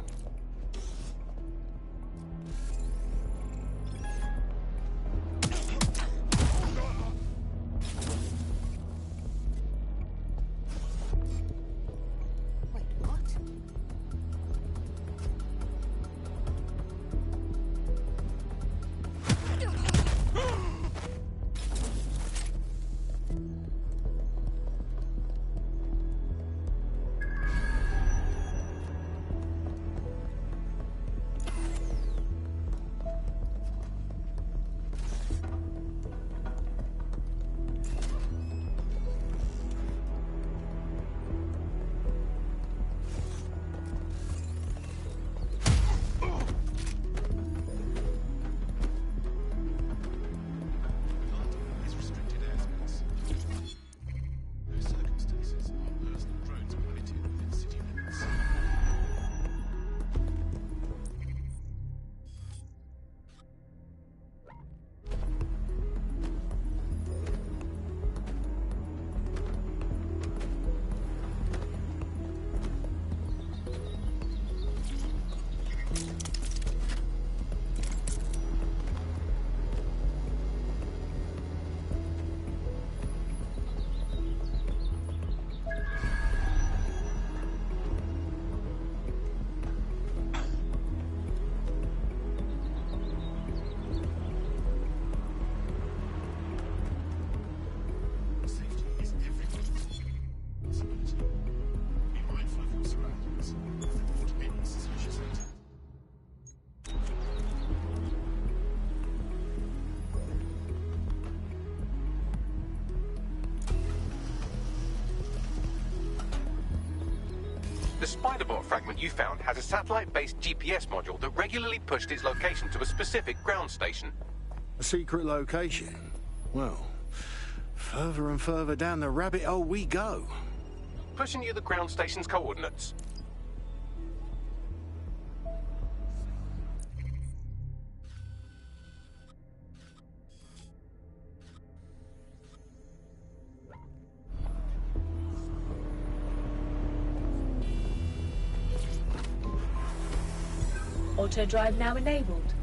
[SPEAKER 1] spider-bot fragment you found has a satellite-based GPS module that regularly pushed its location to a specific ground station.
[SPEAKER 21] A secret location? Well, further and further down the rabbit hole we go.
[SPEAKER 1] Pushing you the ground station's coordinates.
[SPEAKER 20] Auto drive now enabled.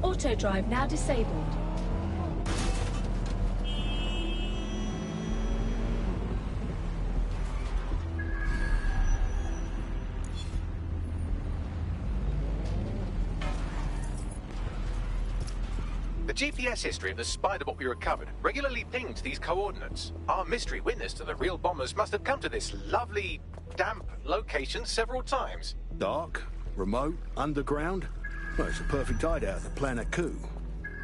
[SPEAKER 20] Auto drive now disabled.
[SPEAKER 1] The GPS history of the spider-bot we recovered regularly pinged these coordinates. Our mystery witness to the real bombers must have come to this lovely, damp location several times.
[SPEAKER 21] Dark, remote, underground. Well, it's a perfect hideout to plan a coup.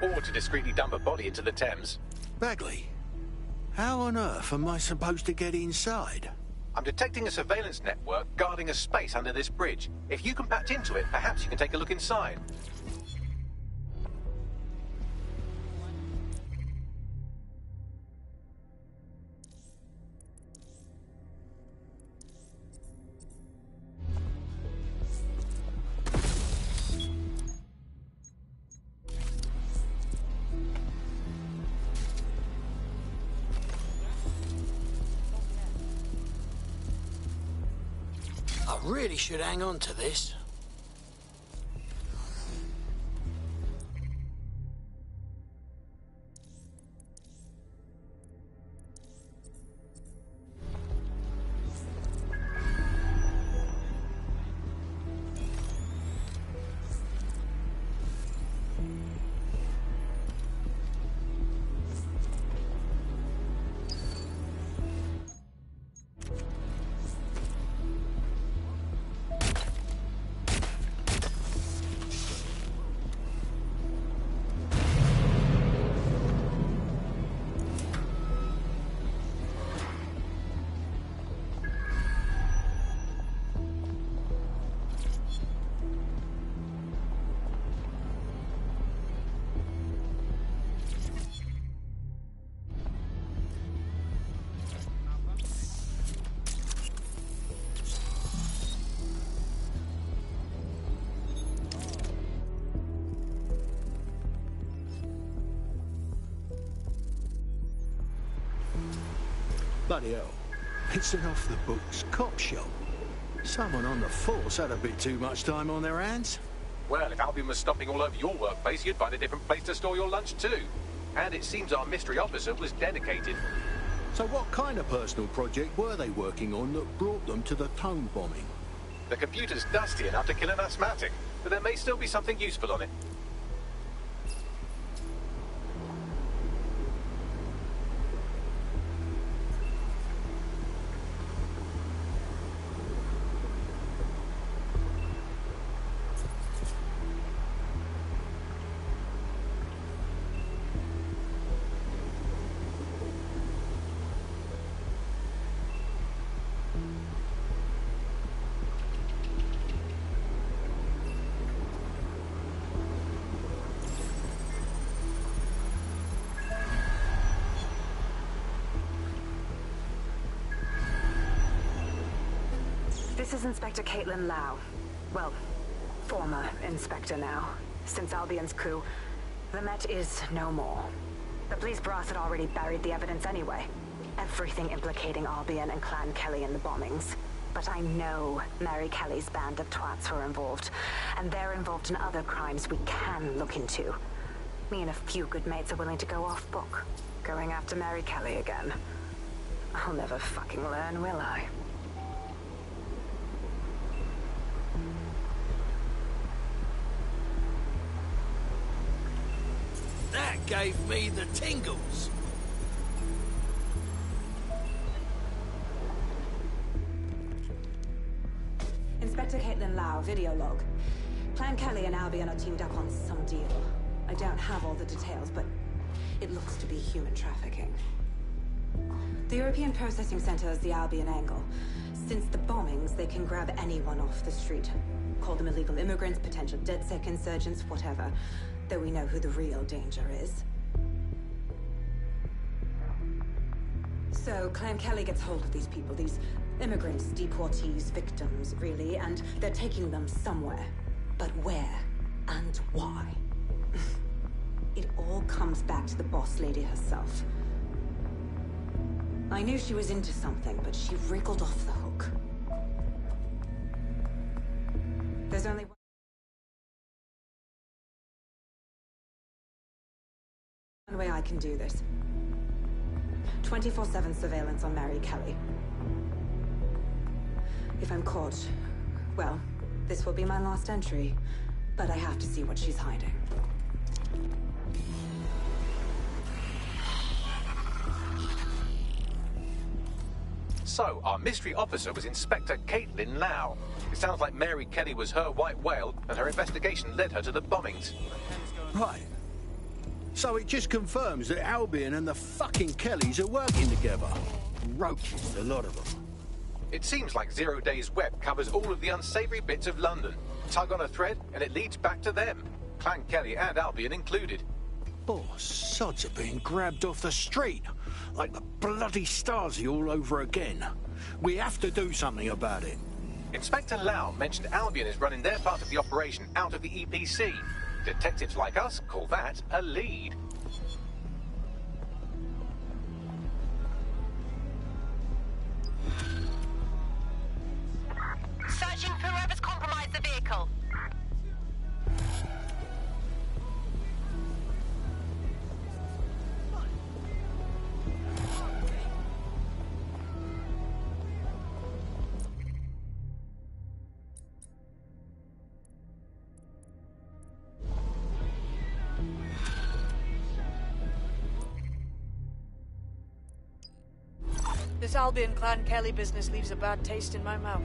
[SPEAKER 1] Or to discreetly dump a body into the Thames.
[SPEAKER 21] Bagley, how on earth am I supposed to get inside?
[SPEAKER 1] I'm detecting a surveillance network guarding a space under this bridge. If you can patch into it, perhaps you can take a look inside.
[SPEAKER 21] I really should hang on to this. Bloody hell. It's an off-the-books cop shop. Someone on the force had a bit too much time on their hands.
[SPEAKER 1] Well, if Albion was stomping all over your workplace, you'd find a different place to store your lunch too. And it seems our mystery officer was dedicated.
[SPEAKER 21] So what kind of personal project were they working on that brought them to the tone bombing?
[SPEAKER 1] The computer's dusty enough to kill an asthmatic, but there may still be something useful on it.
[SPEAKER 13] This is Inspector Caitlin Lau. Well, former inspector now. Since Albion's coup, the Met is no more. The police brass had already buried the evidence anyway. Everything implicating Albion and Clan Kelly in the bombings. But I know Mary Kelly's band of twats were involved, and they're involved in other crimes we can look into. Me and a few good mates are willing to go off book, going after Mary Kelly again. I'll never fucking learn, will I?
[SPEAKER 7] That gave me the tingles.
[SPEAKER 13] Inspector Caitlin Lau, video log. Clan Kelly and Albion are teamed up on some deal. I don't have all the details, but it looks to be human trafficking. The European Processing Center is the Albion angle. Since the bombings, they can grab anyone off the street. Call them illegal immigrants, potential DedSec insurgents, whatever. Though we know who the real danger is. So, Clan Kelly gets hold of these people, these immigrants, deportees, victims, really, and they're taking them somewhere. But where and why? It all comes back to the boss lady herself. I knew she was into something, but she wriggled off the hook. There's only one way I can do this. 24/7 surveillance on Mary Kelly. If I'm caught, well, this will be my last entry. But I have to see what she's hiding.
[SPEAKER 1] So, our mystery officer was Inspector Caitlin Lau. It sounds like Mary Kelly was her white whale, and her investigation led her to the bombings.
[SPEAKER 21] Right. So it just confirms that Albion and the fucking Kellys are working together. Roaches, a lot of them.
[SPEAKER 1] It seems like Zero Days Web covers all of the unsavory bits of London. Tug on a thread, and it leads back to them. Clan Kelly and Albion included.
[SPEAKER 21] Oh, sods are being grabbed off the street. Like the bloody Stasi all over again. We have to do something about it.
[SPEAKER 1] Inspector Lau mentioned Albion is running their part of the operation out of the EPC. Detectives like us call that a lead.
[SPEAKER 11] Searching for whoever's compromised the vehicle.
[SPEAKER 5] This Albion Clan Kelly business leaves a bad taste in my mouth.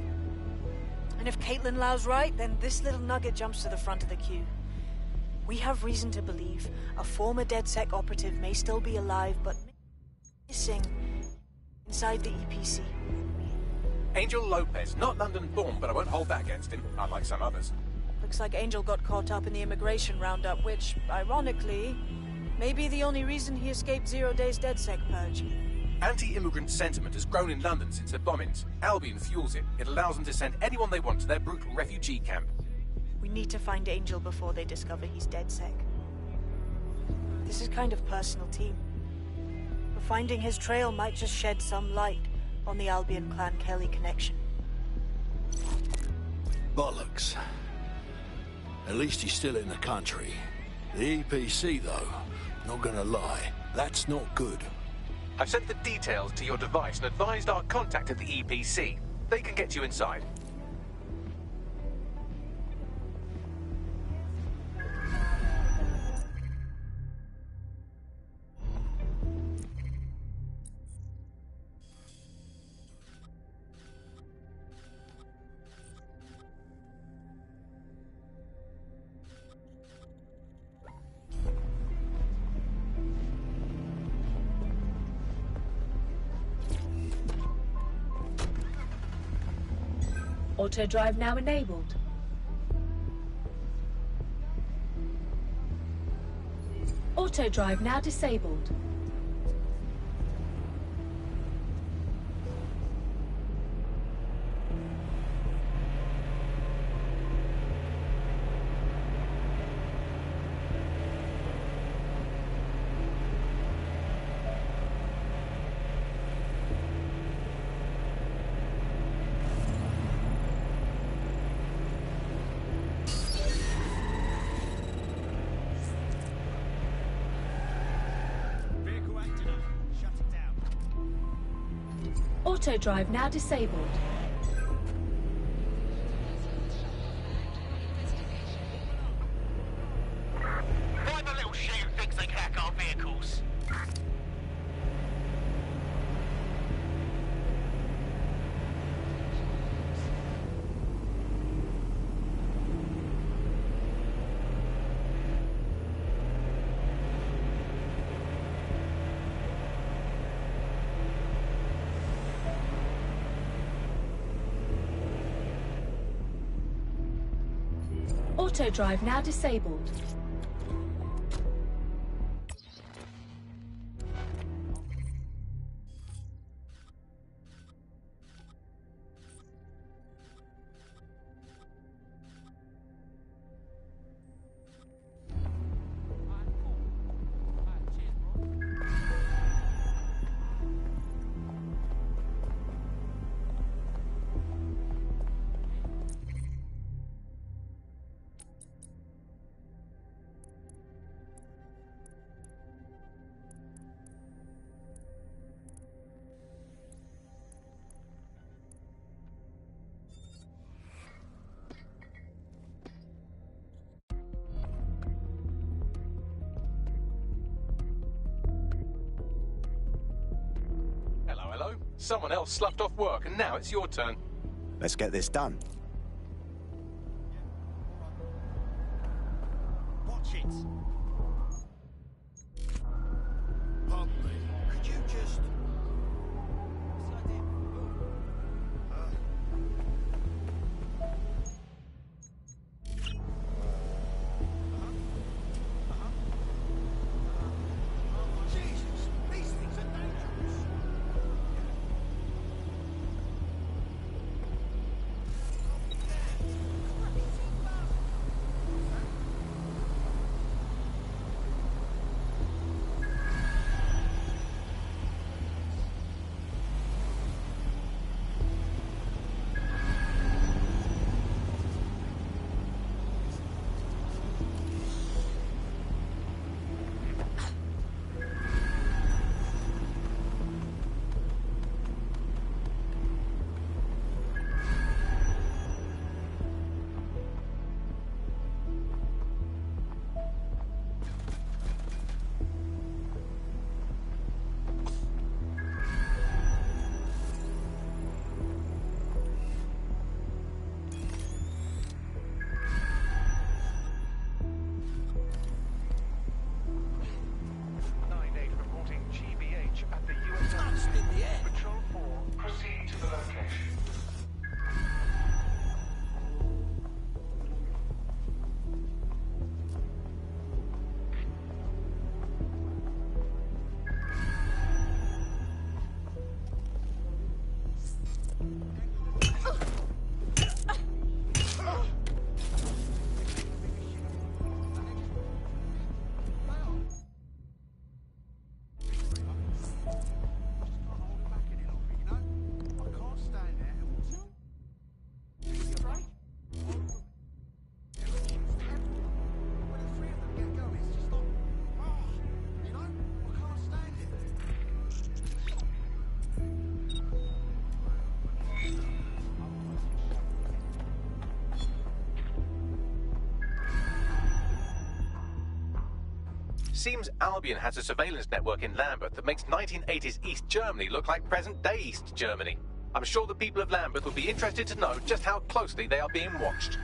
[SPEAKER 5] And if Caitlin Lau's right, then this little nugget jumps to the front of the queue. We have reason to believe a former DedSec operative may still be alive, but missing inside the EPC.
[SPEAKER 1] Angel Lopez, not London-born, but I won't hold that against him, unlike some others.
[SPEAKER 5] Looks like Angel got caught up in the immigration roundup, which, ironically, may be the only reason he escaped 0 Days DedSec purge.
[SPEAKER 1] Anti-immigrant sentiment has grown in London since the bombings. Albion fuels it. It allows them to send anyone they want to their brutal refugee camp.
[SPEAKER 5] We need to find Angel before they discover he's DedSec. This is kind of personal team. But finding his trail might just shed some light on the Albion Clan Kelly connection.
[SPEAKER 21] Bollocks. At least he's still in the country. The EPC, though, not gonna lie, that's not good.
[SPEAKER 1] I've sent the details to your device and advised our contact at the EPC. They can get you inside.
[SPEAKER 20] Auto drive now enabled. Auto drive now disabled. Auto drive now disabled.
[SPEAKER 14] Why the little shit who thinks they can hack our vehicles?
[SPEAKER 20] Auto drive now disabled.
[SPEAKER 1] Hello? Someone else sloughed off work, and now it's your turn.
[SPEAKER 16] Let's get this done.
[SPEAKER 10] Watch it. Pardon me. Could you just... Jesus, these things are dangerous.
[SPEAKER 1] Seems Albion has a surveillance network in Lambeth that makes 1980s East Germany look like present-day East Germany. I'm sure the people of Lambeth would be interested to know just how closely they are being watched.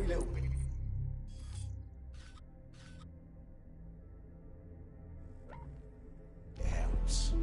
[SPEAKER 10] every little bit.
[SPEAKER 21] It helps.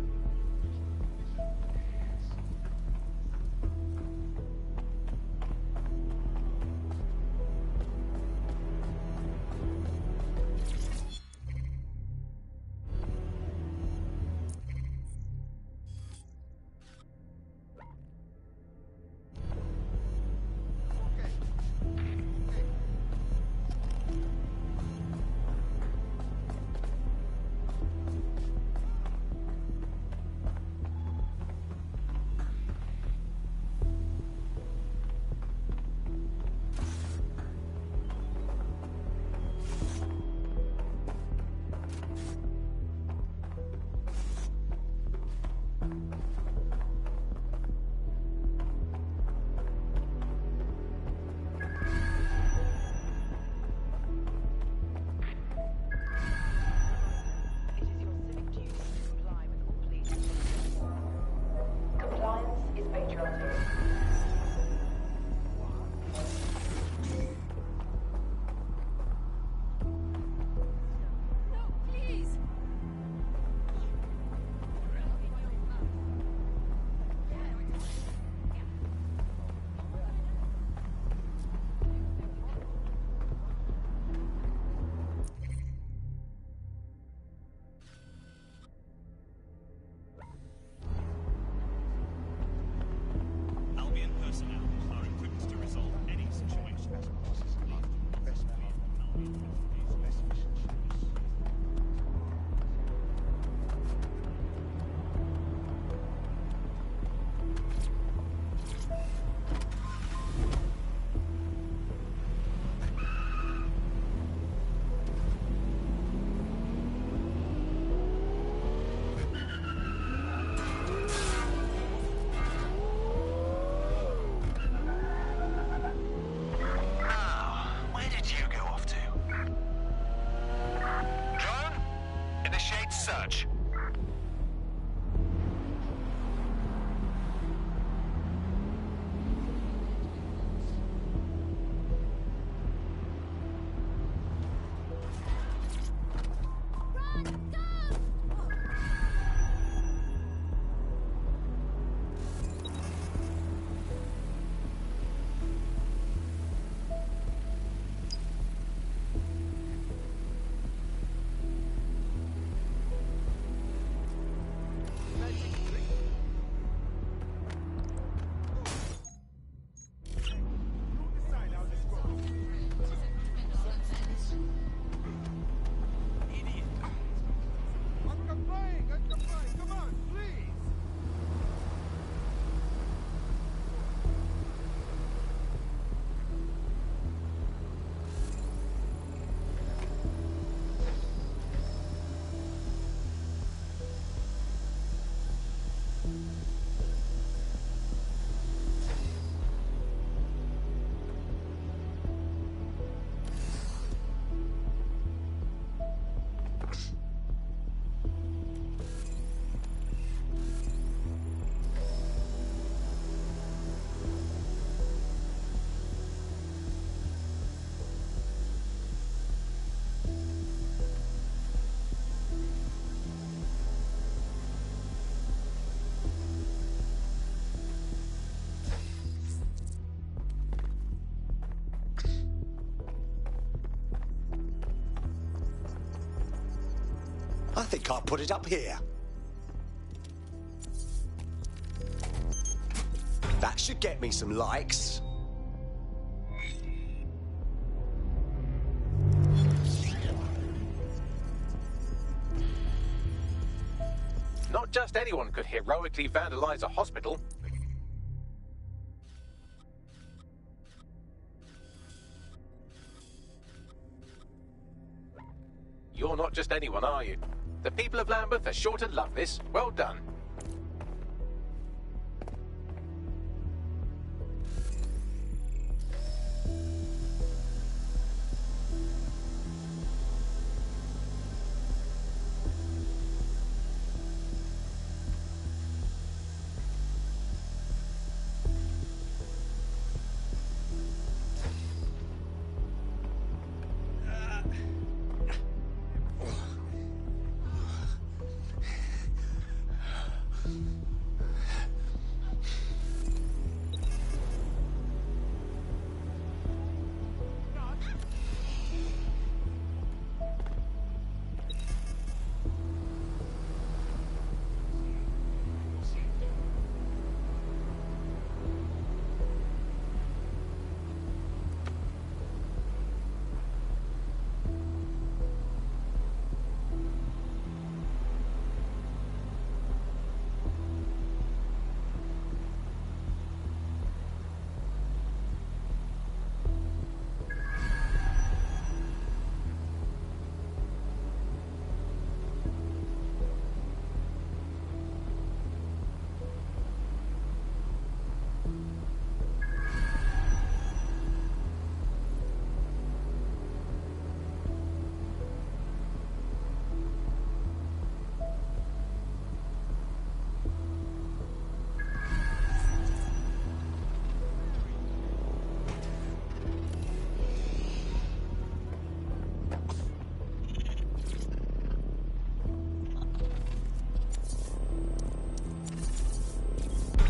[SPEAKER 9] Albion personnel are equipped to resolve any situation.
[SPEAKER 2] Where did you go off to? Drone? Initiate search.
[SPEAKER 10] Come on, please!
[SPEAKER 21] I think I'll put it up here. That should get me some likes.
[SPEAKER 1] Not just anyone could heroically vandalize a hospital. You're not just anyone, are you? The people of Lambeth are sure to love this. Well done.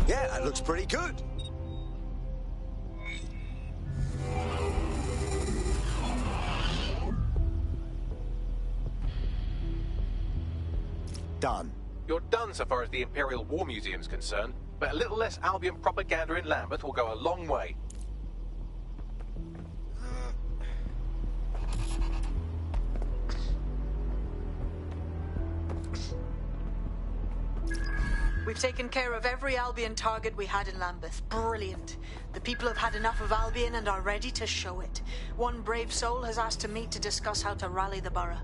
[SPEAKER 16] Yeah, that looks pretty good. Done.
[SPEAKER 1] You're done so far as the Imperial War Museum's concerned, but a little less Albion propaganda in Lambeth will go a long way.
[SPEAKER 5] We've taken care of every Albion target we had in Lambeth. Brilliant. The people have had enough of Albion and are ready to show it. One brave soul has asked to meet to discuss how to rally the borough.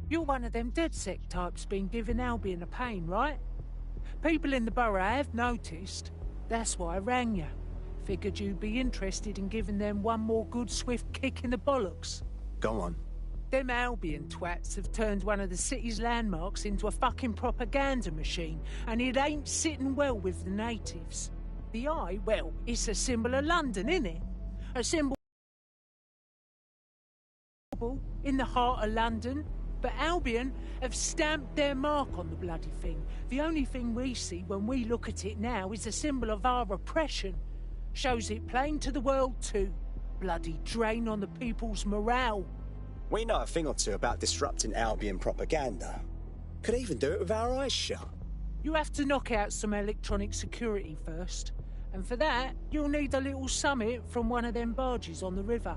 [SPEAKER 19] You're one of them DedSec types been giving Albion a pain, right? People in the borough have noticed. That's why I rang you. Figured you'd be interested in giving them one more good swift kick in the bollocks.
[SPEAKER 16] Go on.
[SPEAKER 19] Them Albion twats have turned one of the city's landmarks into a fucking propaganda machine, and it ain't sitting well with the natives. The eye, well, it's a symbol of London, innit? A symbol in the heart of London. But Albion have stamped their mark on the bloody thing. The only thing we see when we look at it now is a symbol of our oppression. Shows it plain to the world too. Bloody drain on the people's morale.
[SPEAKER 16] We know a thing or two about disrupting Albion propaganda. Could even do it with our eyes shut.
[SPEAKER 19] You have to knock out some electronic security first. And for that, you'll need a little summit from one of them barges on the river.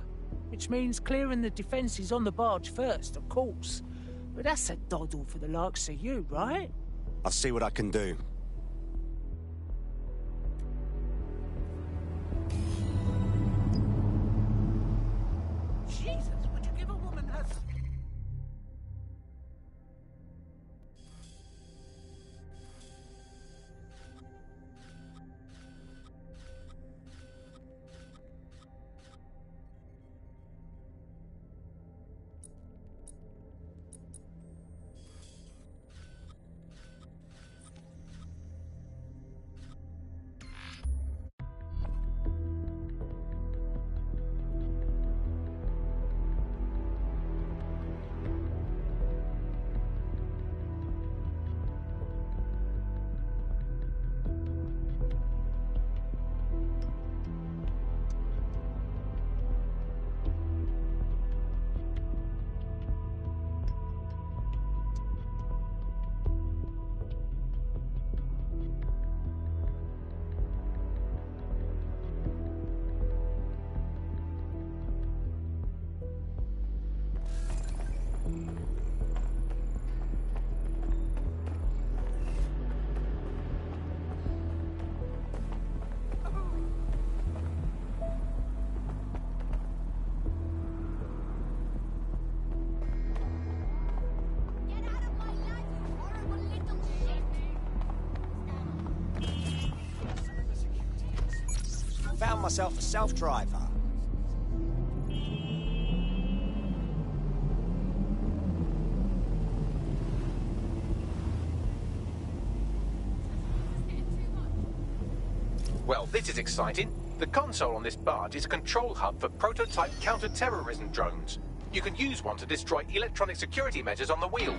[SPEAKER 19] Which means clearing the defences on the barge first, of course. But that's a doddle for the likes of you, right?
[SPEAKER 16] I'll see what I can do.
[SPEAKER 19] Jesus, would you give a woman her...
[SPEAKER 16] Found myself a self-driver.
[SPEAKER 1] Well, this is exciting. The console on this barge is a control hub for prototype counter-terrorism drones. You can use one to destroy electronic security measures on the wheel.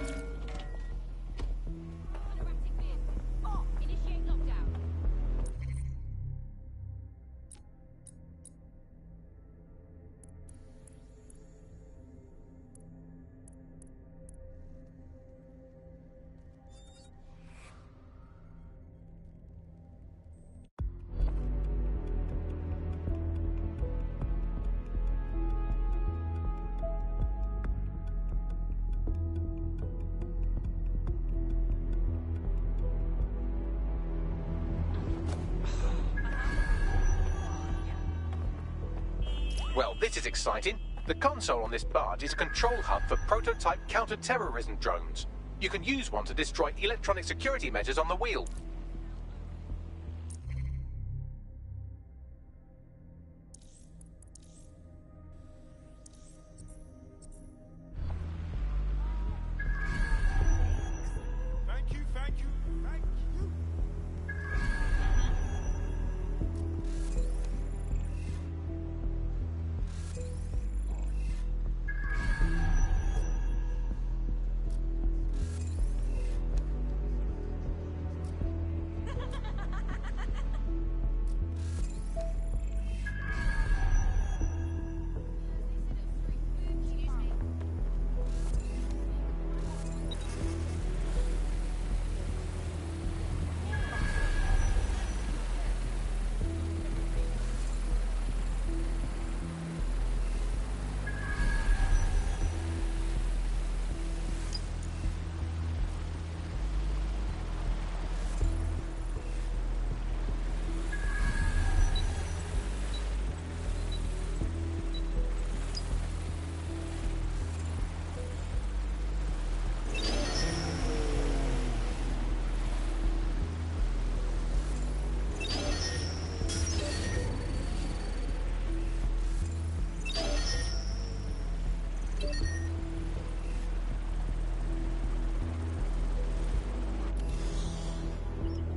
[SPEAKER 1] Well, this is exciting. The console on this barge is a control hub for prototype counter-terrorism drones. You can use one to destroy electronic security measures on the wheel.
[SPEAKER 10] Thank you, thank you, thank you.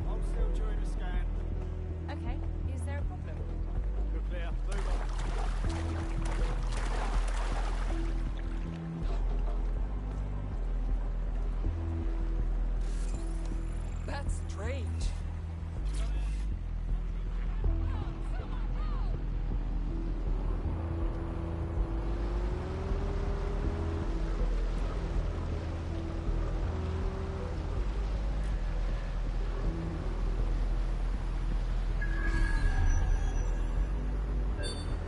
[SPEAKER 10] I'm still doing a scan.
[SPEAKER 15] Okay, is there a problem?
[SPEAKER 10] You're clear. Move on.
[SPEAKER 17] That's strange.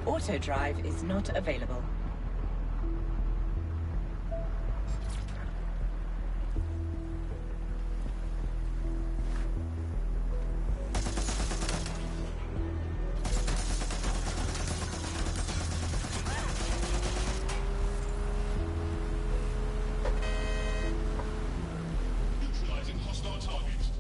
[SPEAKER 22] Auto drive is not available.
[SPEAKER 10] Neutralizing hostile targets.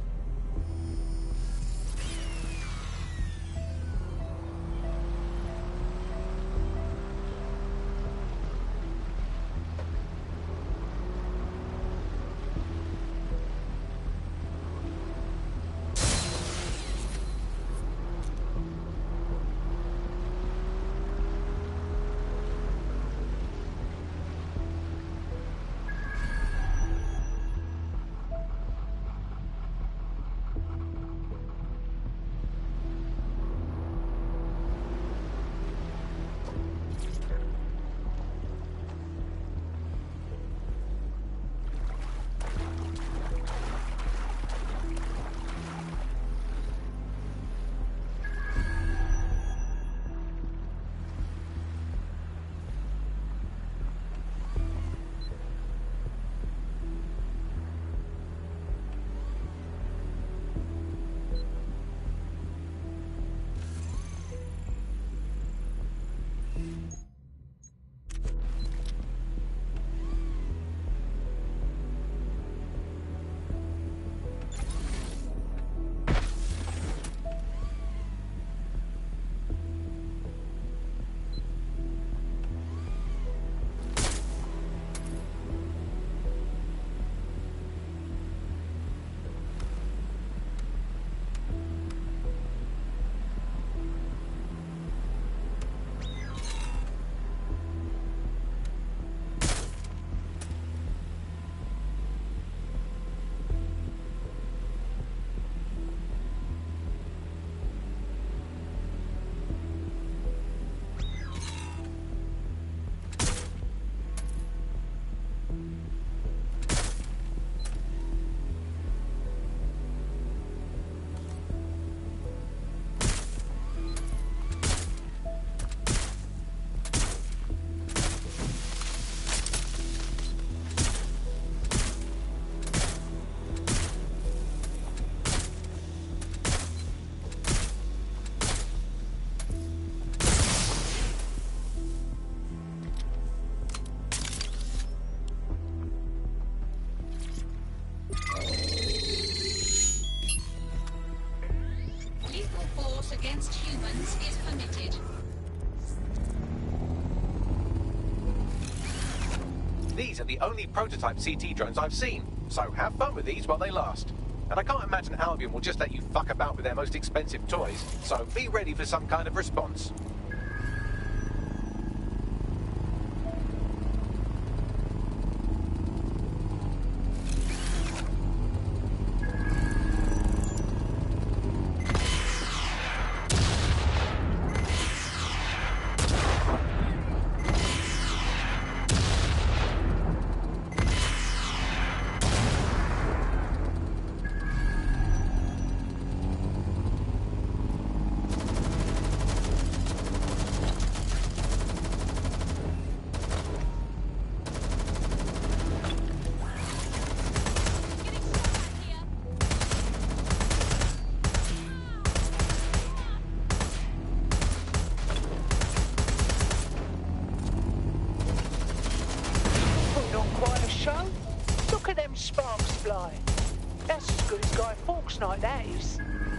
[SPEAKER 1] are the only prototype CT drones I've seen, so have fun with these while they last. And I can't imagine Albion will just let you fuck about with their most expensive toys, so be ready for some kind of response.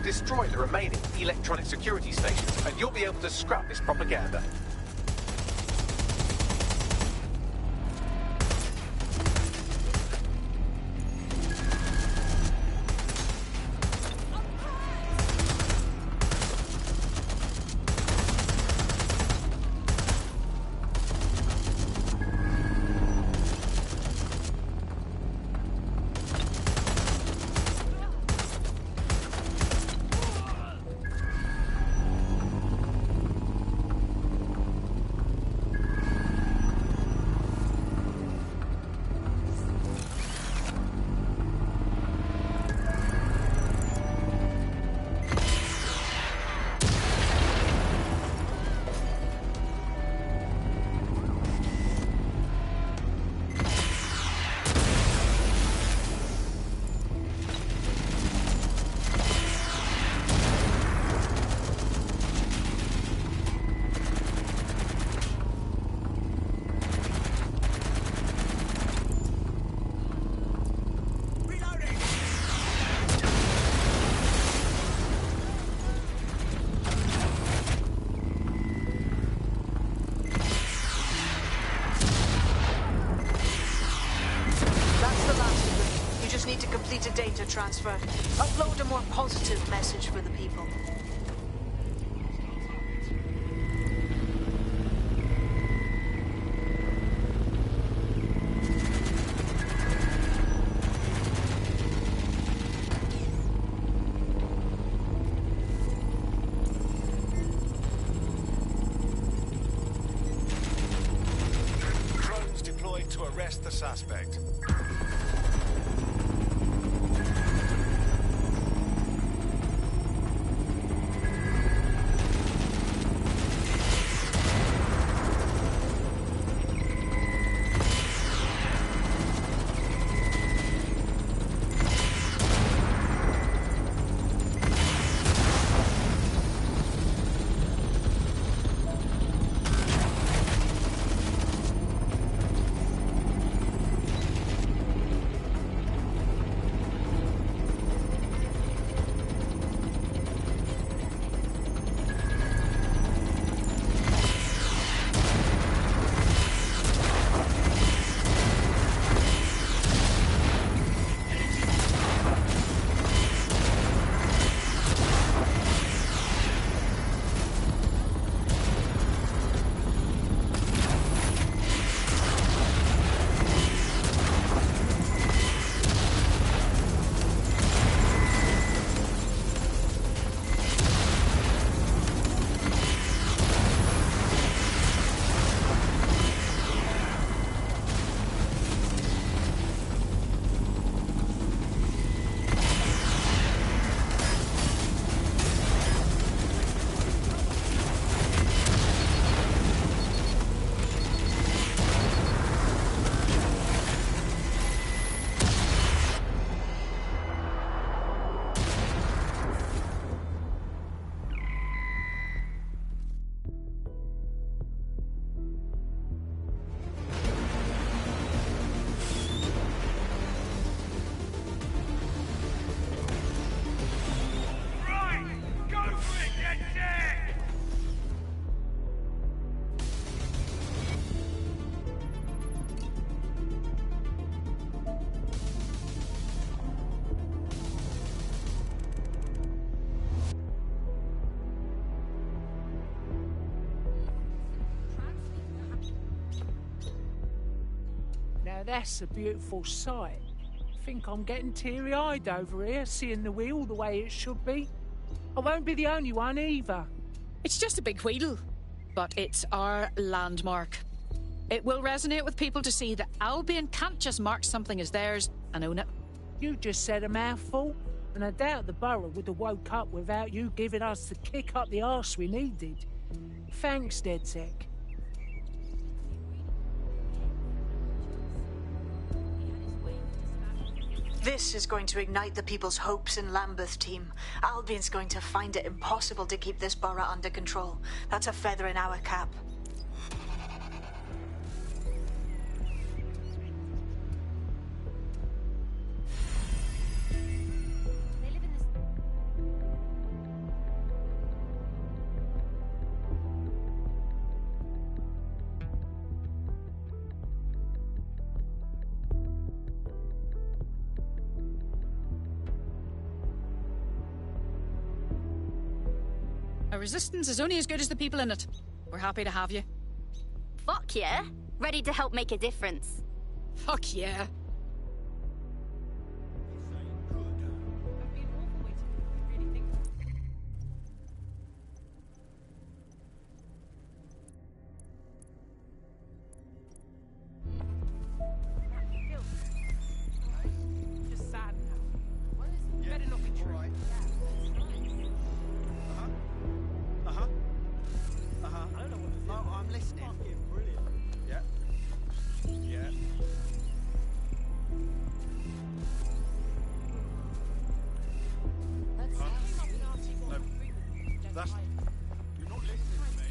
[SPEAKER 1] Destroy the remaining electronic security stations, and you'll be able to scrap this propaganda.
[SPEAKER 5] Complete a data transfer. Upload a more positive message for the people.
[SPEAKER 10] Drones deployed to arrest the suspect.
[SPEAKER 19] Now that's a beautiful sight. I think I'm getting teary-eyed over here, seeing the wheel the way it should be. I won't be the only one either.
[SPEAKER 4] It's just a big wheel, but it's our landmark. It will resonate with people to see that Albion can't just mark something as theirs and own it.
[SPEAKER 19] You just said a mouthful, and I doubt the borough would have woke up without you giving us the kick up the arse we needed. Thanks, DedSec.
[SPEAKER 5] This is going to ignite the people's hopes in Lambeth, team. Albion's going to find it impossible to keep this borough under control. That's a feather in our cap.
[SPEAKER 4] Our resistance is only as good as the people in it. We're happy to have you.
[SPEAKER 15] Fuck yeah. Ready to help make a difference.
[SPEAKER 4] Fuck yeah.
[SPEAKER 19] Just sad now. Better not be true.
[SPEAKER 10] I don't know what to do. Oh, I'm listening. Fucking brilliant. Yeah. Yeah. No. That's... You're not listening to me.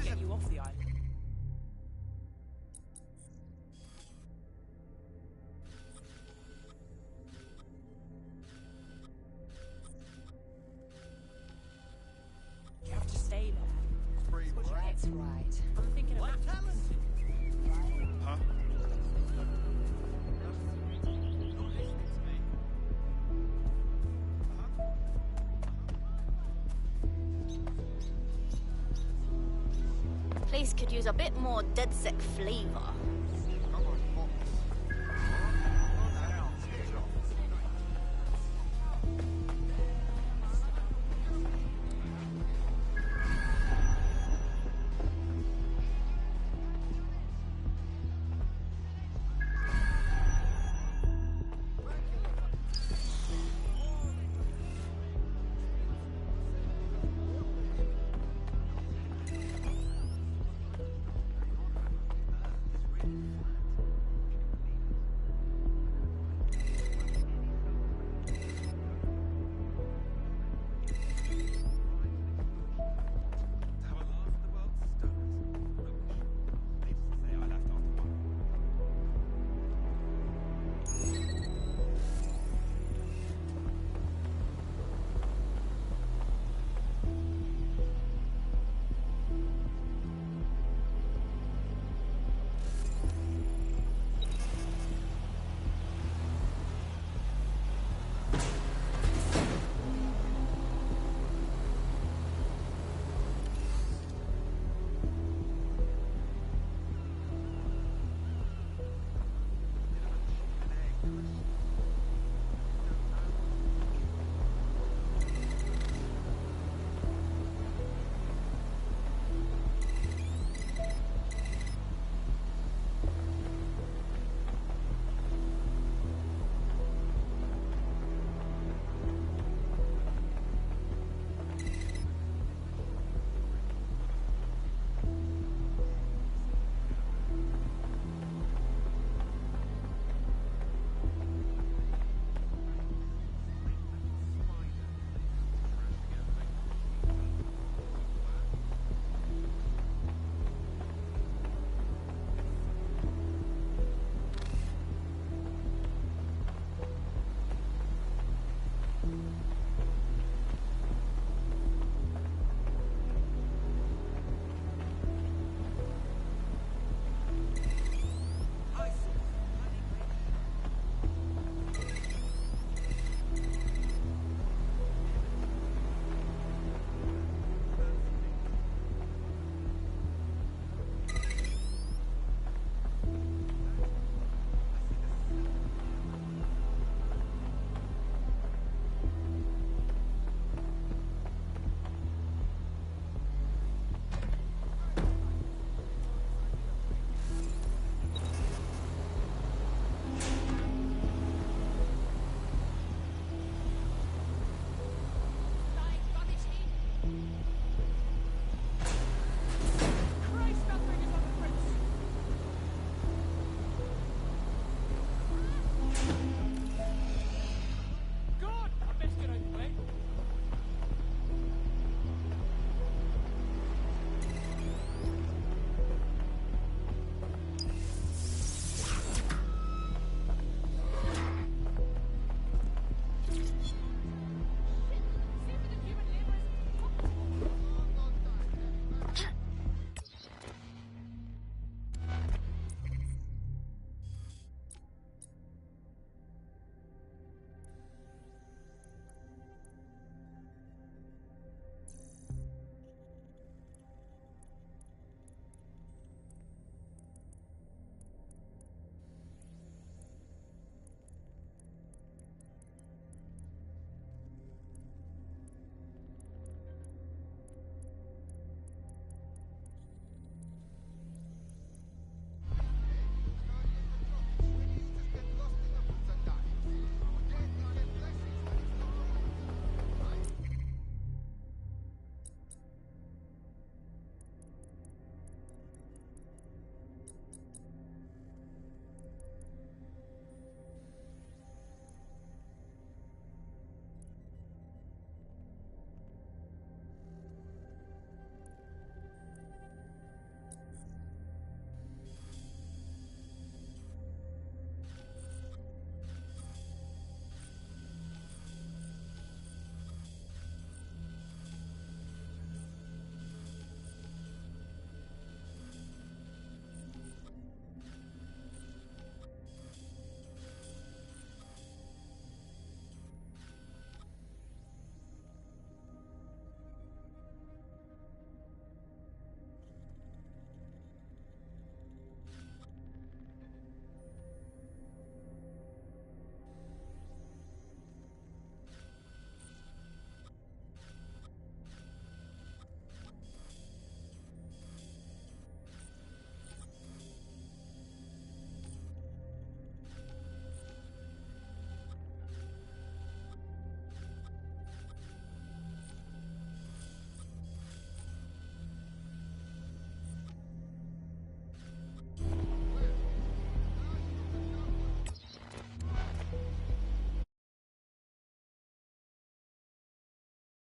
[SPEAKER 19] Get you off the island. You have to stay there. That's right. I'm thinking of
[SPEAKER 10] Huh?
[SPEAKER 15] Place could use a bit more DedSec flavor.